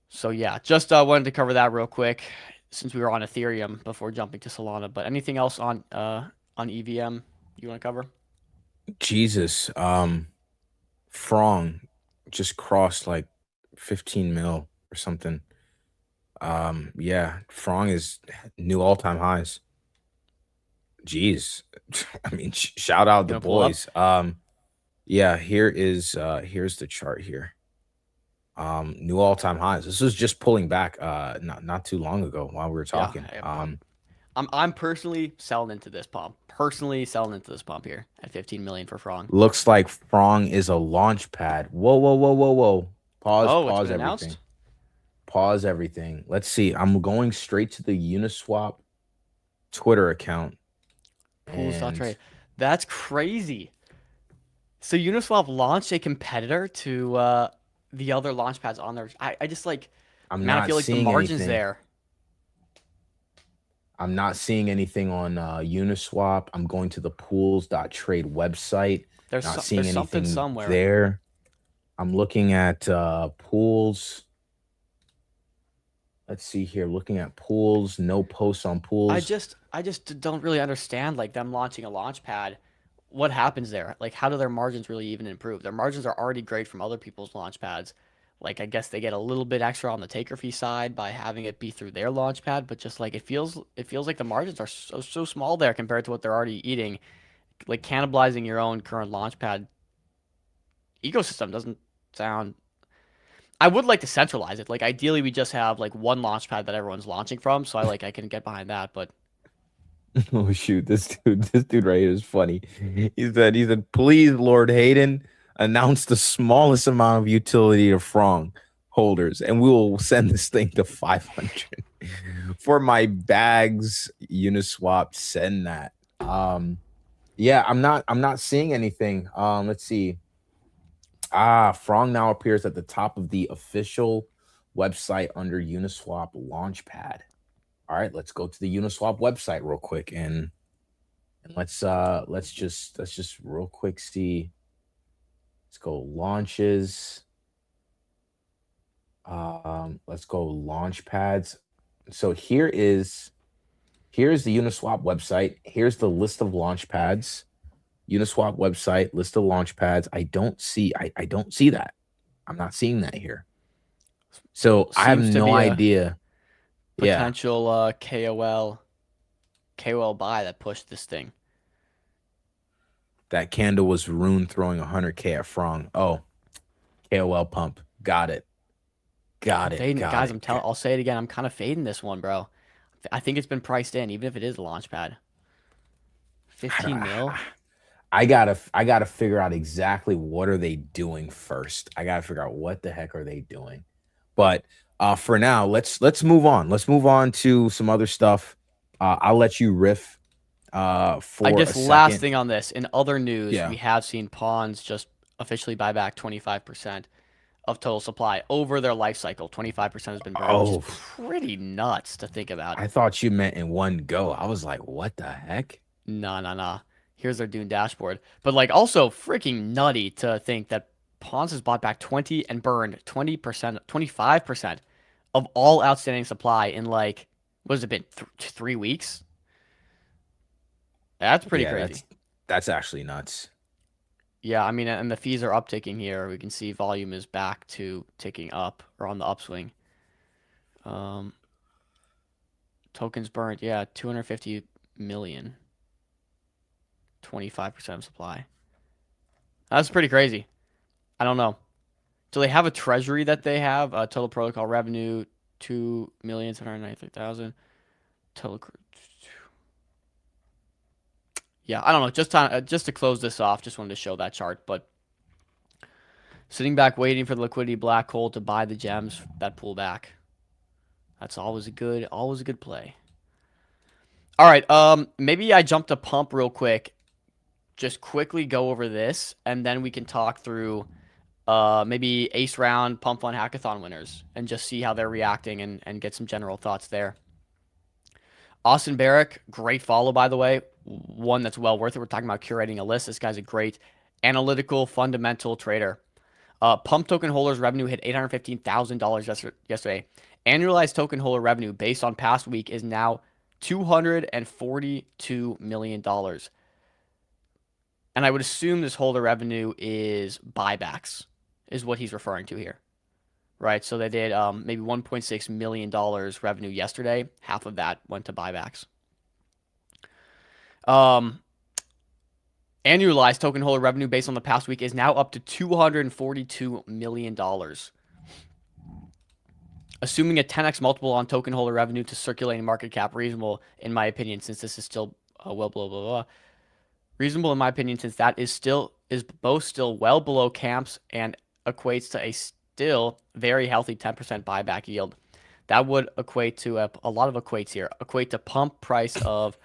So yeah, just wanted to cover that real quick since we were on Ethereum before jumping to Solana. But anything else on EVM you want to cover? Jesus, Frong just crossed like 15 mil or something. Yeah, Frong is new all-time highs. Jeez. I mean, shout out the boys. Yeah, here's the chart here. New all-time highs. This was just pulling back not too long ago while we were talking. Yeah, I'm personally selling into this pump. Here at 15 million for Frong. Looks like Frong is a launch pad. Whoa. Pause everything. Announced? Pause everything. Let's see. I'm going straight to the Uniswap Twitter account. Pools.trade. That's crazy. So Uniswap launched a competitor to the other launch pads on there. I just like, I feel like the margins there. I'm not seeing anything on Uniswap. I'm going to the pools.trade website. There's not seeing anything somewhere there. I'm looking at pools. Let's see here. Looking at pools. No posts on pools. I just don't really understand like them launching a launch pad. What happens there? Like, how do their margins really even improve? Their margins are already great from other people's launch pads. Like, I guess they get a little bit extra on the taker fee side by having it be through their launch pad, but just like it feels like the margins are so small there compared to what they're already eating. Like cannibalizing your own current launch pad ecosystem doesn't sound. I would like to centralize it. Like ideally we just have like one launch pad that everyone's launching from, so I can get behind that, but oh shoot, this dude right here is funny. He said, please, Lord Hayden, announce the smallest amount of utility to Frong holders, and we will send this thing to 500 for my bags. Uniswap, send that. Yeah, I'm not seeing anything. Let's see. Frong now appears at the top of the official website under Uniswap Launchpad. All right, let's go to the Uniswap website real quick and let's just real quick see. Let's go launches. Let's go launch pads. So here's the Uniswap website. Here's the list of launch pads. Uniswap website, list of launch pads. I don't see that. I'm not seeing that here. So I have no idea. Potential KOL buy that pushed this thing. That candle was Rune throwing 100K at Frong. Oh, KOL pump. Got it. Guys, I'll say it again. I'm kind of fading this one, bro. I think it's been priced in, even if it is a launch pad. 15 mil. I gotta figure out exactly what are they doing first. I gotta figure out what the heck are they doing. But for now, let's move on. Let's move on to some other stuff. I'll let you riff. I guess last thing on this. In other news, we have seen pawns just officially buy back 25% of total supply over their life cycle. 25% has been burned, which is pretty nuts to think about. I thought you meant in one go. I was like, what the heck? Nah. Here's their Dune dashboard. But like also freaking nutty to think that Ponce has bought back 20 and burned 20%, 25% of all outstanding supply in like, what has it been, 3 weeks? That's pretty crazy. That's actually nuts. Yeah, I mean, and the fees are upticking here. We can see volume is back to ticking up or on the upswing. Tokens burnt, yeah, 250 million. 25% of supply. That's pretty crazy. I don't know. Do they have a treasury that they have? Total protocol revenue, 2,793,000. Total. Yeah, I don't know. Just to close this off, just wanted to show that chart. But sitting back waiting for the liquidity black hole to buy the gems that pull back. That's always a good play. All right, maybe I jump to pump real quick. Just quickly go over this, and then we can talk through maybe ace round pump fund hackathon winners and just see how they're reacting and get some general thoughts there. Austin Barrick, great follow, by the way. One that's well worth it. We're talking about curating a list. This guy's a great analytical, fundamental trader. Pump token holders revenue hit $815,000 yesterday. Annualized token holder revenue based on past week is now $242 million. And I would assume this holder revenue is buybacks, is what he's referring to here. Right? So they did maybe $1.6 million revenue yesterday. Half of that went to buybacks. Annualized token holder revenue based on the past week is now up to $242 million. Assuming a 10x multiple on token holder revenue to circulating market cap, reasonable in my opinion, since this is still reasonable in my opinion, since that is both still well below camps and equates to a still very healthy 10% buyback yield. That would equate to a lot of equates here. Equate to pump price of,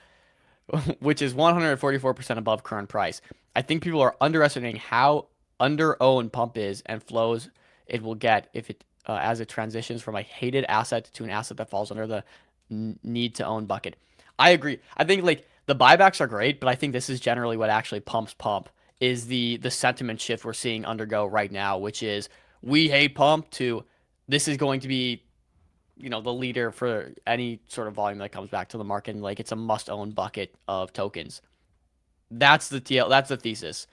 which is 144% above current price. I think people are underestimating how under-owned pump is and flows it will get if it as it transitions from a hated asset to an asset that falls under the need to own bucket. I agree. I think like the buybacks are great, but I think this is generally what actually pumps pump is the sentiment shift we're seeing undergo right now, which is we hate pump to this is going to be, you know, the leader for any sort of volume that comes back to the market, and like it's a must-own bucket of tokens. That's the thesis.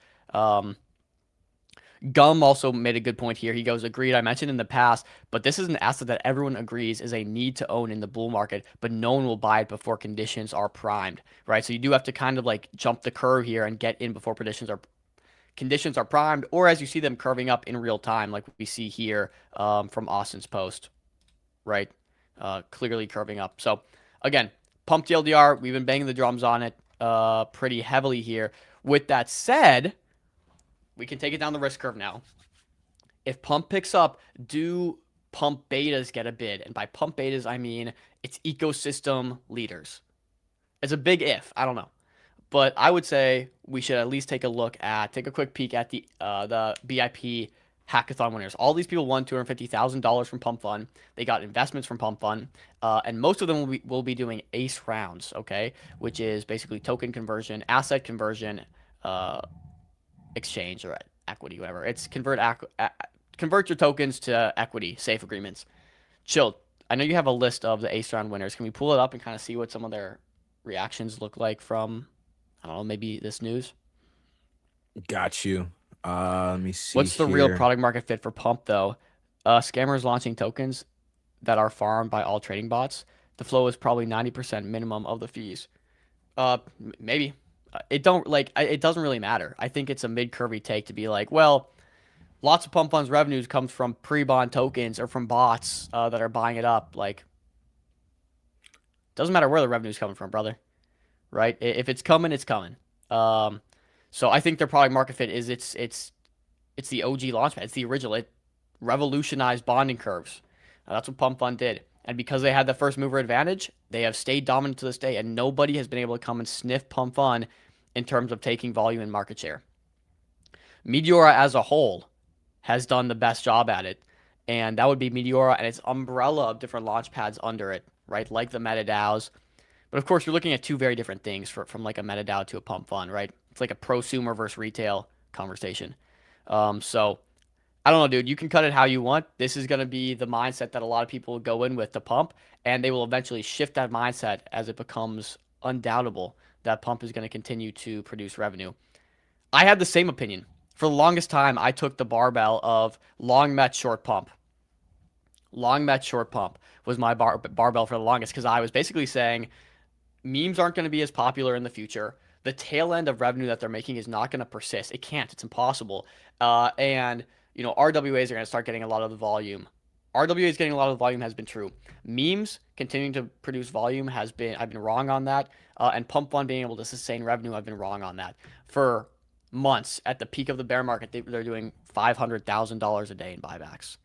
Gum also made a good point here. He goes, agreed, I mentioned in the past, but this is an asset that everyone agrees is a need to own in the bull market, but no one will buy it before conditions are primed, right? So you do have to kind of like jump the curve here and get in before conditions are primed, or as you see them curving up in real time, like we see here from Austin's post, right? Clearly curving up. So again, pump TLDR, we've been banging the drums on it pretty heavily here. With that said, we can take it down the risk curve now. If pump picks up, do pump betas get a bid? And by pump betas, I mean it's ecosystem leaders. It's a big if. I don't know. But I would say we should at least take a quick peek at the BIP hackathon winners. All these people won $250,000 from Pump Fund. They got investments from Pump Fund, and most of them will be doing ace rounds, okay, which is basically token conversion, asset conversion, exchange or equity, whatever. It's convert your tokens to equity, safe agreements. Chilled. I know you have a list of the ace round winners. Can we pull it up and kind of see what some of their reactions look like from, I don't know, maybe this news? Got you. Let me see. What's the real product market fit for Pump though? Scammers launching tokens that are farmed by all trading bots. The flow is probably 90% minimum of the fees. Maybe. It doesn't really matter. I think it's a mid-curvy take to be like, well, lots of Pump Fund's revenues comes from pre-bond tokens or from bots that are buying it up. Like, doesn't matter where the revenue's coming from, brother. Right? If it's coming, it's coming. So I think their product market fit is it's the OG launchpad. It's the original. It revolutionized bonding curves. That's what Pump Fund did. And because they had the first mover advantage, they have stayed dominant to this day, and nobody has been able to come and sniff Pump Fund in terms of taking volume and market share. Meteora as a whole has done the best job at it, and that would be Meteora and its umbrella of different launch pads under it, right? Like the MetaDAOs. But of course, you're looking at two very different things from like a MetaDAO to a pump fund, right? It's like a prosumer versus retail conversation. So I don't know, dude. You can cut it how you want. This is going to be the mindset that a lot of people go in with the pump, and they will eventually shift that mindset as it becomes undoubtable that pump is going to continue to produce revenue. I had the same opinion. For the longest time, I took the barbell of long met short pump. Long met short pump was my barbell for the longest because I was basically saying memes aren't going to be as popular in the future. The tail end of revenue that they're making is not going to persist. It can't. It's impossible. And RWAs are going to start getting a lot of the volume. RWAs getting a lot of the volume has been true. Memes continuing to produce volume I've been wrong on that. And Pump Fund being able to sustain revenue, I've been wrong on that. For months at the peak of the bear market, they're doing $500,000 a day in buybacks,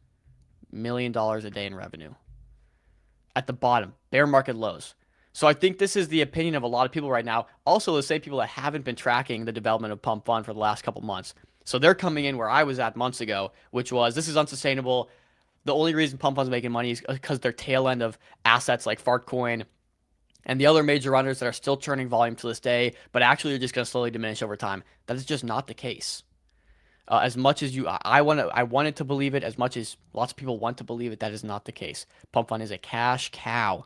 $1 million a day in revenue. At the bottom, bear market lows. So I think this is the opinion of a lot of people right now. Also, the same people that haven't been tracking the development of Pump Fund for the last couple months. So they're coming in where I was at months ago, which was this is unsustainable. The only reason Pump Fund's making money is because their tail end of assets like Fartcoin and the other major runners that are still churning volume to this day, but actually are just going to slowly diminish over time. That is just not the case. As much as I wanted to believe it, as much as lots of people want to believe it, that is not the case. Pump Fund is a cash cow.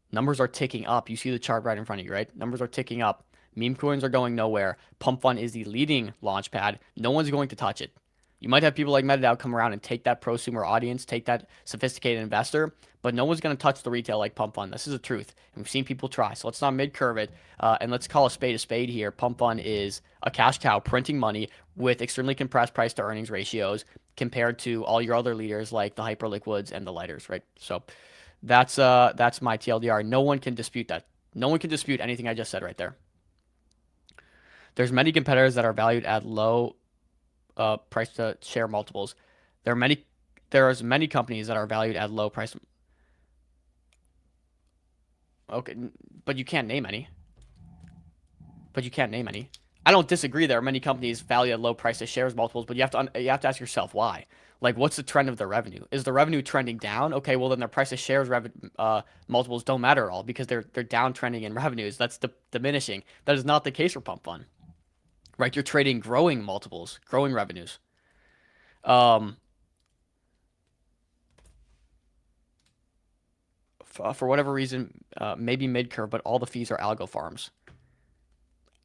Numbers are ticking up. You see the chart right in front of you, right? Numbers are ticking up. Meme coins are going nowhere. Pump Fund is the leading launch pad. No one's going to touch it. You might have people like MetaDAO come around and take that prosumer audience, take that sophisticated investor, but no one's going to touch the retail like Pump Fund. This is the truth. And we've seen people try. So let's not mid-curve it. And let's call a spade here. Pump Fund is a cash cow printing money with extremely compressed price to earnings ratios compared to all your other leaders like the Hyperliquids and the Lighters, right? So that's my TLDR. No one can dispute that. No one can dispute anything I just said right there. There's many competitors that are valued at low price to share multiples. There's many companies that are valued at low price. Okay, but you can't name any. I don't disagree. There are many companies valued at low price to shares multiples, but you have to ask yourself why. Like, what's the trend of their revenue? Is the revenue trending down? Okay, well then their price to shares multiples don't matter at all because they're downtrending in revenues. That's diminishing. That is not the case for Pump Fund. Right, you're trading growing multiples, growing revenues. For whatever reason, maybe mid-curve, but all the fees are algo farms.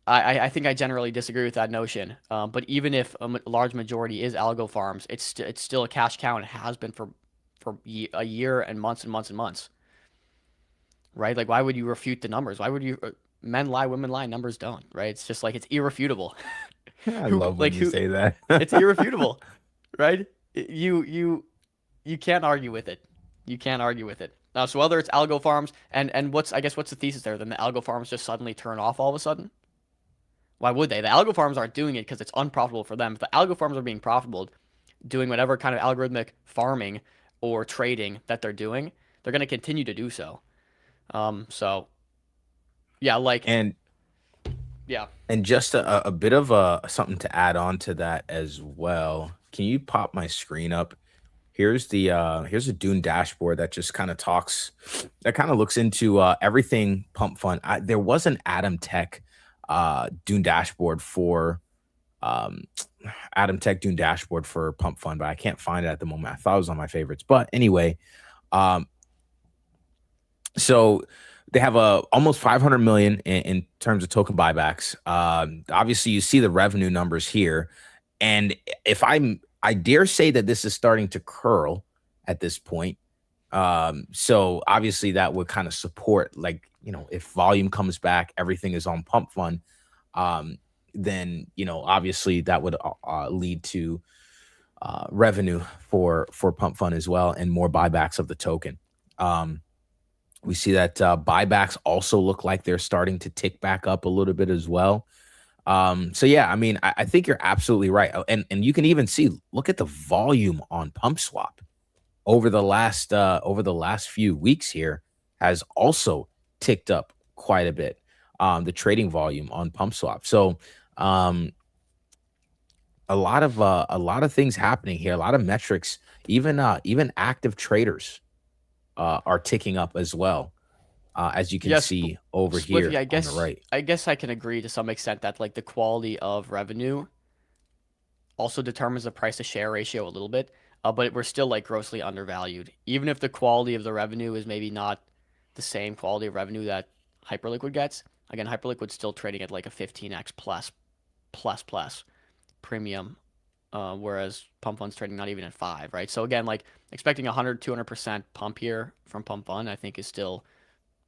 I think I generally disagree with that notion. But even if a large majority is algo farms, it's still a cash cow and it has been for a year and months and months and months. Right? Like, why would you refute the numbers? Why would you? Men lie, women lie, numbers don't, right? It's just like, it's irrefutable. I love when you say that. It's irrefutable, right? You can't argue with it. You can't argue with it. So whether it's algo farms and what's the thesis there? Then the algo farms just suddenly turn off all of a sudden? Why would they? The algo farms aren't doing it because it's unprofitable for them. If the algo farms are being profitable, doing whatever kind of algorithmic farming or trading that they're doing, they're going to continue to do so. So yeah, and just a bit of something to add on to that as well. Can you pop my screen up? Here's a Dune dashboard that just kind of looks into everything Pump Fund. There was an Atom Tech Dune dashboard for Pump Fund, but I can't find it at the moment. I thought it was on my favorites, but anyway, so they have almost 500 million in terms of token buybacks. Obviously, you see the revenue numbers here, and if I dare say that this is starting to curl at this point. So obviously that would kind of support, like, if volume comes back, everything is on Pump Fund, then, obviously that would lead to revenue for Pump Fund as well and more buybacks of the token. We see that buybacks also look like they're starting to tick back up a little bit as well. So yeah, I mean, I think you're absolutely right. And you can even see, look at the volume on PumpSwap over the last few weeks here has also ticked up quite a bit. The trading volume on PumpSwap. So a lot of things happening here, a lot of metrics, even active traders are ticking up as well. as you can Yes, see over Spliffy, here on the right. I guess I can agree to some extent that like the quality of revenue also determines the price to share ratio a little bit. But we're still like grossly undervalued. Even if the quality of the revenue is maybe not the same quality of revenue that Hyperliquid gets. Again, Hyperliquid's still trading at like a 15x plus premium, whereas Pump Fun's trading not even at 5, right? So again, like expecting 100-200% pump here from Pump Fun, I think is still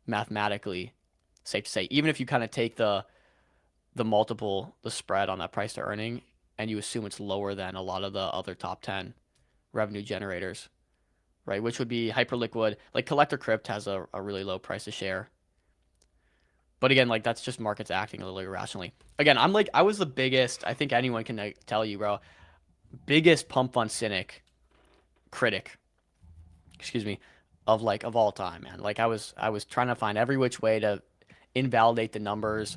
mathematically safe to say. Even if you kind of take the multiple, the spread on that price to earning, and you assume it's lower than a lot of the other top 10 revenue generators, right? Which would be Hyperliquid. Like Collector Crypt has a really low price to share. But again, like that's just markets acting a little irrationally. Again, I was the biggest, I think anyone can tell you, bro, biggest Pump Fun critic, excuse me, of all time, man. Like I was trying to find every which way to invalidate the numbers.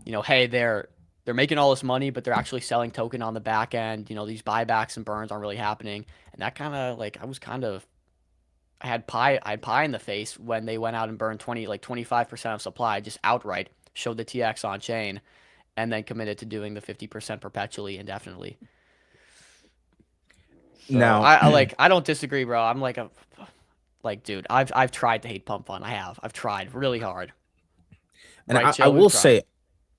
You know, hey, they're making all this money, but they're actually selling token on the back end. You know, these buybacks and burns aren't really happening. And that kind of like I had pie in the face when they went out and burned 25% of supply just outright, showed the TX on chain, and then committed to doing the 50% perpetually indefinitely. So Now, I don't disagree, bro. I'm dude, I've tried to hate Pump Fun. I've tried really hard. and Right, I Chill, will we've tried. say,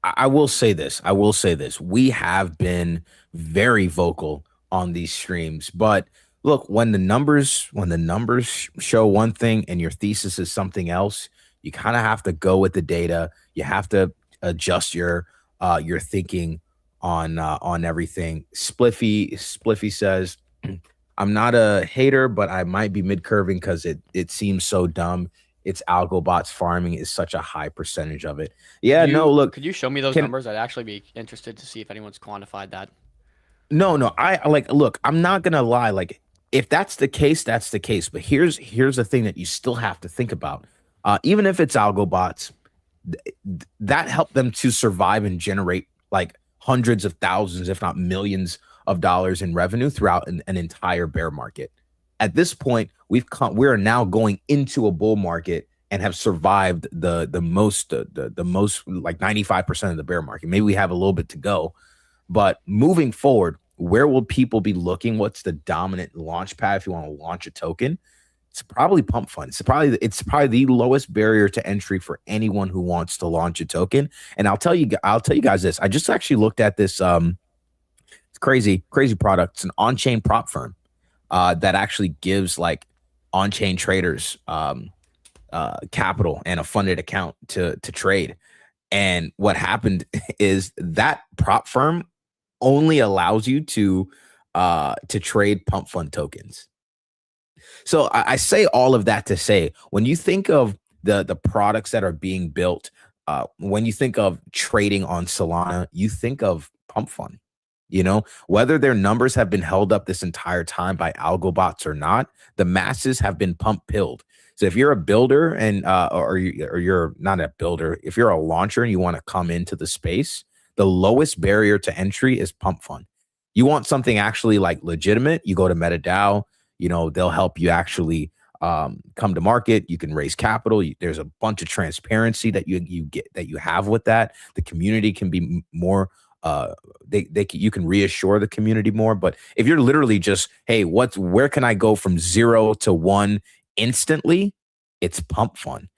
I will say this. I will say this. We have been very vocal on these streams, but look, when the numbers show one thing and your thesis is something else, you kind of have to go with the data. You have to adjust your thinking on everything. Spliffy says, I'm not a hater, but I might be mid curving because it seems so dumb. It's algo bots farming is such a high percentage of it. Yeah, no, look, Could you show me those can numbers? I'd actually be interested to see if anyone's quantified that. no, I like look, I'm not gonna lie, like if that's the case, that's the case. But here's the thing that you still have to think about. Even if it's algo bots, that helped them to survive and generate like hundreds of thousands, if not millions of dollars in revenue throughout an entire bear market. At this point, we are now going into a bull market and have survived the most like 95% of the bear market. Maybe we have a little bit to go, but moving forward, where will people be looking? What's the dominant launch pad if you want to launch a token? It's probably Pump Fund. It's probably the lowest barrier to entry for anyone who wants to launch a token. And I'll tell you guys this. I just actually looked at this it's crazy product. It's an on-chain prop firm that actually gives like on-chain traders capital and a funded account to trade. And what happened is that prop firm only allows you to trade Pump Fund tokens. So I say all of that to say, when you think of the products that are being built, when you think of trading on Solana, you think of Pump Fund. You know, whether their numbers have been held up this entire time by algo bots or not, the masses have been pump pilled. So if you're a builder and or you're not a builder, if you're a launcher and you want to come into the space, the lowest barrier to entry is Pump Fund. You want something actually like legitimate, you go to MetaDAO. You know, they'll help you actually come to market. You can raise capital. There's a bunch of transparency that you have with that. The community can be more. You can reassure the community more. But if you're literally just, hey, where can I go from 0 to 1 instantly? It's Pump Fund.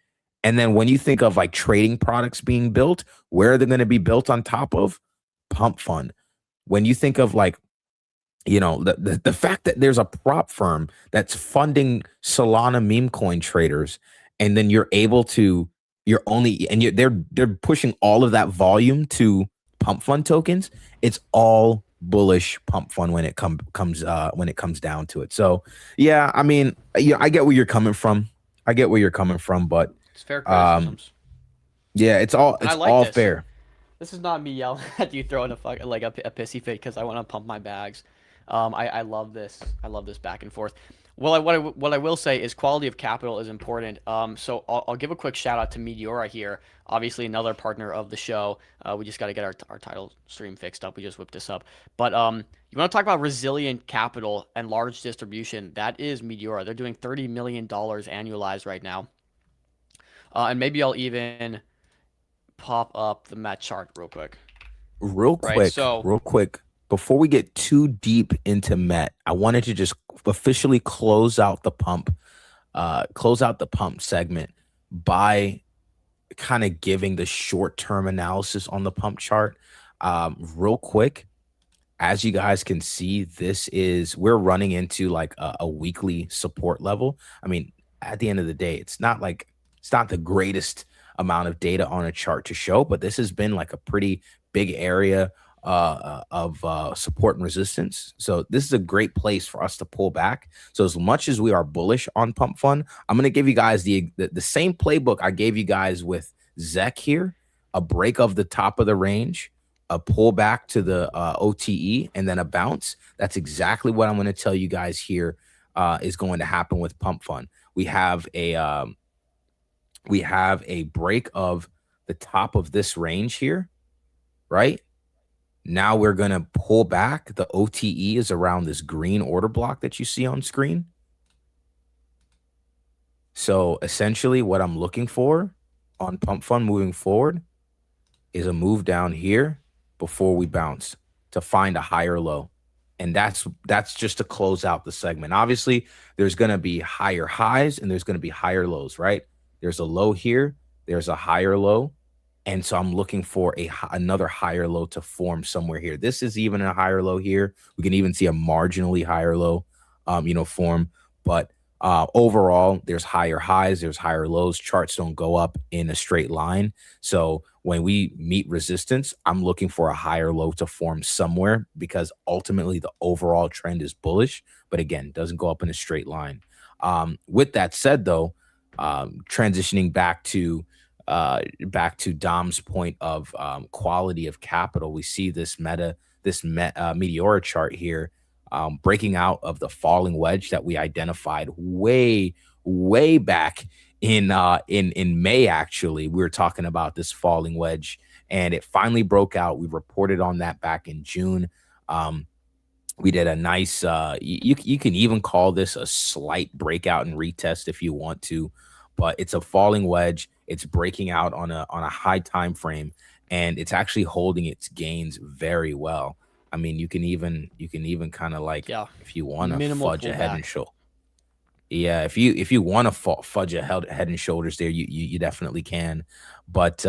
And then when you think of like trading products being built, where are they going to be built on top of? Pump Fund. When you think of like, you know, the fact that there's a prop firm that's funding Solana meme coin traders, and then they're pushing all of that volume to Pump Fund tokens. It's all bullish Pump Fund when it comes down to it. So yeah, I mean, yeah, I get where you're coming from. But It's fair criticisms. Yeah, it's all fair. This is not me yelling at you throwing a pissy fit because I want to pump my bags. I love this. I love this back and forth. Well, what I will say is quality of capital is important. So I'll give a quick shout out to Meteora here. Obviously, another partner of the show. We just got to get our title stream fixed up. We just whipped this up. But you want to talk about resilient capital and large distribution? That is Meteora. They're doing $30 million annualized right now. And maybe I'll even pop up the Met chart real quick. Real quick, before we get too deep into Met, I wanted to just officially close out the pump segment by kind of giving the short-term analysis on the pump chart. Real quick, as you guys can see, we're running into like a weekly support level. I mean, at the end of the day, it's not the greatest amount of data on a chart to show, but this has been like a pretty big area of support and resistance. So this is a great place for us to pull back. So as much as we are bullish on Pump Fund, I'm going to give you guys the same playbook I gave you guys with ZEC here: a break of the top of the range, a pull back to the OTE, and then a bounce. That's exactly what I'm going to tell you guys here is going to happen with Pump Fund. We have a break of the top of this range here, right? Now we're going to pull back. The OTE is around this green order block that you see on screen. So essentially what I'm looking for on Pump Fund moving forward is a move down here before we bounce to find a higher low. And that's just to close out the segment. Obviously, there's going to be higher highs and there's going to be higher lows, right? There's a low here. There's a higher low. And so I'm looking for another higher low to form somewhere here. This is even a higher low here. We can even see a marginally higher low, form. But overall, there's higher highs, there's higher lows. Charts don't go up in a straight line. So when we meet resistance, I'm looking for a higher low to form somewhere because ultimately the overall trend is bullish. But again, doesn't go up in a straight line. With that said, though, transitioning back to Dom's point of quality of capital, we see this Meteora chart here breaking out of the falling wedge that we identified way back in May. Actually, we were talking about this falling wedge, and it finally broke out. We reported on that back in June. We did a nice, you can even call this a slight breakout and retest if you want to, but it's a falling wedge. It's breaking out on a high time frame, and it's actually holding its gains very well. I mean, you can even kind of like, if you want to fudge a head and shoulder. Yeah, if you want to fudge a head and shoulders there, you definitely can. But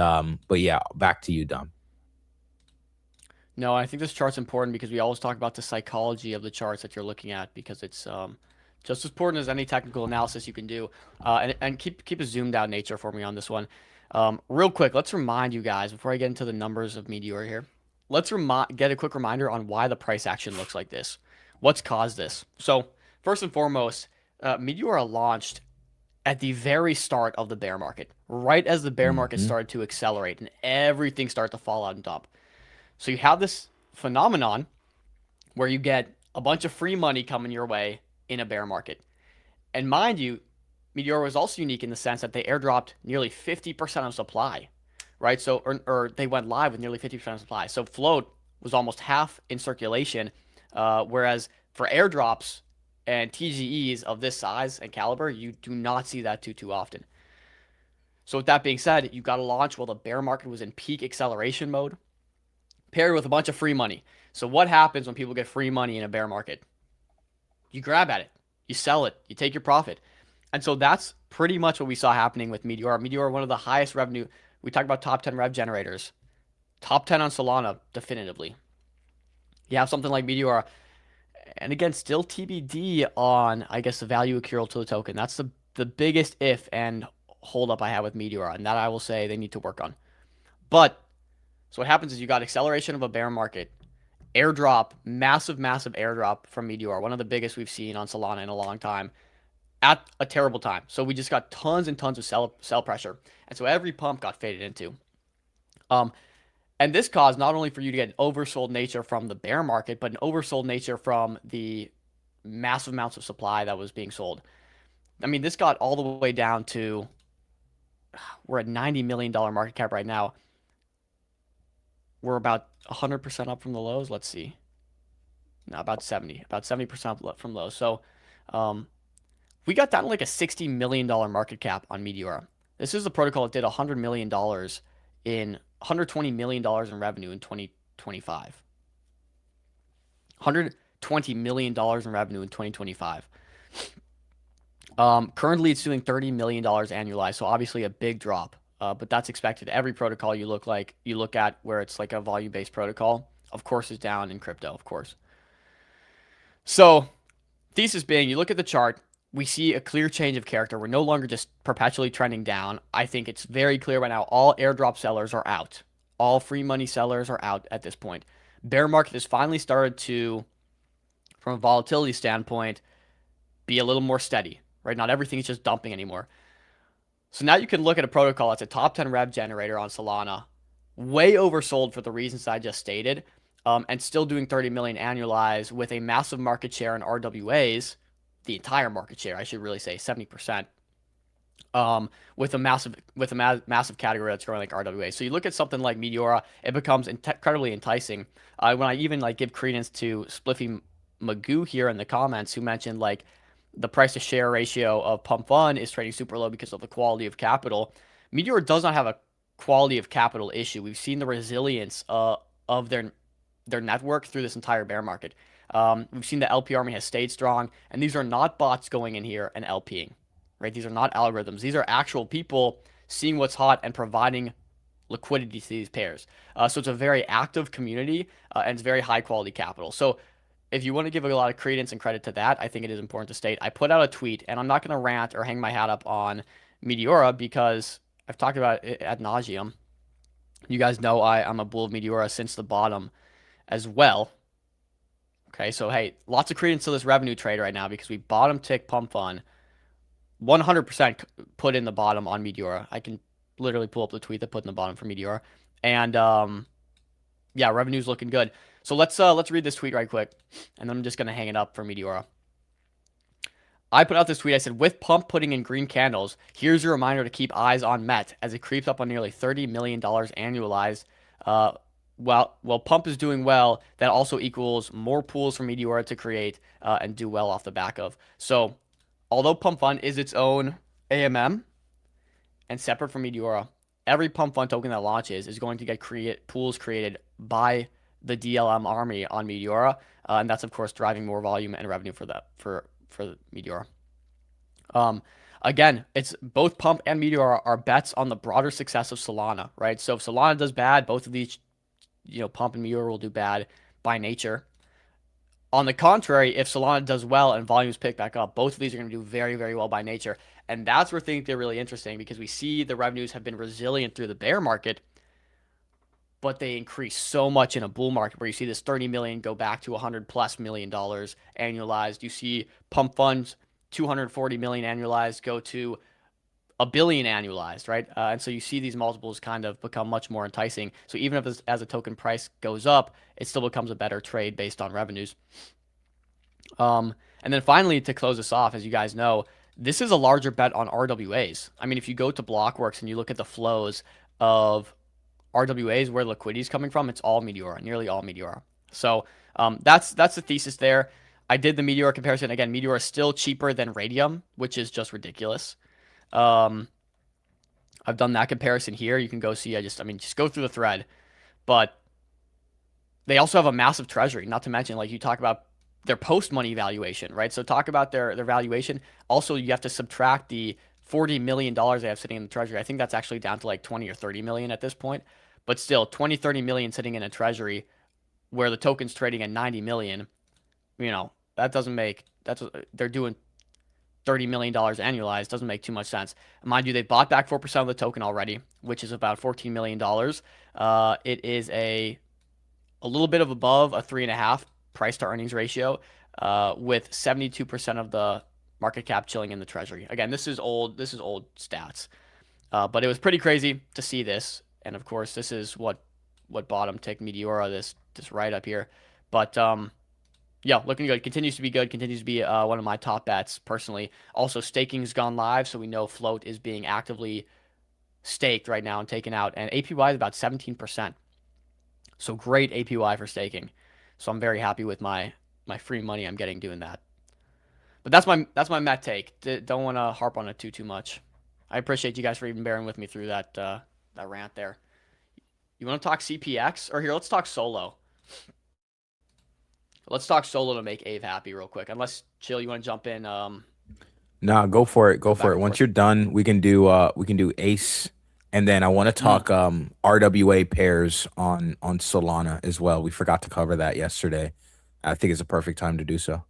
yeah, back to you, Dom. No, I think this chart's important because we always talk about the psychology of the charts that you're looking at, because it's just as important as any technical analysis you can do. And keep a zoomed out nature for me on this one. Real quick, let's remind you guys before I get into the numbers of Meteor here. Let's get a quick reminder on why the price action looks like this. What's caused this? So first and foremost, Meteora launched at the very start of the bear market, right as the bear market started to accelerate and everything started to fall out and dump. So you have this phenomenon where you get a bunch of free money coming your way in a bear market. And mind you, Meteora was also unique in the sense that they airdropped nearly 50% of supply, right? So, or they went live with nearly 50% of supply. So float was almost half in circulation, whereas for airdrops and TGEs of this size and caliber, you do not see that too often. So with that being said, you got to launch while the bear market was in peak acceleration mode, paired with a bunch of free money. So what happens when people get free money in a bear market? You grab at it, you sell it, you take your profit. And so that's pretty much what we saw happening with Meteora. Meteora, one of the highest revenue. We talk about top 10 rev generators. Top 10 on Solana, definitively. You have something like Meteora. And again, still TBD on, I guess, the value accrual to the token. That's the biggest if and hold up I have with Meteora. And that I will say they need to work on. But, so what happens is you got acceleration of a bear market. Airdrop, massive airdrop from Meteora. One of the biggest we've seen on Solana in a long time. At a terrible time. So we just got tons and tons of sell pressure. And so every pump got faded into. And this caused not only for you to get an oversold nature from the bear market, but an oversold nature from the massive amounts of supply that was being sold. I mean, this got all the way down to, we're at $90 million market cap right now. We're about 100% up from the lows. Let's see. No, about 70% up from lows. So, we got down to like a $60 million market cap on Meteora. This is the protocol that did $100 million in $120 million in revenue in 2025. $120 million in revenue in 2025. Currently, it's doing $30 million annualized, so obviously a big drop. But that's expected. Every protocol you look at where it's like a volume-based protocol, of course, is down in crypto, of course. So, thesis being, you look at the chart, we see a clear change of character. We're no longer just perpetually trending down. I think it's very clear right now. All airdrop sellers are out. All free money sellers are out at this point. Bear market has finally started to, from a volatility standpoint, be a little more steady, right? Not everything is just dumping anymore. So now you can look at a protocol that's a top 10 rev generator on Solana, way oversold for the reasons I just stated, and still doing 30 million annualized with a massive market share in RWAs, the entire market share, I should really say 70%, with a massive category that's growing like RWA. So you look at something like Meteora, it becomes incredibly enticing. When I even like give credence to Spliffy Magoo here in the comments, who mentioned like the price to share ratio of Pump Fund is trading super low because of the quality of capital. Meteor does not have a quality of capital issue. We've seen the resilience of their network through this entire bear market. We've seen the LP army has stayed strong, and these are not bots going in here and LPing, right? These are not algorithms. These are actual people seeing what's hot and providing liquidity to these pairs. So it's a very active community, and it's very high quality capital. So if you want to give a lot of credence and credit to that, I think it is important to state. I put out a tweet, and I'm not going to rant or hang my hat up on Meteora because I've talked about it ad nauseum. You guys know I'm a bull of Meteora since the bottom as well. Okay, so hey, lots of credence to this revenue trade right now because we bottom tick Pump Fund. 100% put in the bottom on Meteora. I can literally pull up the tweet that put in the bottom for Meteora. And yeah, revenue's looking good. So let's read this tweet right quick, and then I'm just gonna hang it up for Meteora. I put out this tweet. I said, with Pump putting in green candles, here's your reminder to keep eyes on Met as it creeps up on nearly $30 million annualized. While Pump is doing well, that also equals more pools for Meteora to create and do well off the back of. So, although Pump Fund is its own AMM and separate from Meteora, every Pump Fund token that launches is going to get pools created by the DLM army on Meteora, and that's of course driving more volume and revenue for Meteora. Again, it's both Pump and Meteora are bets on the broader success of Solana, right? So if Solana does bad, both of these, Pump and Meteora will do bad by nature. On the contrary, if Solana does well and volumes pick back up, both of these are going to do very, very well by nature. And that's where things get really interesting because we see the revenues have been resilient through the bear market, but they increase so much in a bull market where you see this 30 million go back to $100+ million annualized. You see Pump Funds 240 million annualized go to $1 billion annualized, right? And so you see these multiples kind of become much more enticing. So even if as a token price goes up, it still becomes a better trade based on revenues. And then finally, to close this off, as you guys know, this is a larger bet on RWAs. I mean, if you go to Blockworks and you look at the flows of RWAs, where liquidity is coming from, it's all Meteora, nearly all Meteora. So that's the thesis there. I did the Meteora comparison. Again, Meteora is still cheaper than Radium, which is just ridiculous. I've done that comparison here. You can go see. Just go through the thread. But they also have a massive treasury. Not to mention, like you talk about their post-money valuation, right? So talk about their valuation. Also, you have to subtract the $40 million they have sitting in the treasury. I think that's actually down to like 20 or 30 million at this point. But still, 20, 30 million sitting in a treasury where the token's trading at 90 million, that doesn't make, they're doing $30 million annualized, doesn't make too much sense. Mind you, they bought back 4% of the token already, which is about $14 million. It is a little bit above a 3.5 price to earnings ratio, with 72% of the market cap chilling in the treasury. Again, this is old stats. But it was pretty crazy to see this. And of course, this is what bottom ticked Meteora, this write up here. But yeah, looking good. Continues to be good. Continues to be one of my top bets personally. Also, staking's gone live, so we know float is being actively staked right now and taken out. And APY is about 17%. So great APY for staking. So I'm very happy with my free money I'm getting doing that. But that's my Met take. Don't want to harp on it too much. I appreciate you guys for even bearing with me through that rant there. You want to talk CPX? Or here, let's talk solo. Let's talk solo to make Ave happy real quick. Unless, Chill, you want to jump in? Nah, go for it. Go for it. Once you're done, we can do Ace, and then I want to talk RWA pairs on Solana as well. We forgot to cover that yesterday. I think it's a perfect time to do so.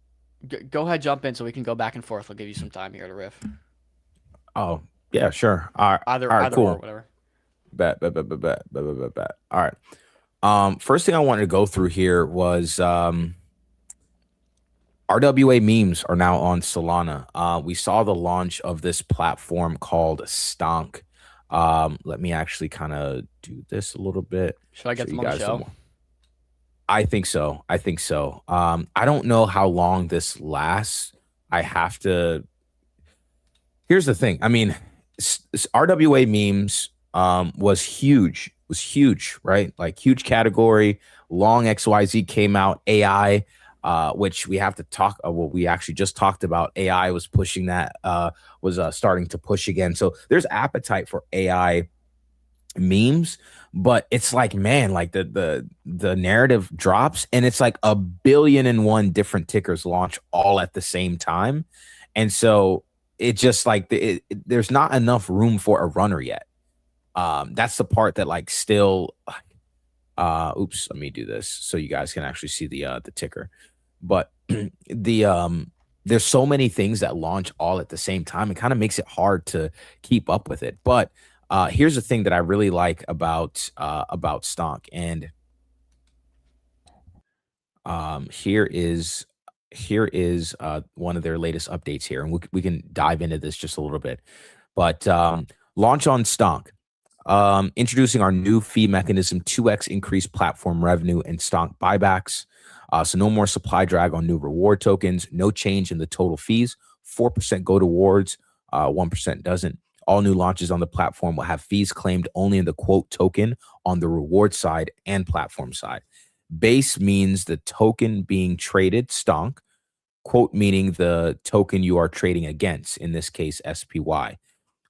Go ahead, jump in so we can go back and forth. I'll give you some time here to riff. Oh, yeah, sure. All right. Either cool. or, whatever. Bet. All right. First thing I wanted to go through here was RWA memes are now on Solana. We saw the launch of this platform called Stonk. Let me actually kind of do this a little bit. Should I get them on the show? I think so. I don't know how long this lasts. Here's the thing. I mean, RWA memes was huge, right? Like huge category. Long XYZ came out. AI, which we have to talk. We actually just talked about. AI was pushing that. Was starting to push again. So there's appetite for AI memes, but it's like, man, like the narrative drops, and it's like 1,000,000,001 different tickers launch all at the same time, and so it just like there's not enough room for a runner yet. That's the part that like still. Oops, let me do this so you guys can actually see the ticker. But there's so many things that launch all at the same time. It kind of makes it hard to keep up with it. But here's the thing that I really like about Stonk, and here is one of their latest updates here, and we can dive into this just a little bit. But launch on Stonk. Introducing our new fee mechanism, 2x increased platform revenue and Stonk buybacks. So no more supply drag on new reward tokens, no change in the total fees. 4% go towards, 1% doesn't. All new launches on the platform will have fees claimed only in the quote token on the reward side and platform side. Base means the token being traded, Stonk. Quote meaning the token you are trading against, in this case, SPY.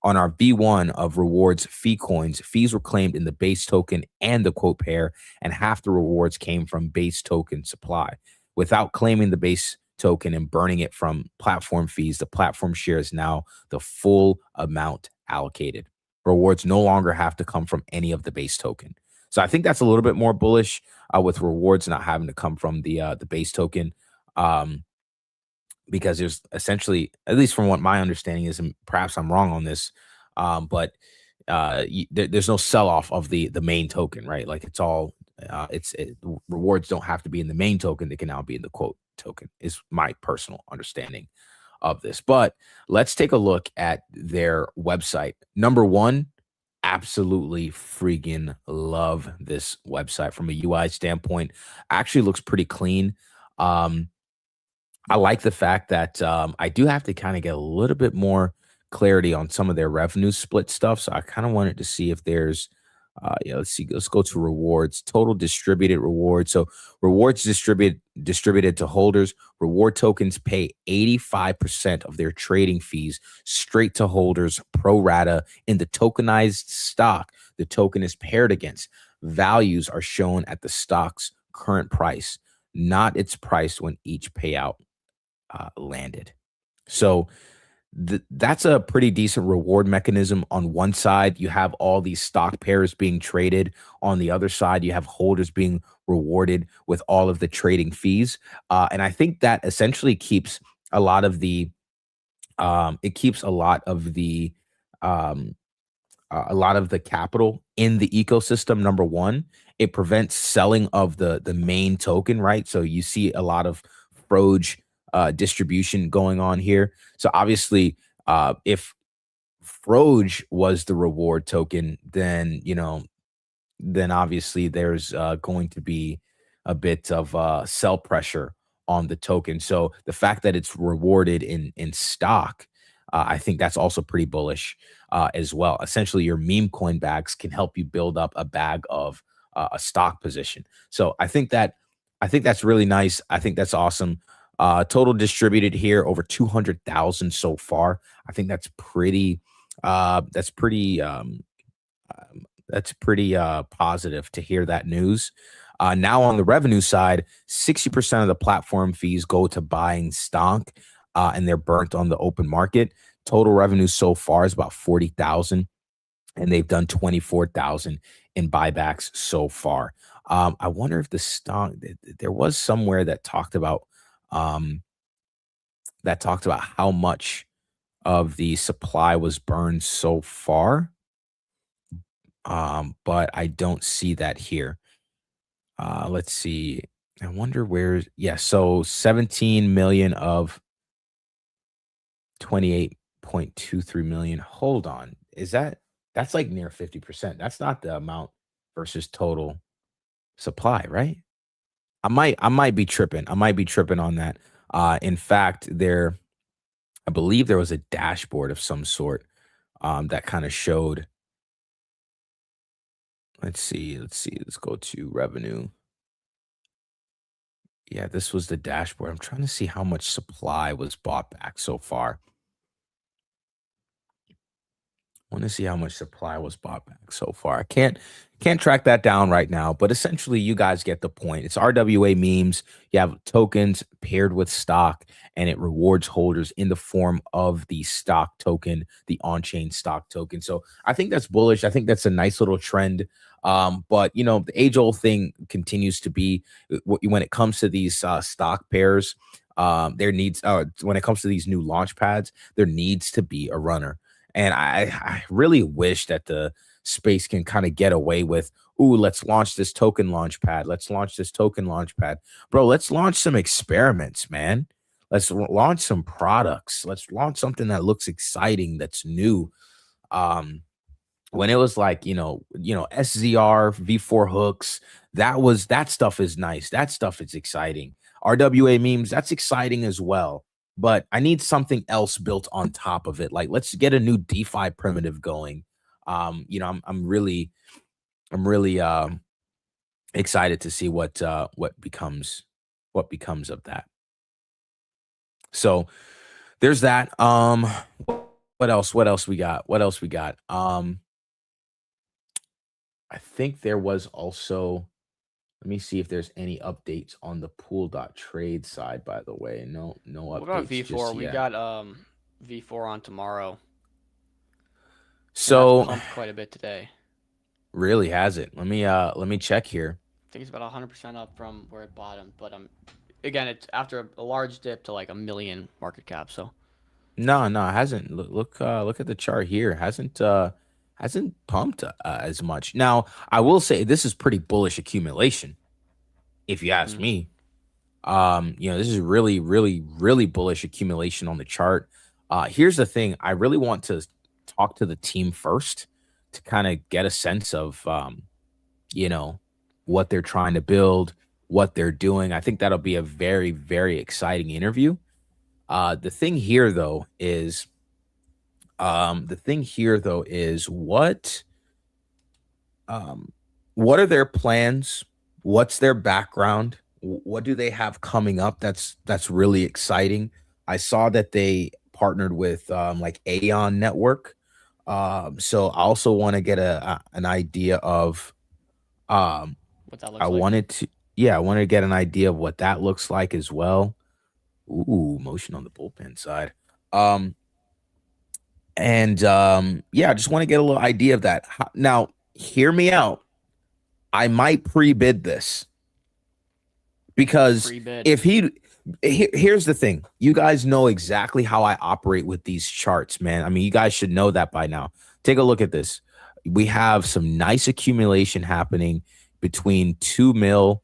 On our V1 of rewards fee coins, fees were claimed in the base token and the quote pair, and half the rewards came from base token supply. Without claiming the base token and burning it from platform fees, the platform share is now the full amount allocated. Rewards no longer have to come from any of the base token. So I think that's a little bit more bullish with rewards not having to come from the base token. Because there's essentially, at least from what my understanding is, and perhaps I'm wrong on this, but there's no sell-off of the main token, right? Like it's all, rewards don't have to be in the main token. They can now be in the quote token, is my personal understanding of this. But let's take a look at their website. Number one, absolutely freaking love this website from a UI standpoint. Actually looks pretty clean. I like the fact that I do have to kind of get a little bit more clarity on some of their revenue split stuff. So I kind of wanted to see if there's, let's see, let's go to rewards, total distributed rewards. So rewards distributed to holders. Reward tokens pay 85% of their trading fees straight to holders pro rata in the tokenized stock the token is paired against. Values are shown at the stock's current price, not its price when each payout landed. So that's a pretty decent reward mechanism. On one side, you have all these stock pairs being traded. On the other side, you have holders being rewarded with all of the trading fees. And I think that essentially keeps a lot of the capital in the ecosystem. Number one, it prevents selling of the main token, right? So you see a lot of Froge distribution going on here. So obviously, if Froge was the reward token, then obviously there's going to be a bit of sell pressure on the token. So the fact that it's rewarded in stock, I think that's also pretty bullish as well. Essentially, your meme coin bags can help you build up a bag of a stock position. So I think that's really nice. I think that's awesome. Total distributed here over 200,000 so far. I think that's pretty That's pretty positive to hear that news. Now on the revenue side, 60% of the platform fees go to buying stock, and they're burnt on the open market. Total revenue so far is about 40,000, and they've done 24,000 in buybacks so far. I wonder if the stock there was somewhere that talked about how much of the supply was burned so far. But I don't see that here. Let's see. I wonder so 17 million of 28.23 million. Hold on. That's like near 50%. That's not the amount versus total supply, right? I might be tripping. I might be tripping on that. In fact, I believe there was a dashboard of some sort that kind of showed. Let's see. Let's go to revenue. Yeah, this was the dashboard. I'm trying to see how much supply was bought back so far. I want to see how much supply was bought back so far. I can't track that down right now, but essentially you guys get the point. It's RWA memes. You have tokens paired with stock, and it rewards holders in the form of the stock token, the on-chain stock token. So I think that's bullish. I think that's a nice little trend. But the age-old thing continues to be when it comes to these stock pairs, when it comes to these new launch pads, there needs to be a runner. And I really wish that the space can kind of get away with, let's launch this token launch pad. Let's launch this token launch pad. Bro, let's launch some experiments, man. Let's launch some products. Let's launch something that looks exciting, that's new. When it was like, SZR, V4 hooks, that stuff is nice. That stuff is exciting. RWA memes, that's exciting as well. But I need something else built on top of it. Like, let's get a new DeFi primitive going. I'm really excited to see what becomes of that. So there's that. What else we got? I think there was also, let me see if there's any updates on the pool.trade side, by the way. No updates. What about V4? We got V4 on tomorrow. So pumped quite a bit today. Really has it. Let me check here. I think it's about 100% up from where it bottomed, but again, it's after a large dip to like 1 million market cap. So no, it hasn't. Look at the chart here. Hasn't pumped as much. Now, I will say this is pretty bullish accumulation, if you ask me. This is really, really, really bullish accumulation on the chart. Here's the thing. I really want to talk to the team first to kind of get a sense of, what they're trying to build, what they're doing. I think that'll be a very, very exciting interview. The thing here, though, is what are their plans? What's their background? What do they have coming up that's really exciting? I saw that they partnered with like Aeon Network. So I also want to get an idea of what that looks like. I wanted to get an idea of what that looks like as well. Ooh, motion on the bullpen side. I just want to get a little idea of that. Now, hear me out. I might pre-bid this because here's the thing. You guys know exactly how I operate with these charts, man. I mean, you guys should know that by now. Take a look at this. We have some nice accumulation happening between 2 mil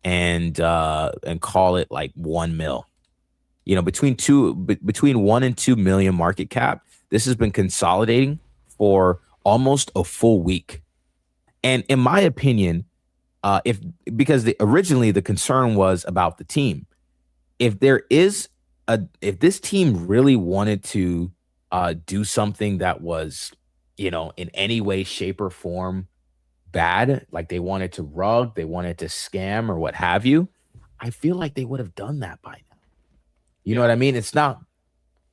and call it like 1 mil. Between 1 and 2 million market cap. This has been consolidating for almost a full week. And in my opinion, because originally the concern was about the team. If this team really wanted to do something that was, in any way, shape, or form bad, like they wanted to rug, they wanted to scam or what have you, I feel like they would have done that by now. You know what I mean? It's not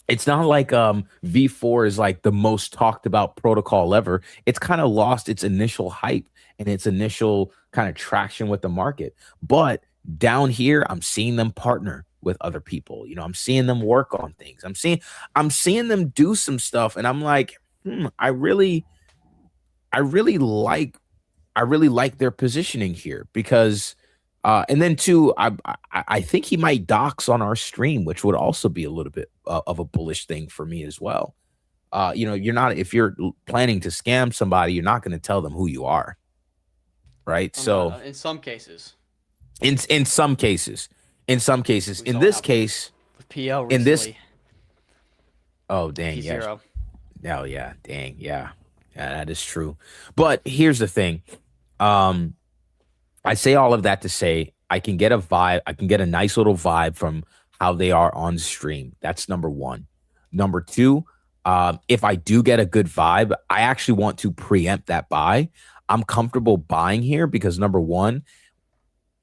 It's not like V4 is like the most talked about protocol ever. It's kind of lost its initial hype and its initial kind of traction with the market. But down here, I'm seeing them partner with other people. I'm seeing them work on things. I'm seeing them do some stuff, and I'm like, I really like their positioning here because and then too, I think he might dox on our stream, which would also be a little bit of a bullish thing for me as well. You're not, if you're planning to scam somebody, you're not going to tell them who you are, right? So in some cases, in some cases, in this case, with PO recently, in this, oh dang, yeah, P0. oh yeah, dang, yeah, that is true. But here's the thing. I say all of that to say I can get a vibe. I can get a nice little vibe from how they are on stream. That's number one. Number two, if I do get a good vibe, I actually want to preempt that buy. I'm comfortable buying here because number one,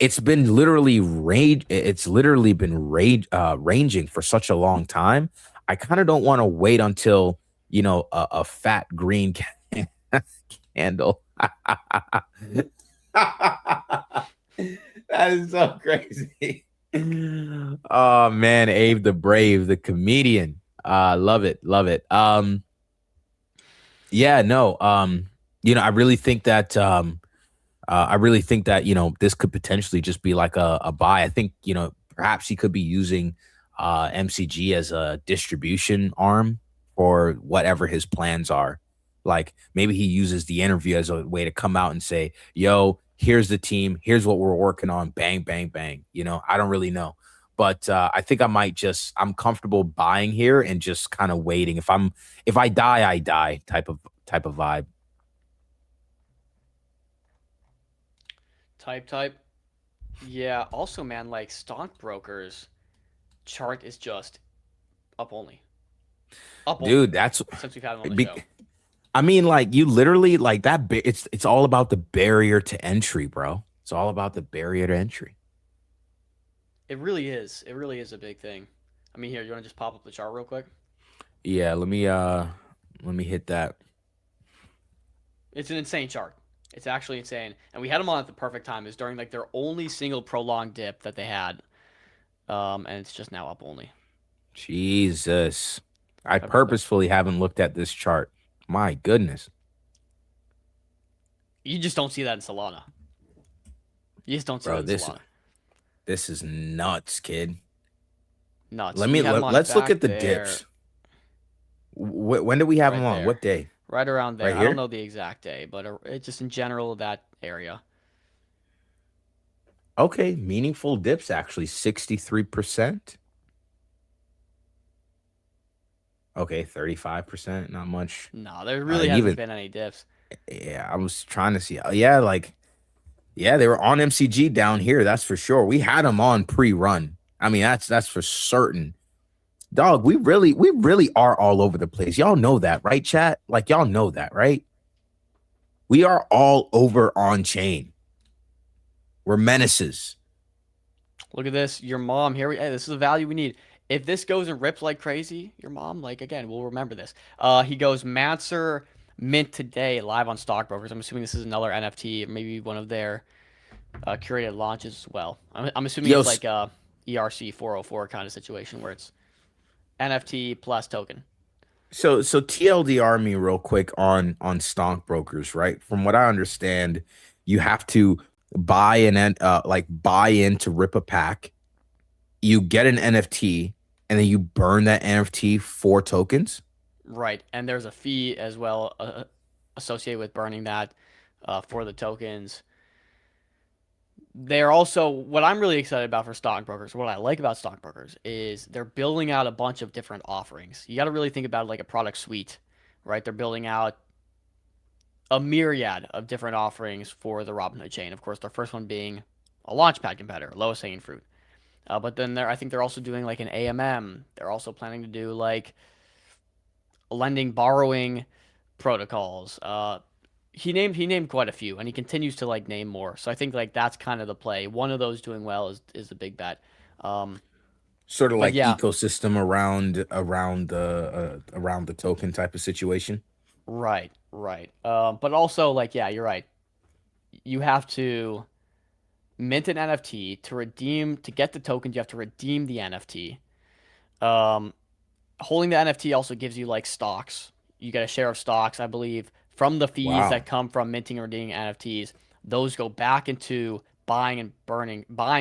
it's been literally ranging for such a long time. I kind of don't want to wait until a fat green candle. That is so crazy. Oh man, Abe the Brave, the comedian. Love it. Yeah, no. I really think that this could potentially just be like a buy. I think, perhaps he could be using MCG as a distribution arm for whatever his plans are. Like maybe he uses the interview as a way to come out and say, yo, here's the team. Here's what we're working on. Bang, bang, bang. I don't really know. But I think I'm comfortable buying here and just kind of waiting. If I die, I die type of vibe. Type. Yeah. Also, man, like stockbrokers chart is just up only. Dude, that's since we've had him on the show. I mean, like you literally like that. It's all about the barrier to entry, bro. It's all about the barrier to entry. It really is. It really is a big thing. I mean, here, you want to just pop up the chart real quick? Yeah, let me hit that. It's an insane chart. It's actually insane. And we had them on at the perfect time. It's during like their only single prolonged dip that they had. And it's just now up only. Jesus. I purposefully haven't looked at this chart. My goodness. You just don't see that in Solana. You just don't see that in Solana. This is nuts, kid. Nuts. Let's look at the dips. When do we have them on? There. What day? Right around there. Right I don't know the exact day, but it's just in general that area. Okay, meaningful dips actually 63%. Okay, 35%, not much. No, there really hasn't been any dips. Yeah, I was trying to see. Yeah, they were on MCG down here. That's for sure. We had them on pre-run. I mean, that's for certain. Dog, we really are all over the place. Y'all know that, right, chat? Like y'all know that, right? We are all over Onchain. We're menaces. Look at this. Your mom here. Hey, this is the value we need. If this goes and rips like crazy, your mom, like, again, we'll remember this. He goes Manser mint today live on Stockbrokers. I'm assuming this is another NFT, maybe one of their curated launches as well. I'm assuming it's like a ERC 404 kind of situation where it's NFT plus token. So TLDR me real quick on Stockbrokers, right? From what I understand, you have to buy in to rip a pack. You get an NFT and then you burn that NFT for tokens. Right, and there's a fee as well associated with burning that for the tokens. They're also, what I'm really excited about for stockbrokers, what I like about stockbrokers is they're building out a bunch of different offerings. You got to really think about it like a product suite, right? They're building out a myriad of different offerings for the Robinhood chain. Of course, their first one being a launchpad competitor, lowest hanging fruit. But then I think they're also doing like an AMM. They're also planning to do like lending, borrowing protocols. He named quite a few, and he continues to like name more. So I think like that's kind of the play. One of those doing well is a big bet. Sort of But like yeah, ecosystem around the token type of situation. right, right. But also like yeah, you're right. You have to mint an NFT to get the tokens. You have to redeem the NFT. Um, Holding the NFT also gives you like stocks. You get a share of stocks, I believe, from the fees Wow. that come from minting and redeeming NFTs. Those go back into buying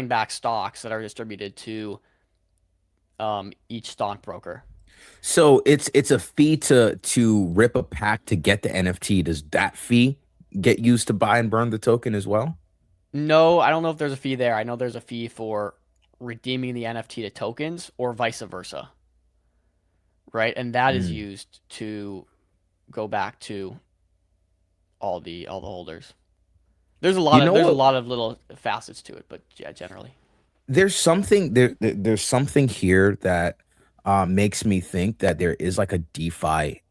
back stocks that are distributed to each stockbroker. So it's a fee to rip a pack to get the NFT. Does that fee get used to buy and burn the token as well? No, I don't know if there's a fee there. I know there's a fee for redeeming the NFT to tokens or vice versa, right? And that is Mm. used to go back to all the holders. You know There's a what? lot of little facets to it, but yeah, generally. There's something here that makes me think that there is like a DeFi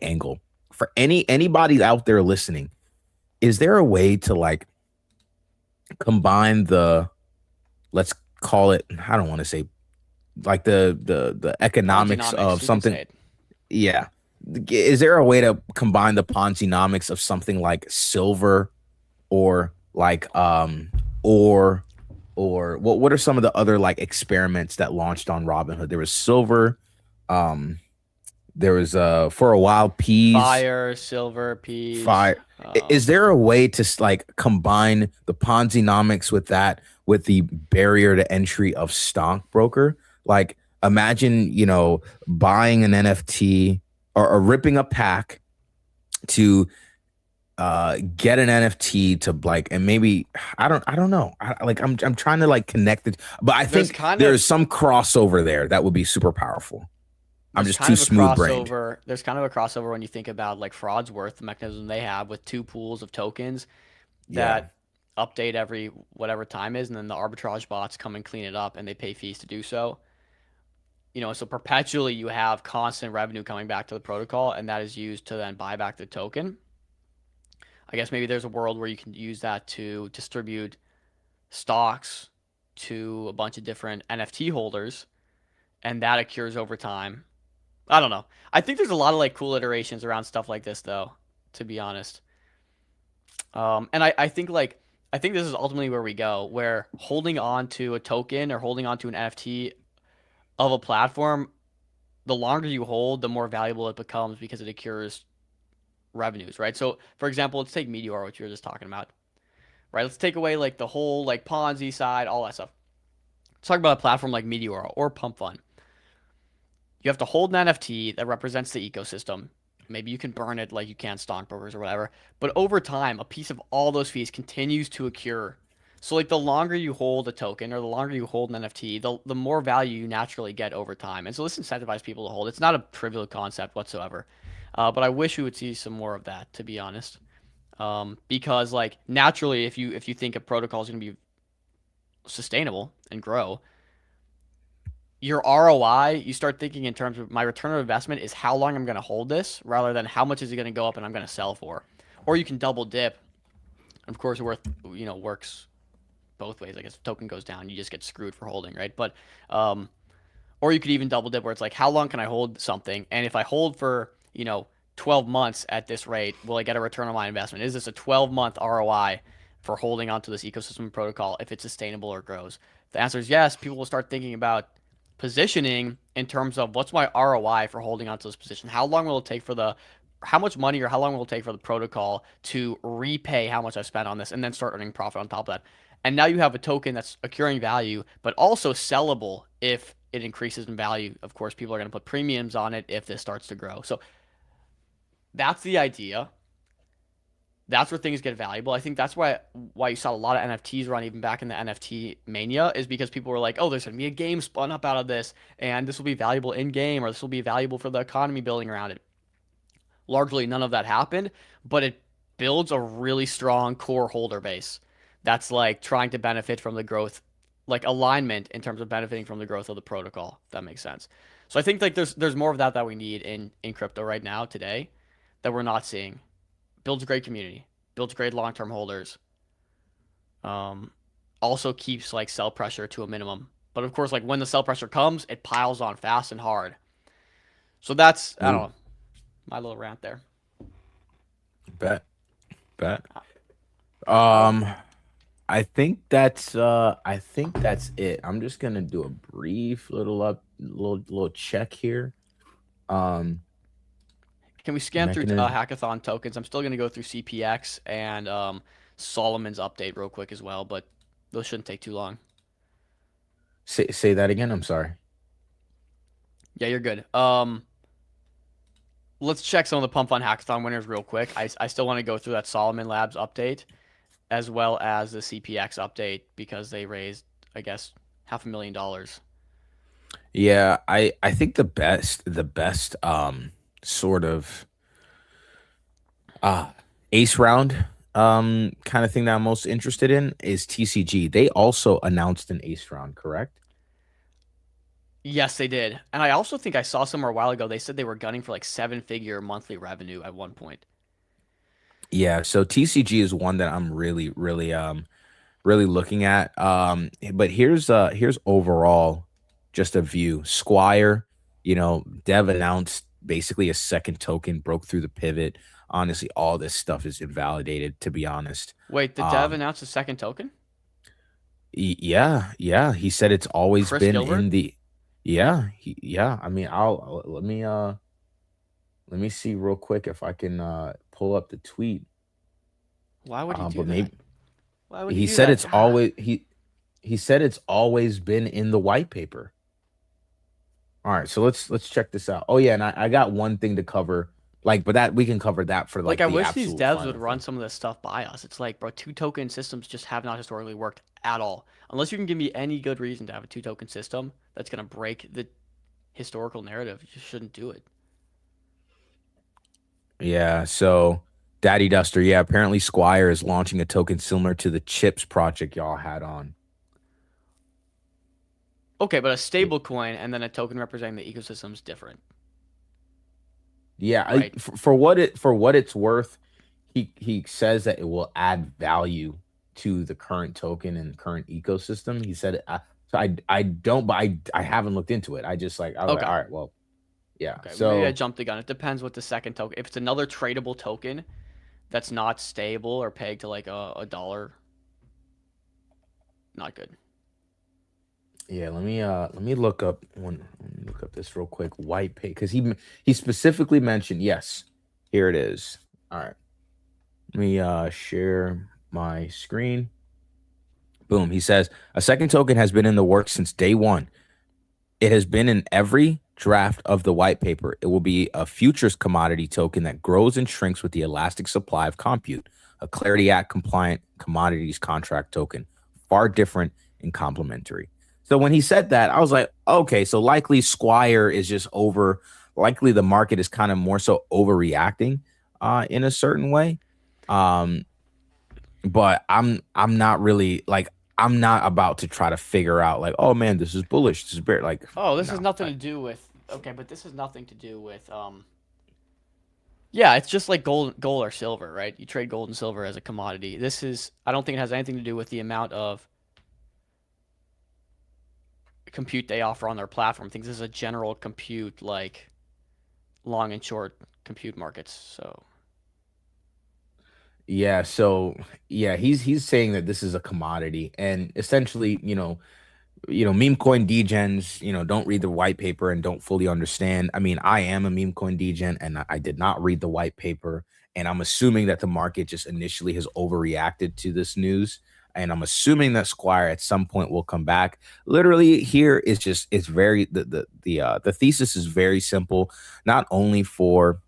angle for anybody out there listening. Is there a way to like combine the, let's call it, I don't want to say like the economics Ponzinomics, of you could something? say it. Yeah. Is there a way to combine the Ponzinomics of something like silver or like or what are some of the other like experiments that launched on Robinhood? There was silver, um there was for a while peas, Fire, silver, peas. fire. Is there a way to like combine the Ponzinomics with that, with the barrier to entry of stockbroker? Like imagine, buying an NFT or ripping a pack to get an NFT to like, and maybe I don't know. I'm trying to like connect it, but I There's think kind of there's some crossover there that would be super powerful. I'm there's just kind too of a smooth brained. crossover. There's kind of a crossover when you think about like Fraud's the mechanism they have with two pools of tokens Yeah. that update every whatever time is, and then the arbitrage bots come and clean it up, and they pay fees to do so. So perpetually you have constant revenue coming back to the protocol, and that is used to then buy back the token. I guess maybe there's a world where you can use that to distribute stocks to a bunch of different NFT holders, and that accrues over time. I don't know. I think there's a lot of like cool iterations around stuff like this, though, to be honest. And I think this is ultimately where we go, where holding on to a token or holding on to an NFT of a platform, the longer you hold, the more valuable it becomes because it accrues revenues, right? So, for example, let's take Meteor, which you were just talking about, right? Let's take away like the whole like Ponzi side, all that stuff. Let's talk about a platform like Meteor or Pump Fund. You have to hold an NFT that represents the ecosystem. Maybe you can burn it like you can stockbrokers or whatever. But over time, a piece of all those fees continues to accrue. So like the longer you hold a token or the longer you hold an NFT, the more value you naturally get over time. And so this incentivizes people to hold. It's not a trivial concept whatsoever. But I wish we would see some more of that, to be honest. Because like naturally, if you think a protocol is going to be sustainable and grow, your ROI, you start thinking in terms of my return on investment is how long I'm going to hold this rather than how much is it going to go up and I'm going to sell for. Or you can double dip. Of course, works both ways. I guess if token goes down, you just get screwed for holding, right? But or you could even double dip where it's like, how long can I hold something? And if I hold for, 12 months at this rate, will I get a return on my investment? Is this a 12-month ROI for holding onto this ecosystem protocol if it's sustainable or grows? If the answer is yes, people will start thinking about positioning in terms of what's my ROI for holding onto this position? How long will it take how much money or how long will it take for the protocol to repay how much I've spent on this and then start earning profit on top of that? And now you have a token that's accruing value, but also sellable if it increases in value. Of course, people are going to put premiums on it if this starts to grow. So that's the idea. That's where things get valuable. I think that's why you saw a lot of NFTs run even back in the NFT mania, is because people were like, oh, there's going to be a game spun up out of this, and this will be valuable in game, or this will be valuable for the economy building around it. Largely none of that happened, but it builds a really strong core holder base that's like trying to benefit from the growth, like alignment in terms of benefiting from the growth of the protocol, if that makes sense. So I think like there's more of that we need in crypto right now today that we're not seeing. Builds a great community, builds great long-term holders. Also keeps like sell pressure to a minimum, But of course, like when the sell pressure comes, it piles on fast and hard. So that's, I don't know, my little rant there. Bet. I think that's it. I'm just gonna do a brief little check here. Can we scan through Mechanism. hackathon tokens? I'm still gonna go through CPX and Solomon's update real quick as well, but those shouldn't take too long. Say that again. I'm sorry. Yeah, you're good. Let's check some of the Pump Fund Hackathon winners real quick. I still want to go through that Solomon Labs update as well as the CPX update because they raised, I guess, $500,000. Yeah, I think the best sort of ace round kind of thing that I'm most interested in is TCG. They also announced an ace round, correct? Yes, they did. And I also think I saw somewhere a while ago they said they were gunning for like 7-figure monthly revenue at one point. Yeah, so TCG is one that I'm really looking at. But here's overall just a view. Squire, Dev announced basically a second token, broke through the pivot. Honestly, all this stuff is invalidated, to be honest. Wait, did Dev announce a second token? Yeah. He said it's always Chris been Gilbert? in the I mean, let me see real quick if I can pull up the tweet. Why would he do But that? maybe Why would he do said that? it's always he said it's always been in the white paper. All right, so let's check this out. Oh yeah, and I got one thing to cover, but that we can cover that for Like the I wish these absolute devs final would run thing. some of this stuff by us. It's like, bro, 2-token systems just have not historically worked at all. Unless you can give me any good reason to have a 2-token system that's gonna break the historical narrative, you just shouldn't do it. Yeah, so Daddy Duster, yeah, apparently Squire is launching a token similar to the Chips project y'all had on. Okay, but a stable coin and then a token representing the ecosystem is different. Yeah, Right. for what it's worth, he says that it will add value to the current token and current ecosystem. He said, so I don't, but I haven't looked into it. I was like, all right, well, yeah. Okay, So maybe I jumped the gun. It depends what the second token. If it's another tradable token that's not stable or pegged to like a dollar, not good. yeah, let me look up this real quick. White paper, because he specifically mentioned, yes, here it is. All right, let me share my screen. Boom. He says a second token has been in the works since day one. It has been in every draft of the white paper. It will be a futures commodity token that grows and shrinks with the elastic supply of compute, a Clarity Act compliant commodities contract token, far different and complementary. So when he said that, I was like, okay, so likely Squire is just likely the market is kind of more so overreacting in a certain way. But I'm not really I'm not about to try to figure out oh man, this is bullish, this is bear. This has nothing to do with but this has nothing to do with yeah, it's just like gold or silver, right? You trade gold and silver as a commodity. I don't think it has anything to do with the amount of compute they offer on their platform. I think this is a general compute long and short compute markets. So yeah, he's saying that this is a commodity, and essentially, meme coin degens, don't read the white paper and don't fully understand. I mean, I am a meme coin degen, and I did not read the white paper, and I'm assuming that the market just initially has overreacted to this news, and I'm assuming that Squire at some point will come back. Literally, here is just it's very the thesis is very simple, not only for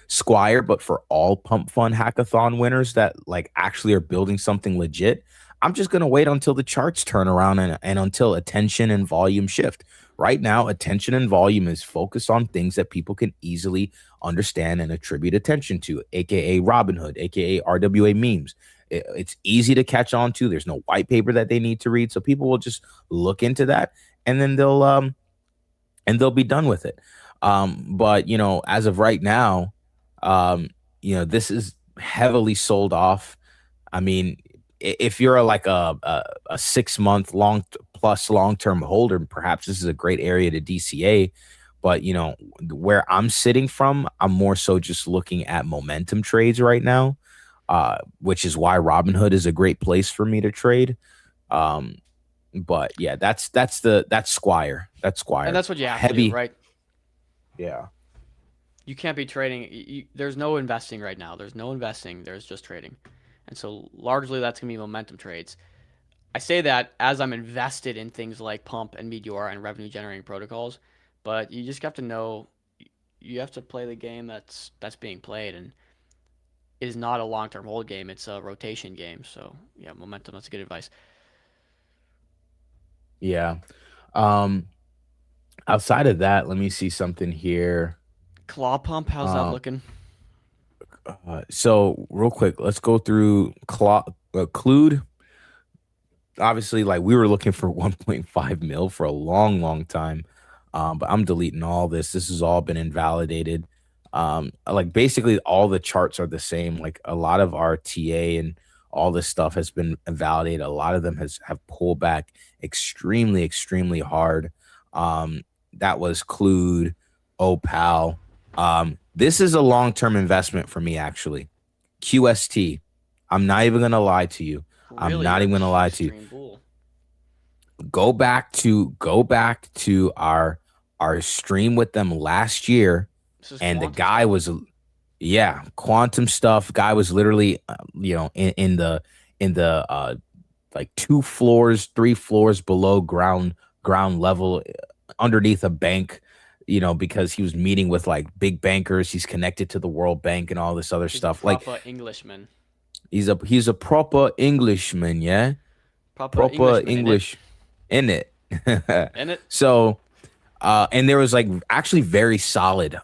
Squire, but for all Pump Fund Hackathon winners that actually are building something legit. I'm just going to wait until the charts turn around and until attention and volume shift. Right now, attention and volume is focused on things that people can easily understand and attribute attention to, aka Robinhood, aka RWA memes. It's easy to catch on to. There's no white paper that they need to read, so people will just look into that and then they'll be done with it. But as of right now, this is heavily sold off. I mean, if you're a 6-month long plus long-term holder, perhaps this is a great area to DCA. But, you know, where I'm sitting from, I'm more so just looking at momentum trades right now, which is why Robinhood is a great place for me to trade. But yeah, that's Squire. That's Squire. And that's what you have Heavy. to do, right? Yeah. You can't be trading. There's no investing right now. There's no investing. There's just trading. And so largely that's going to be momentum trades. I say that as I'm invested in things like Pump and Meteor and revenue generating protocols, but you just have to know you have to play the game that's being played, and it is not a long-term hold game. It's a rotation game. So yeah, momentum, that's good advice. Yeah. Outside of that, let me see something here. Claw Pump, how's that looking? So real quick, let's go through Clued. Obviously, like we were looking for 1.5 mil for a long time. But I'm deleting all this. This has all been invalidated. Like basically all the charts are the same. Like a lot of our TA and all this stuff has been invalidated. A lot of them have pulled back extremely hard. That was Clued, Opal. This is a long-term investment for me, actually. QST. I'm not even gonna lie to you. I'm not even gonna lie to you. Go back to our stream with them last year, and the guy was, quantum stuff. Guy was literally, in the like 2 floors, 3 floors below ground level, underneath a bank. You know, because he was meeting with like big bankers. He's connected to the World Bank and all this other stuff. Like Englishman. He's a proper Englishman, yeah. Proper English in it. In it. So, and there was like actually very solid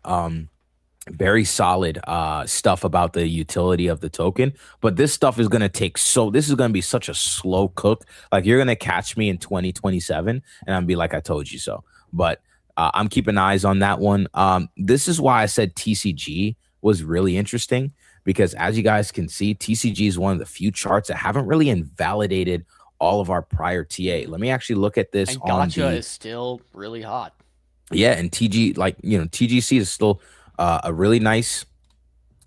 stuff about the utility of the token. But this stuff is gonna this is gonna be such a slow cook. Like you're gonna catch me in 2027, and I'm be like, I told you so. But I'm keeping eyes on that one. This is why I said TCG was really interesting, because as you guys can see, TCG is one of the few charts that haven't really invalidated all of our prior TA. Let me actually look at this. And Gotcha is still really hot. Yeah, and TGC is still a really nice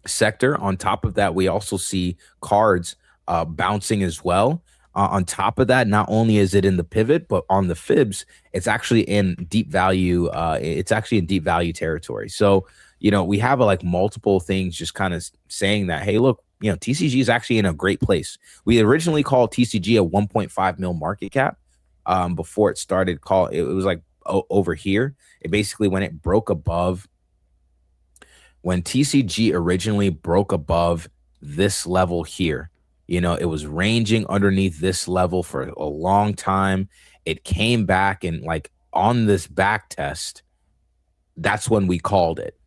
sector. On top of that, we also see cards bouncing as well. On top of that, not only is it in the pivot, but on the fibs, it's actually in deep value. It's actually in deep value territory. So, you know, we have like multiple things just kind of saying that, hey, look, you know, TCG is actually in a great place. We originally called TCG a 1.5 mil market cap before it started. It was like over here. It basically, when TCG originally broke above this level here, you know, it was ranging underneath this level for a long time. It came back, and like on this back test, that's when we called it.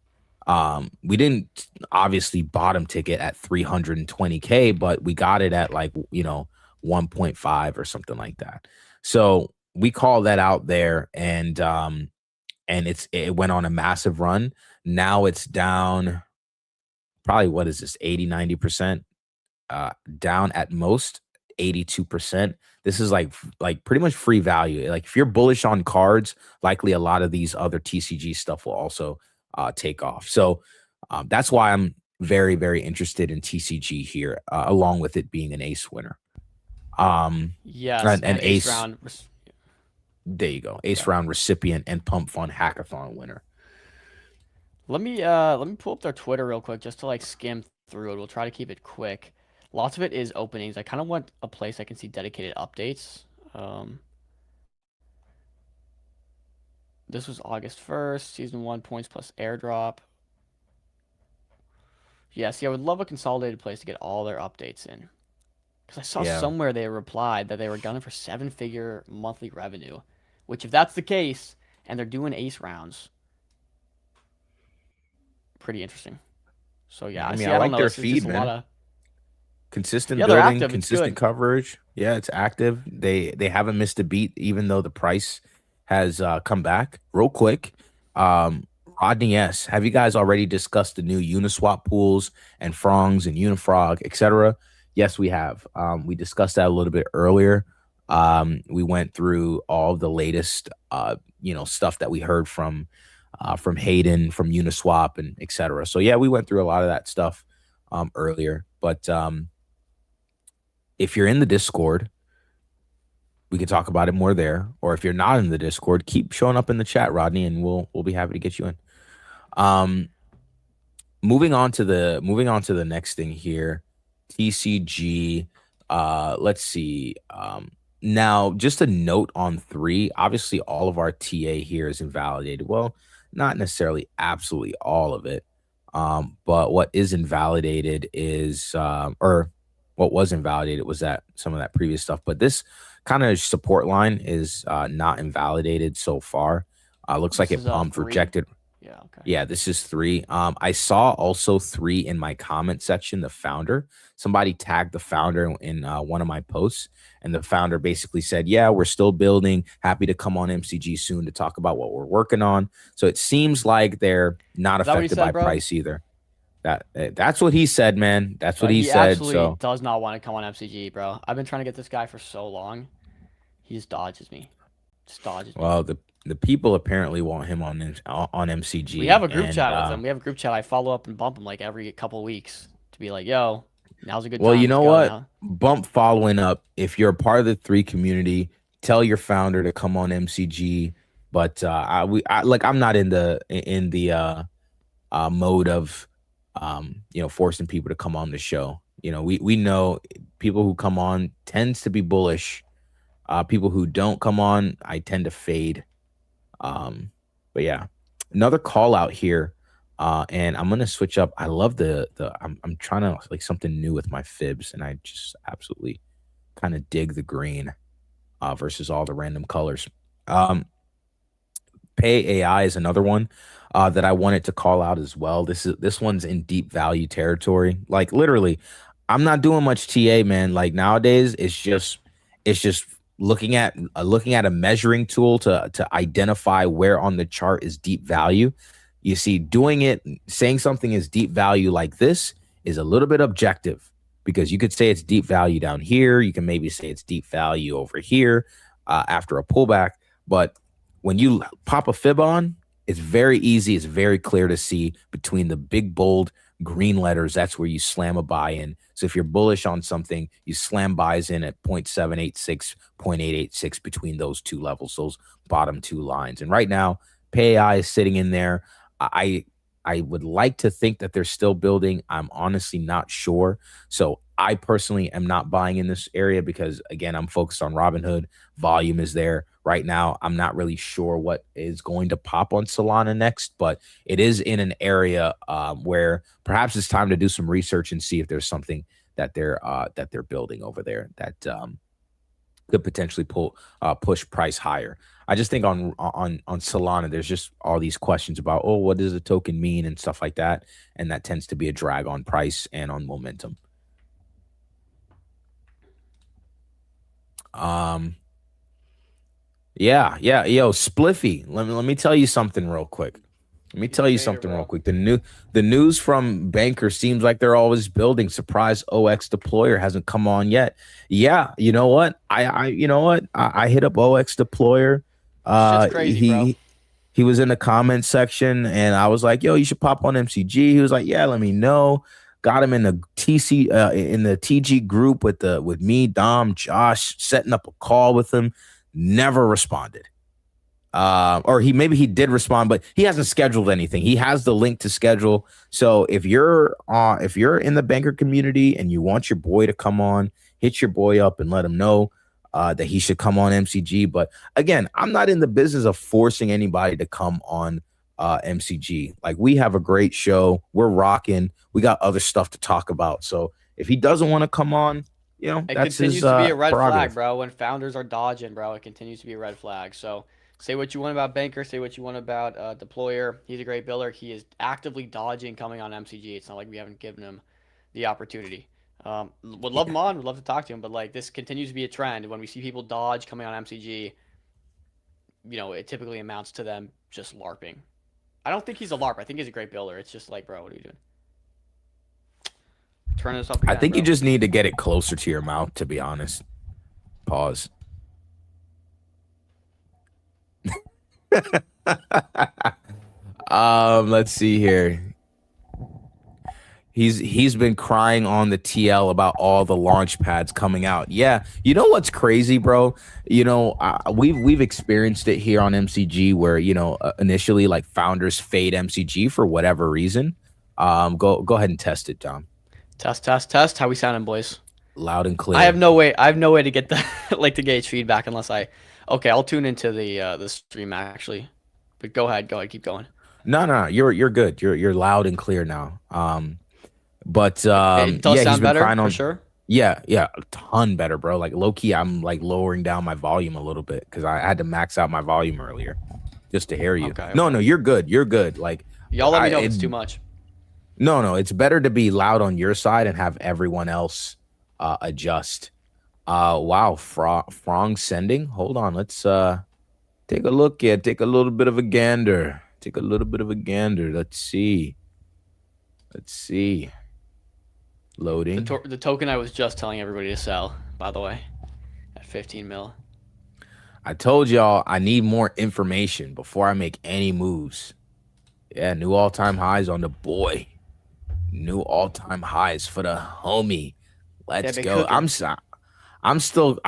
We didn't obviously bottom ticket at 320K, but we got it at like, you know, 1.5 or something like that. So we called that out there, and it went on a massive run. Now it's down probably, what is this, 80-90%, down at most 82%. This is like pretty much free value. Like if you're bullish on cards, likely a lot of these other TCG stuff will also take off. So that's why I'm very, very interested in TCG here, along with it being an ace winner. Yes, an ace round. There you go, ace round recipient and Pump Fund Hackathon winner. Let me pull up their Twitter real quick just to like skim through it. We'll try to keep it quick. Lots of it is openings. I kind of want a place I can see dedicated updates. This was August 1st, season 1 points plus airdrop. Yeah, see, I would love a consolidated place to get all their updates in. Because I saw somewhere they replied that they were gunning for 7-figure monthly revenue. Which, if that's the case, and they're doing ace rounds, pretty interesting. So yeah, I mean, I like their feed, man. Consistent building, active. Consistent coverage. Yeah, it's active. They haven't missed a beat, even though the price has come back. Real quick, Rodney S., have you guys already discussed the new Uniswap pools and Frongs and Unifrog, etc.? Yes, we have. We discussed that a little bit earlier. We went through all the latest, stuff that we heard from Hayden, from Uniswap, and etc. So yeah, we went through a lot of that stuff earlier. But if you're in the Discord, we could talk about it more there. Or if you're not in the Discord, keep showing up in the chat, Rodney, and we'll be happy to get you in. Moving on to the next thing here, TCG. Let's see. Now, just a note on 3. Obviously, all of our TA here is invalidated. Well, not necessarily absolutely all of it. But what is invalidated is, or what was invalidated was that some of that previous stuff. But this kind of support line is not invalidated so far. Looks like it pumped, rejected. Yeah, okay. Yeah, this is 3. I saw also 3 in my comment section, the founder. Somebody tagged the founder in one of my posts, and the founder basically said, yeah, we're still building. Happy to come on MCG soon to talk about what we're working on. So it seems like they're not affected by price either. That's what he said, man. That's what he said. Absolutely does not want to come on MCG, bro. I've been trying to get this guy for so long. He just dodges me. Well, the people apparently want him on MCG. We have a group chat with him. We have a group chat. I follow up and bump him like every couple of weeks to be like, yo, now's a good time. Well, you know what? Now. Bump following up. If you're a part of the 3 community, tell your founder to come on MCG. But I'm not in the mode of forcing people to come on the show. We know people who come on tends to be bullish. People who don't come on, I tend to fade. But yeah, another call out here. And I'm gonna switch up. I love I'm trying to like something new with my fibs, and I just absolutely kind of dig the green versus all the random colors. Pay AI is another one that I wanted to call out as well. This one's in deep value territory. Like literally, I'm not doing much TA, man. Like nowadays, it's just looking at a measuring tool to identify where on the chart is deep value. You see, saying something is deep value like this is a little bit objective, because you could say it's deep value down here. You can maybe say it's deep value over here after a pullback. But when you pop a fib on, it's very easy. It's very clear to see between the big, bold green letters. That's where you slam a buy in. So if you're bullish on something, you slam buys in at 0.786, 0.886 between those 2 levels, those bottom 2 lines. And right now, PayAI is sitting in there. I would like to think that they're still building. I'm honestly not sure. So I personally am not buying in this area because, again, I'm focused on Robinhood. Volume is there. Right now, I'm not really sure what is going to pop on Solana next, but it is in an area where perhaps it's time to do some research and see if there's something that they're building over there that could potentially push price higher. I just think on Solana, there's just all these questions about, what does a token mean and stuff like that, and that tends to be a drag on price and on momentum. Yeah, yo, Spliffy. Let me tell you something real quick. The news from Banker seems like they're always building. Surprise OX deployer hasn't come on yet. Yeah, you know what? I hit up OX deployer. Shit's crazy, bro. He was in the comments section, and I was like, yo, you should pop on MCG. He was like, yeah, let me know. Got him in the TG group with me, Dom, Josh, setting up a call with him. Never responded. Or he did respond, but he hasn't scheduled anything. He has the link to schedule. So if you're in the Banker community and you want your boy to come on, hit your boy up and let him know that he should come on MCG. But again, I'm not in the business of forcing anybody to come on MCG. Like, we have a great show. We're rocking. We got other stuff to talk about. So if he doesn't want to come on, it that's continues his to be a red prerogative. flag, bro. When founders are dodging, bro, it continues to be a red flag. So say what you want about Banker, say what you want about Deployer. He's a great builder. He is actively dodging coming on MCG. It's not like we haven't given him the opportunity. Would love him on, would love to talk to him, but like, this continues to be a trend. When we see people dodge coming on MCG, it typically amounts to them just LARPing. I don't think he's a LARP. I think he's a great builder. It's just like, bro, what are you doing? Turn this up again, I think bro. you just need to get it closer to your mouth, to be honest. Pause. Let's see here. He's been crying on the TL about all the launch pads coming out. Yeah, you know what's crazy, bro? You know, we've experienced it here on MCG where initially like founders fade MCG for whatever reason. Go ahead and test it, Tom. Test. How we sounding, boys? Loud and clear. I have no way to get the to gauge feedback unless okay, I'll tune into the stream actually. But go ahead, keep going. No, you're good. You're loud and clear now. But it does sound better for sure. Yeah, a ton better, bro. Like low key, I'm like lowering down my volume a little bit because I had to max out my volume earlier just to hear you. Okay. No, you're good. You're good. Like y'all let me know if it's too much. No, it's better to be loud on your side and have everyone else adjust. Wow, Frong sending. Hold on, let's take a look at. Take a little bit of a gander. Let's see. Loading. The token I was just telling everybody to sell, by the way, at 15 mil. I told y'all I need more information before I make any moves. Yeah, new all-time highs on the boy. New all-time highs for the homie. Let's go. Cooking. I'm still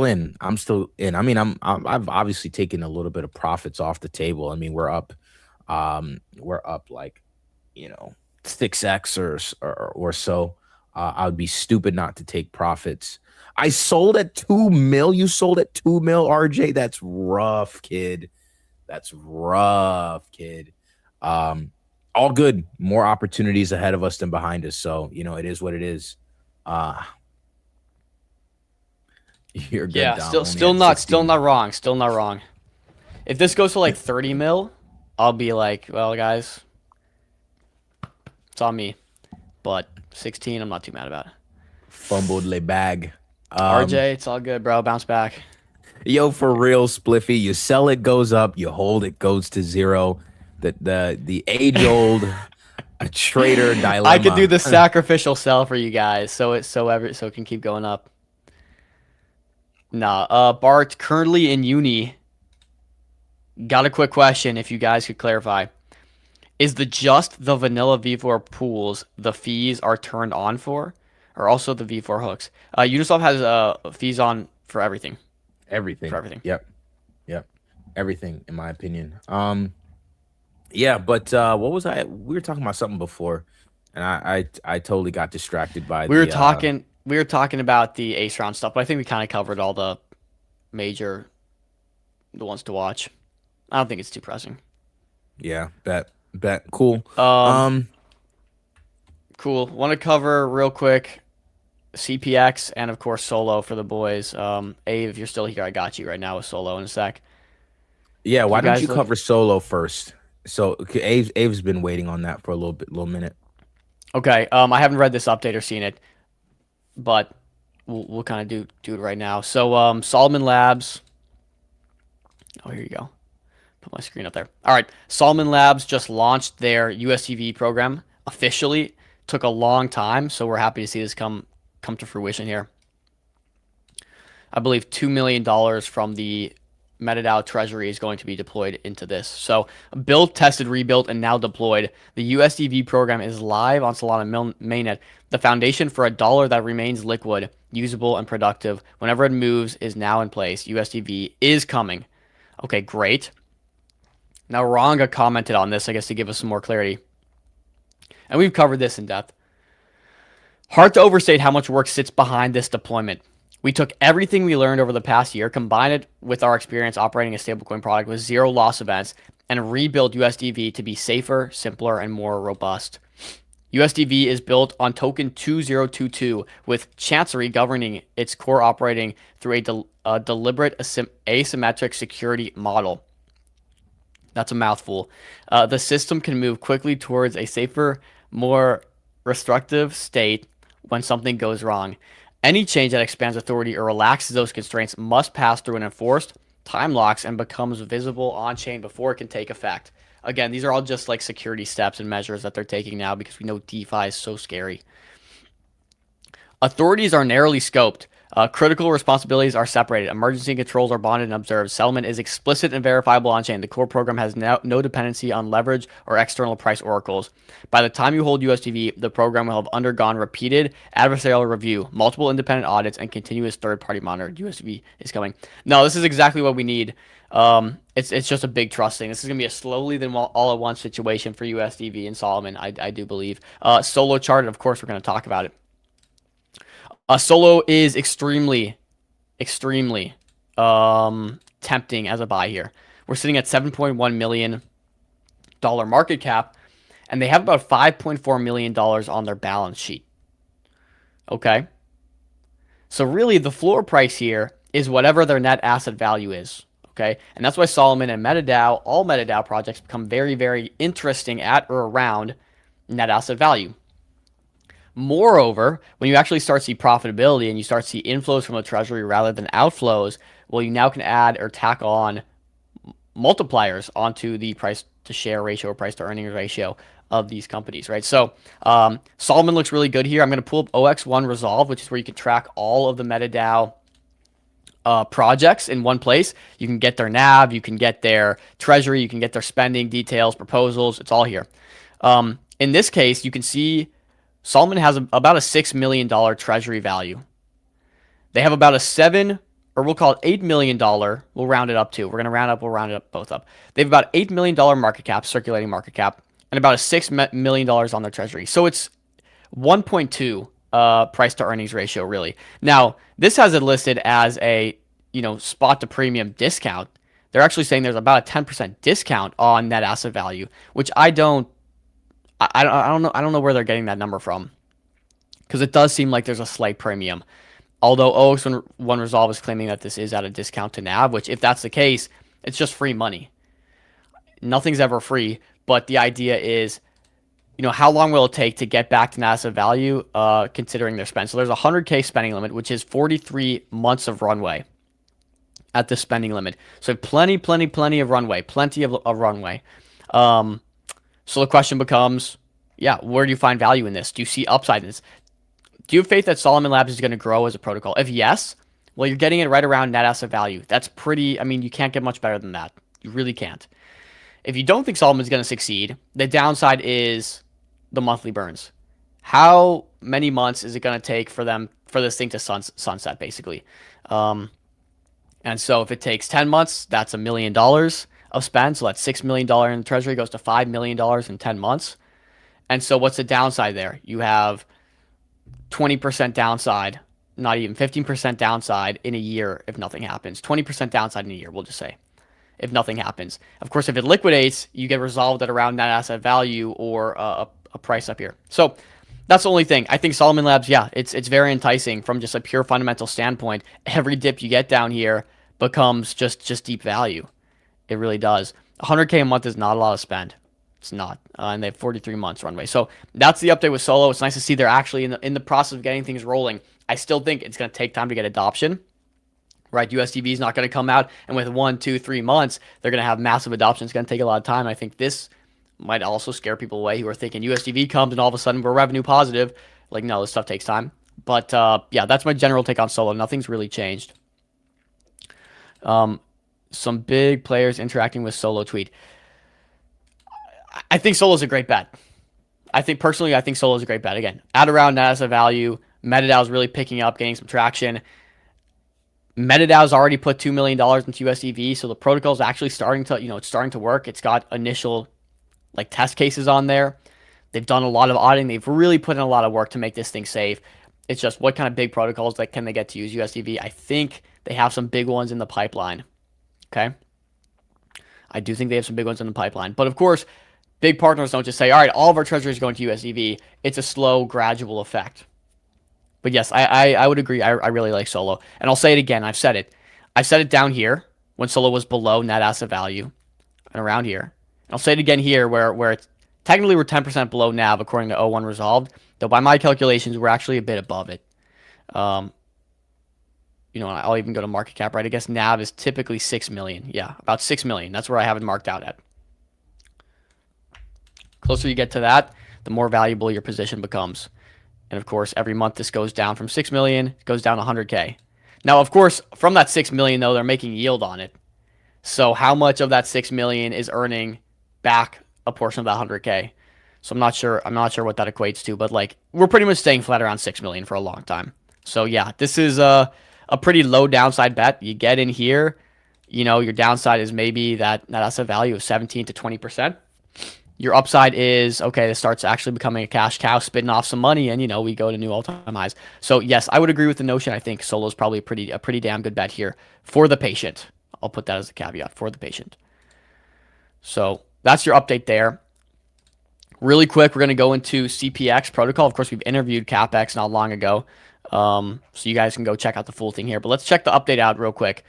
in. I mean, I've obviously taken a little bit of profits off the table. I mean, we're up like 6x or so. I would be stupid not to take profits. I sold at 2 mil. You sold at 2 mil, RJ. That's rough, kid. All good. More opportunities ahead of us than behind us. So, it is what it is. You're good. Yeah, still not wrong. If this goes to like 30 mil, I'll be like, well, guys, it's on me. But 16, I'm not too mad about it. Fumbled le bag. RJ, it's all good, bro. Bounce back. Yo, for real, Spliffy. You sell it, goes up. You hold it, goes to zero. The age-old trader dilemma. I could do the sacrificial sell for you guys, so it can keep going up. Nah, Bart, currently in uni. Got a quick question, if you guys could clarify. Is just the vanilla V4 pools the fees are turned on for, or also the V4 hooks? Uniswap has fees on for everything. Everything. For everything. Yep. Everything, in my opinion. Yeah, but what was I? We were talking about something before, and I totally got distracted by. We were talking about the ace round stuff, but I think we kind of covered all the major ones to watch. I don't think it's too pressing. Yeah, bet. Cool. Cool. Want to cover real quick CPX and of course Solo for the boys. Ave, if you're still here, I got you right now with Solo in a sec. Yeah, why don't you cover Solo first? So Ave's been waiting on that for a little minute. Okay. I haven't read this update or seen it, but we'll kind of do it right now. So Solomon Labs. Oh, here you go. Put my screen up there. All right. Solomon Labs just launched their USDV program officially. Took a long time, so we're happy to see this come to fruition here. I believe $2 million from the MetaDAO treasury is going to be deployed into this. So built, tested, rebuilt, and now deployed. The USDV program is live on Solana mainnet. The foundation for a dollar that remains liquid, usable, and productive whenever it moves is now in place. USDV is coming. Okay, great. Now, Ranga commented on this, I guess, to give us some more clarity. And we've covered this in depth. Hard to overstate how much work sits behind this deployment. We took everything we learned over the past year, combined it with our experience operating a stablecoin product with zero loss events, and rebuilt USDV to be safer, simpler, and more robust. USDV is built on token 2022 with Chancery governing its core operating through a deliberate asymmetric security model. That's a mouthful. The system can move quickly towards a safer, more restrictive state when something goes wrong. Any change that expands authority or relaxes those constraints must pass through an enforced time locks and becomes visible on-chain before it can take effect. Again, these are all just like security steps and measures that they're taking now because we know DeFi is so scary. Authorities are narrowly scoped. Critical responsibilities are separated. Emergency controls are bonded and observed. Settlement is explicit and verifiable on-chain. The core program has no dependency on leverage or external price oracles. By the time you hold USDV, the program will have undergone repeated adversarial review, multiple independent audits, and continuous third-party monitoring. USDV is coming. No, this is exactly what we need. It's just a big trust thing. This is going to be a slowly then all at once situation for USDV and Solomon, I do believe. Solo chart, of course, we're going to talk about it. Solo is extremely tempting as a buy here. We're sitting at $7.1 million market cap, and they have about $5.4 million on their balance sheet. Okay? So really, the floor price here is whatever their net asset value is. Okay? And that's why Solomon and MetaDAO, all MetaDAO projects, become very, very interesting at or around net asset value. Moreover, when you actually start to see profitability and you start to see inflows from the treasury rather than outflows, well, you now can add or tack on multipliers onto the price to share ratio or price to earnings ratio of these companies, right? So Solomon looks really good here. I'm going to pull up OX1 Resolve, which is where you can track all of the MetaDAO projects in one place. You can get their NAV, you can get their treasury, you can get their spending details, proposals. It's all here. In this case, you can see Solomon has about a $6 million treasury value. They have about a $7, or we'll call it $8 million. We'll round it up to. We're going to we'll round it up both up. They have about $8 million market cap, circulating market cap, and about a $6 million on their treasury. So it's 1.2 price to earnings ratio, really. Now, this has it listed as a, spot to premium discount. They're actually saying there's about a 10% discount on net asset value, which I don't know where they're getting that number from, because it does seem like there's a slight premium. Although OX1 Resolve is claiming that this is at a discount to NAV, which if that's the case, it's just free money. Nothing's ever free, but the idea is, how long will it take to get back to net asset value, considering their spend? So there's a 100K spending limit, which is 43 months of runway at the spending limit. So plenty of runway, plenty of runway. So the question becomes, where do you find value in this? Do you see upside in this? Do you have faith that Solomon Labs is going to grow as a protocol? If yes, well, you're getting it right around net asset value. That's pretty, you can't get much better than that. You really can't. If you don't think Solomon's going to succeed, the downside is the monthly burns. How many months is it going to take for this thing to sunset, basically? And so if it takes 10 months, that's $1 million of spend. So that's $6 million in the treasury goes to $5 million in 10 months. And so what's the downside there? You have 20% downside, not even 15% downside in a year if nothing happens. 20% downside in a year, we'll just say, if nothing happens. Of course, if it liquidates, you get resolved at around net asset value or a price up here. So that's the only thing. I think Solomon Labs, it's very enticing from just a pure fundamental standpoint. Every dip you get down here becomes just deep value. It really does. 100K a month is not a lot of spend. It's not. And they have 43 months runway. So that's the update with Solo. It's nice to see they're actually in the process of getting things rolling. I still think it's going to take time to get adoption. Right? USDV is not going to come out and with 1, 2, 3 months, they're going to have massive adoption. It's going to take a lot of time. I think this might also scare people away who are thinking USDV comes and all of a sudden we're revenue positive. Like, no, this stuff takes time. But that's my general take on Solo. Nothing's really changed. Some big players interacting with Solo tweet. I think Solo's a great bet. I think Solo's a great bet. Again, at around net asset value, MetaDAO is really picking up, gaining some traction. MetaDAO's already put $2 million into USDV, so the protocol is actually starting to, it's starting to work. It's got initial test cases on there. They've done a lot of auditing. They've really put in a lot of work to make this thing safe. It's just what kind of big protocols can they get to use USDV? I think they have some big ones in the pipeline. Okay? I do think they have some big ones in the pipeline. But of course, big partners don't just say, all right, all of our treasury is going to USDV. It's a slow, gradual effect. But yes, I would agree. I really like Solo. And I'll say it again. I've said it. I said it down here when Solo was below net asset value and around here. And I'll say it again here where it's technically we're 10% below NAV according to O1 Resolved. Though by my calculations, we're actually a bit above it. I'll even go to market cap, right? I guess NAV is typically 6 million. Yeah, about 6 million. That's where I have it marked out at. Closer you get to that, the more valuable your position becomes. And of course, every month this goes down from 6 million, it goes down to 100K. Now, of course, from that 6 million though, they're making yield on it. So how much of that 6 million is earning back a portion of that 100K? So I'm not sure what that equates to, but like we're pretty much staying flat around 6 million for a long time. So yeah, this is a pretty low downside bet. You get in here, you know, your downside is maybe that net asset value of 17 to 20%. Your upside is, okay, this starts actually becoming a cash cow, spitting off some money, and, you know, we go to new all-time highs. So, yes, I would agree with the notion. I think Solo's probably a pretty damn good bet here for the patient. I'll put that as a caveat, for the patient. So, that's your update there. Really quick, we're going to go into CPX protocol. Of course, we've interviewed CapEx not long ago, so you guys can go check out the full thing here. But let's check the update out real quick.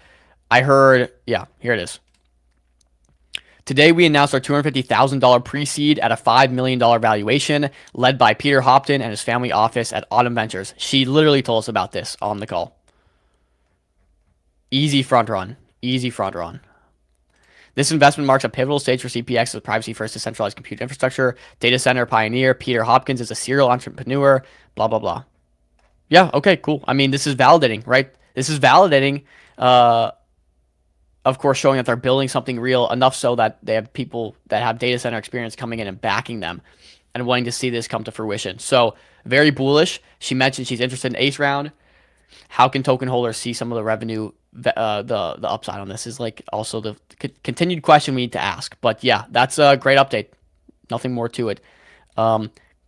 I heard, yeah, here it is. Today, we announced our $250,000 pre-seed at a $5 million valuation, led by Peter Hopton and his family office at Autumn Ventures. She literally told us about this on the call. Easy front run. Easy front run. This investment marks a pivotal stage for CPX as a privacy-first decentralized compute infrastructure, data center pioneer. Peter Hopkins is a serial entrepreneur, blah, blah, blah. Yeah, okay, cool. I mean, this is validating, right? This is validating, of course, showing that they're building something real, enough so that they have people that have data center experience coming in and backing them and wanting to see this come to fruition. So very bullish. She mentioned she's interested in eighth round. How can token holders see some of the revenue, the upside on this is like also the continued question we need to ask. But yeah, that's a great update. Nothing more to it.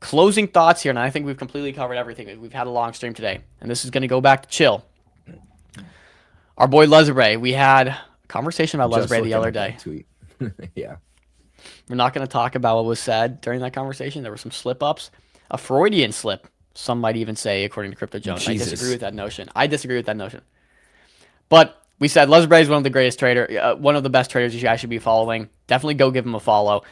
Closing thoughts here, and I think we've completely covered everything. We've had a long stream today, and this is going to go back to chill. Our boy Lesbre, we had conversation about Lesbre the other day. Tweet. Yeah. We're not going to talk about what was said during that conversation. There were some slip-ups. A Freudian slip, some might even say, according to Crypto Jones. Jesus. I disagree with that notion. But we said Lesbre is one of the greatest trader, one of the best traders you guys should be following. Definitely go give him a follow.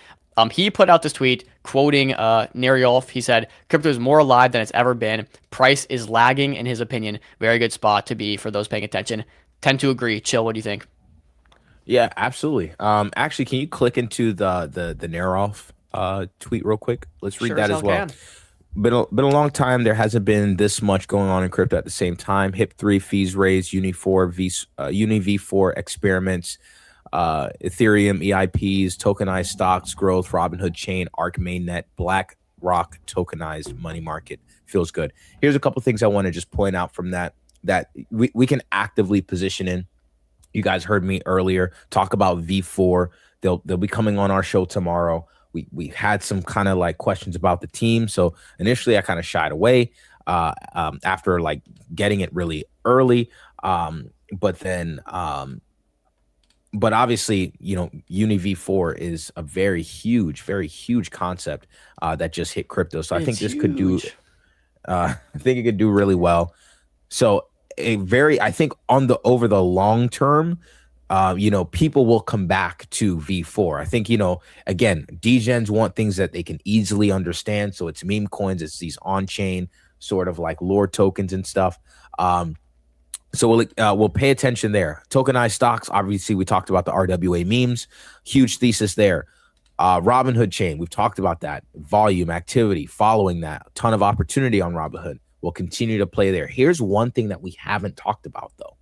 He put out this tweet quoting Neriolf. He said, crypto is more alive than it's ever been. Price is lagging, in his opinion. Very good spot to be for those paying attention. Tend to agree. Chill, what do you think? Yeah, absolutely. Actually, can you click into the Nerolf tweet real quic? Let's read that as well. Been a long time. There hasn't been this much going on in crypto at the same time. HIP3 fees raised, Uni V4 experiments, Ethereum EIPs, tokenized stocks growth, Robinhood chain, Arc mainnet, BlackRock tokenized money market. Feels good. Here's a couple things I want to just point out from that we can actively position in. You guys heard me earlier talk about V4. They'll be coming on our show tomorrow. We had some kind of like questions about the team. So initially I kind of shied away after like getting it really early. But obviously, you know, Uni V4 is a very huge concept that just hit crypto. So I think this could do, I think it could do really well. So I think over the long term, you know, people will come back to V4. I think, you know, again, degens want things that they can easily understand. So it's meme coins, it's these on-chain sort of like lore tokens and stuff. So we'll pay attention there. Tokenized stocks, obviously, we talked about the RWA memes. Huge thesis there. Robinhood chain, we've talked about that. Volume, activity, following that. A ton of opportunity on Robinhood. We'll continue to play there. Here's one thing that we haven't talked about, though.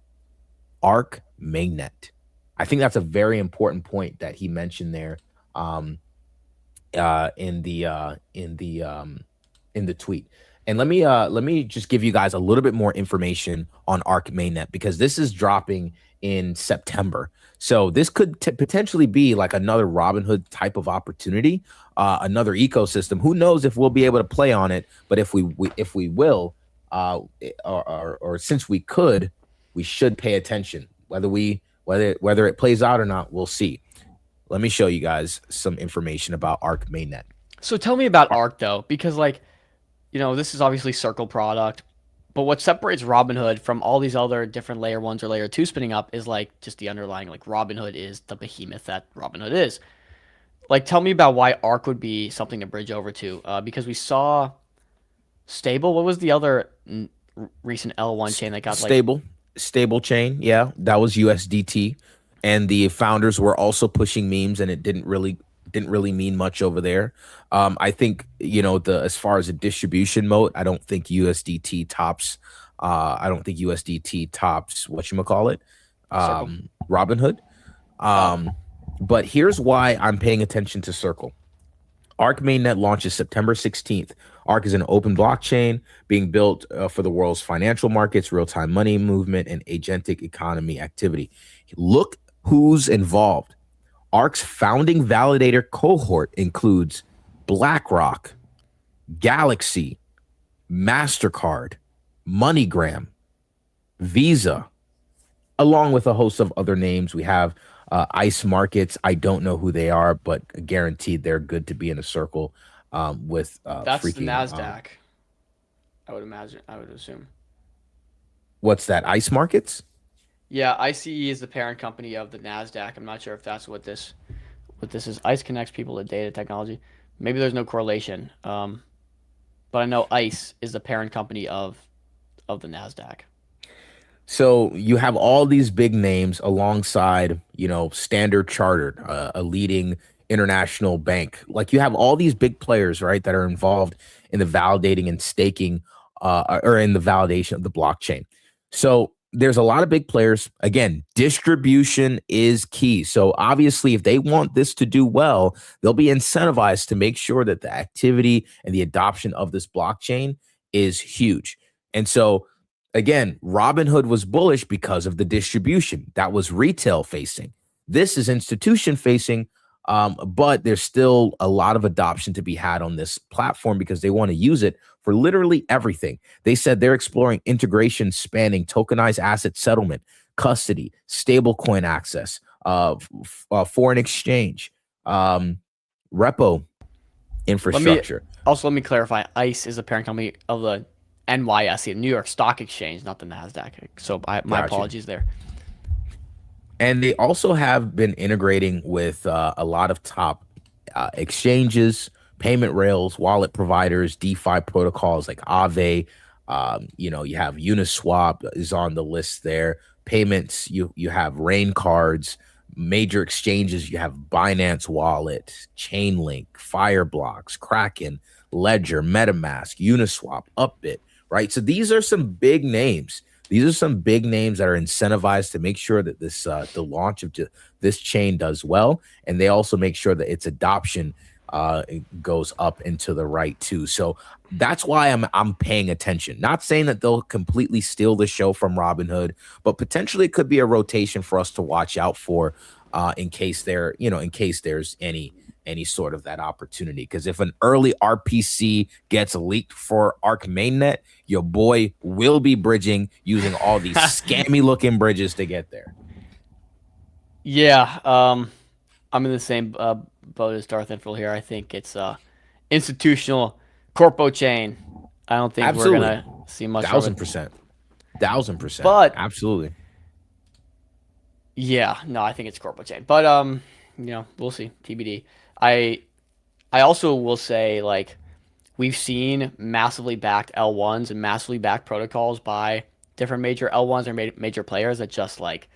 Arc mainnet. I think that's a very important point that he mentioned there in the tweet. And let me just give you guys a little bit more information on Arc mainnet, because this is dropping in September. So this could potentially be like another Robinhood type of opportunity, another ecosystem. Who knows if we'll be able to play on it? But if we will, or since we could, we should pay attention. Whether it plays out or not, we'll see. Let me show you guys some information about Arc mainnet. So tell me about Arc though, because like, you know, this is obviously Circle product, but what separates Robinhood from all these other different layer 1s or layer 2 spinning up is like just the underlying, like Robinhood is the behemoth that Robinhood is. Like, tell me about why Arc would be something to bridge over to, because we saw Stable. What was the other recent L1 chain that got like Stable chain? Yeah, that was USDT, and the founders were also pushing memes, and it didn't really didn't really mean much over there. I think, as far as a distribution mode, I don't think USDT tops. I don't think USDT tops whatchamacallit, Circle. Robinhood. But here's why I'm paying attention to Circle. Arc mainnet launches September 16th. Arc is an open blockchain being built for the world's financial markets, real-time money movement, and agentic economy activity. Look who's involved. Arc's founding validator cohort includes BlackRock, Galaxy, MasterCard, MoneyGram, Visa, along with a host of other names. We have ICE Markets. I don't know who they are, but guaranteed they're good to be in a circle with That's freaking, the NASDAQ. I would imagine. I would assume. What's that? ICE Markets? Yeah, ICE is the parent company of the NASDAQ. I'm not sure if that's what this is. ICE connects people to data technology. Maybe there's no correlation. But I know ICE is the parent company of the NASDAQ. So you have all these big names alongside, Standard Chartered, a leading international bank. Like, you have all these big players, right, that are involved in the validating and staking or in the validation of the blockchain. So there's a lot of big players. Again, distribution is key. So obviously, if they want this to do well, they'll be incentivized to make sure that the activity and the adoption of this blockchain is huge. And so, again, Robinhood was bullish because of the distribution. That was retail facing. This is institution facing, but there's still a lot of adoption to be had on this platform because they want to use it for literally everything. They said they're exploring integration spanning tokenized asset settlement, custody, stablecoin access, foreign exchange, repo infrastructure. Let me clarify. ICE is the parent company of the NYSE, New York Stock Exchange, not the NASDAQ. So my apologies there. And they also have been integrating with a lot of top exchanges, payment rails, wallet providers, DeFi protocols like Aave. You have Uniswap is on the list there. Payments, you have Rain cards, major exchanges. You have Binance Wallet, Chainlink, Fireblocks, Kraken, Ledger, MetaMask, Uniswap, Upbit. Right. So these are some big names. These are some big names that are incentivized to make sure that this the launch of this chain does well. And they also make sure that its adoption goes up and to the right, too. So that's why I'm paying attention. Not saying that they'll completely steal the show from Robinhood, but potentially it could be a rotation for us to watch out for in case there's any sort of that opportunity. Because if an early RPC gets leaked for Arc mainnet, your boy will be bridging using all these scammy looking bridges to get there. Yeah, I'm in the same boat as Darth Infernal here. I think it's institutional corpo chain. I don't think we're gonna see much. 1000%. But absolutely. Yeah, no, I think it's corpo chain. But we'll see. TBD. I also will say, like, we've seen massively backed L1s and massively backed protocols by different major L1s or major players that just, like,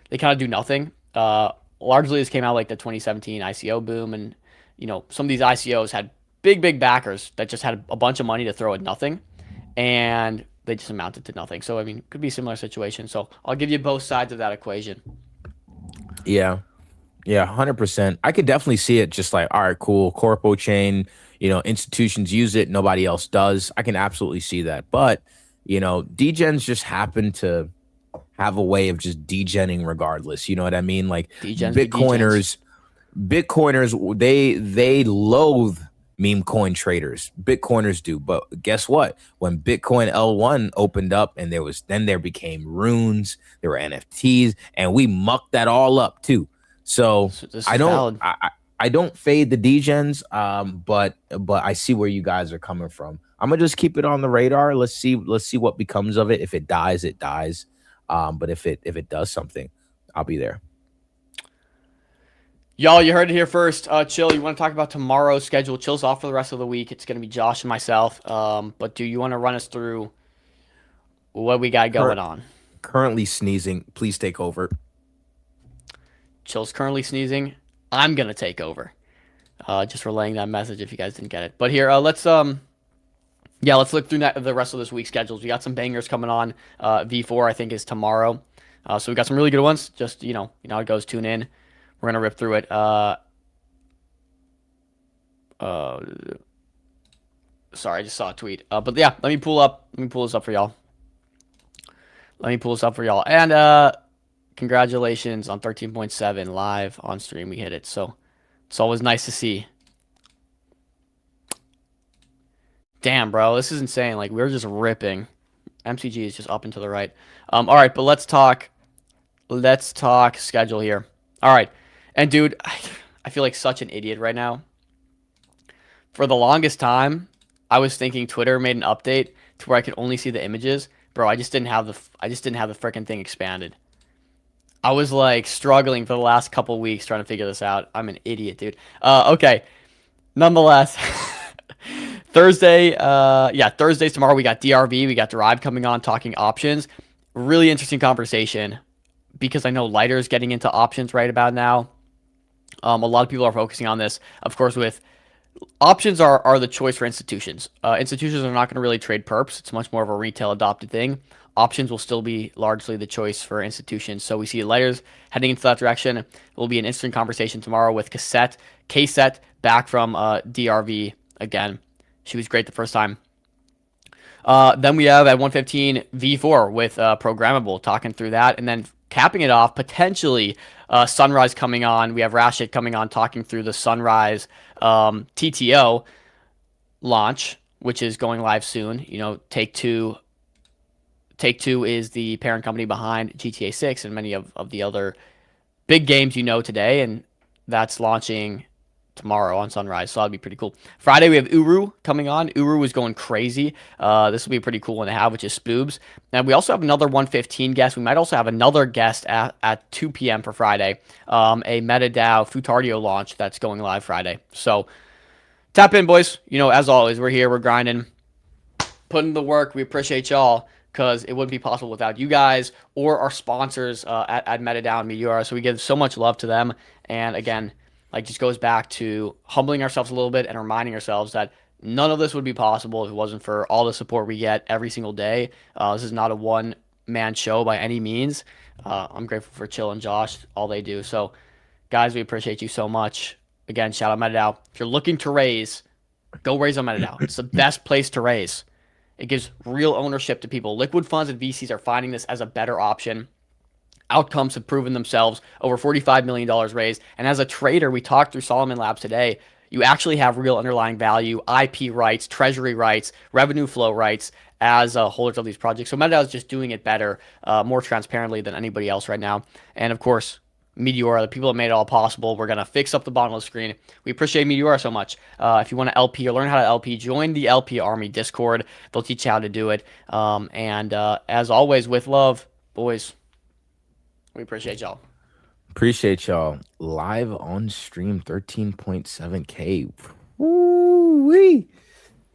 they kind of do nothing. Largely this came out like the 2017 ICO boom, and some of these ICOs had big backers that just had a bunch of money to throw at nothing, and they just amounted to nothing. So I mean, could be a similar situation. So I'll give you both sides of that equation. Yeah, 100%. I could definitely see it. Just like, all right, cool, corpo chain. Institutions use it, nobody else does. I can absolutely see that. But degens just happen to have a way of just degenning regardless. You know what I mean? Like, Bitcoiners, they loathe meme coin traders. Bitcoiners do. But guess what? When Bitcoin L1 opened up and there became runes, there were NFTs, and we mucked that all up too. So I don't fade the degens, but I see where you guys are coming from. I'm gonna just keep it on the radar. Let's see what becomes of it. If it dies, it dies. But if it does something, I'll be there. Y'all, you heard it here first. Chill, you want to talk about tomorrow's schedule? Chill's off for the rest of the week. It's going to be Josh and myself. But do you want to run us through what we got going on? Currently sneezing. Please take over. Chill's currently sneezing. I'm going to take over. Just relaying that message if you guys didn't get it. But here, let's look through the rest of this week's schedules. We got some bangers coming on. V4 I think is tomorrow. So we got some really good ones. Just you know how it goes. Tune in. We're gonna rip through it. Sorry, I just saw a tweet. But yeah, let me pull this up for y'all. And congratulations on 13.7 live on stream. We hit it. So it's always nice to see. Damn, bro, this is insane. Like, we're just ripping. MCG is just up and to the right. All right, but let's talk schedule here. All right. And dude, I feel like such an idiot right now. For the longest time, I was thinking Twitter made an update to where I could only see the images. Bro, I just didn't have the freaking thing expanded. I was like struggling for the last couple weeks trying to figure this out. I'm an idiot, dude. Okay. Nonetheless, Thursdays tomorrow. We got DRV, we got Derived coming on talking options. Really interesting conversation because I know Lighter is getting into options right about now. A lot of people are focusing on this, of course, with options are the choice for institutions. Institutions are not going to really trade perps. It's much more of a retail adopted thing. Options will still be largely the choice for institutions. So we see Lighters heading into that direction. It will be an interesting conversation tomorrow with K-Set back from DRV again. She was great the first time. Then we have at 1:15 V4 with Programmable talking through that. And then capping it off, potentially Sunrise coming on. We have Rashid coming on talking through the Sunrise TTO launch, which is going live soon. You know, Take-Two is the parent company behind GTA 6 and many of the other big games you know today, and that's launching tomorrow on Sunrise, so that'll be pretty cool. Friday, we have Uru coming on. Uru is going crazy. This will be a pretty cool one to have, which is Spoobs. And we also have another 1:15 guest. We might also have another guest at 2 p.m. for Friday, a MetaDAO Futardio launch that's going live Friday. So tap in, boys. You know, as always, we're here. We're grinding, putting in the work. We appreciate y'all, because it wouldn't be possible without you guys or our sponsors at MetaDAO and Meteora. So we give so much love to them. And again, like, just goes back to humbling ourselves a little bit and reminding ourselves that none of this would be possible if it wasn't for all the support we get every single day. This is not a one-man show by any means. I'm grateful for Chill and Josh, all they do. So, guys, we appreciate you so much. Again, shout out MetaDAO. If you're looking to raise, go raise on MetaDAO. It's the best place to raise. It gives real ownership to people. Liquid funds and VCs are finding this as a better option. Outcomes have proven themselves. Over $45 million raised. And as a trader, we talked through Solomon Labs today. You actually have real underlying value, IP rights, treasury rights, revenue flow rights as holders of these projects. So MetaDAO is just doing it better, more transparently than anybody else right now. And of course, Meteora, the people that made it all possible. We're going to fix up the bottom of the screen. We appreciate Meteora so much. If you want to LP or learn how to LP, join the LP Army Discord. They'll teach you how to do it. As always, with love, boys, we appreciate y'all. Appreciate y'all. Live on stream, 13.7K. Woo-wee.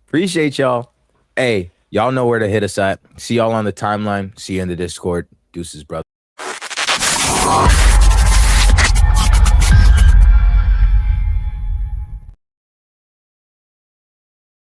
Appreciate y'all. Hey, y'all know where to hit us at. See y'all on the timeline. See you in the Discord. Deuces, brother.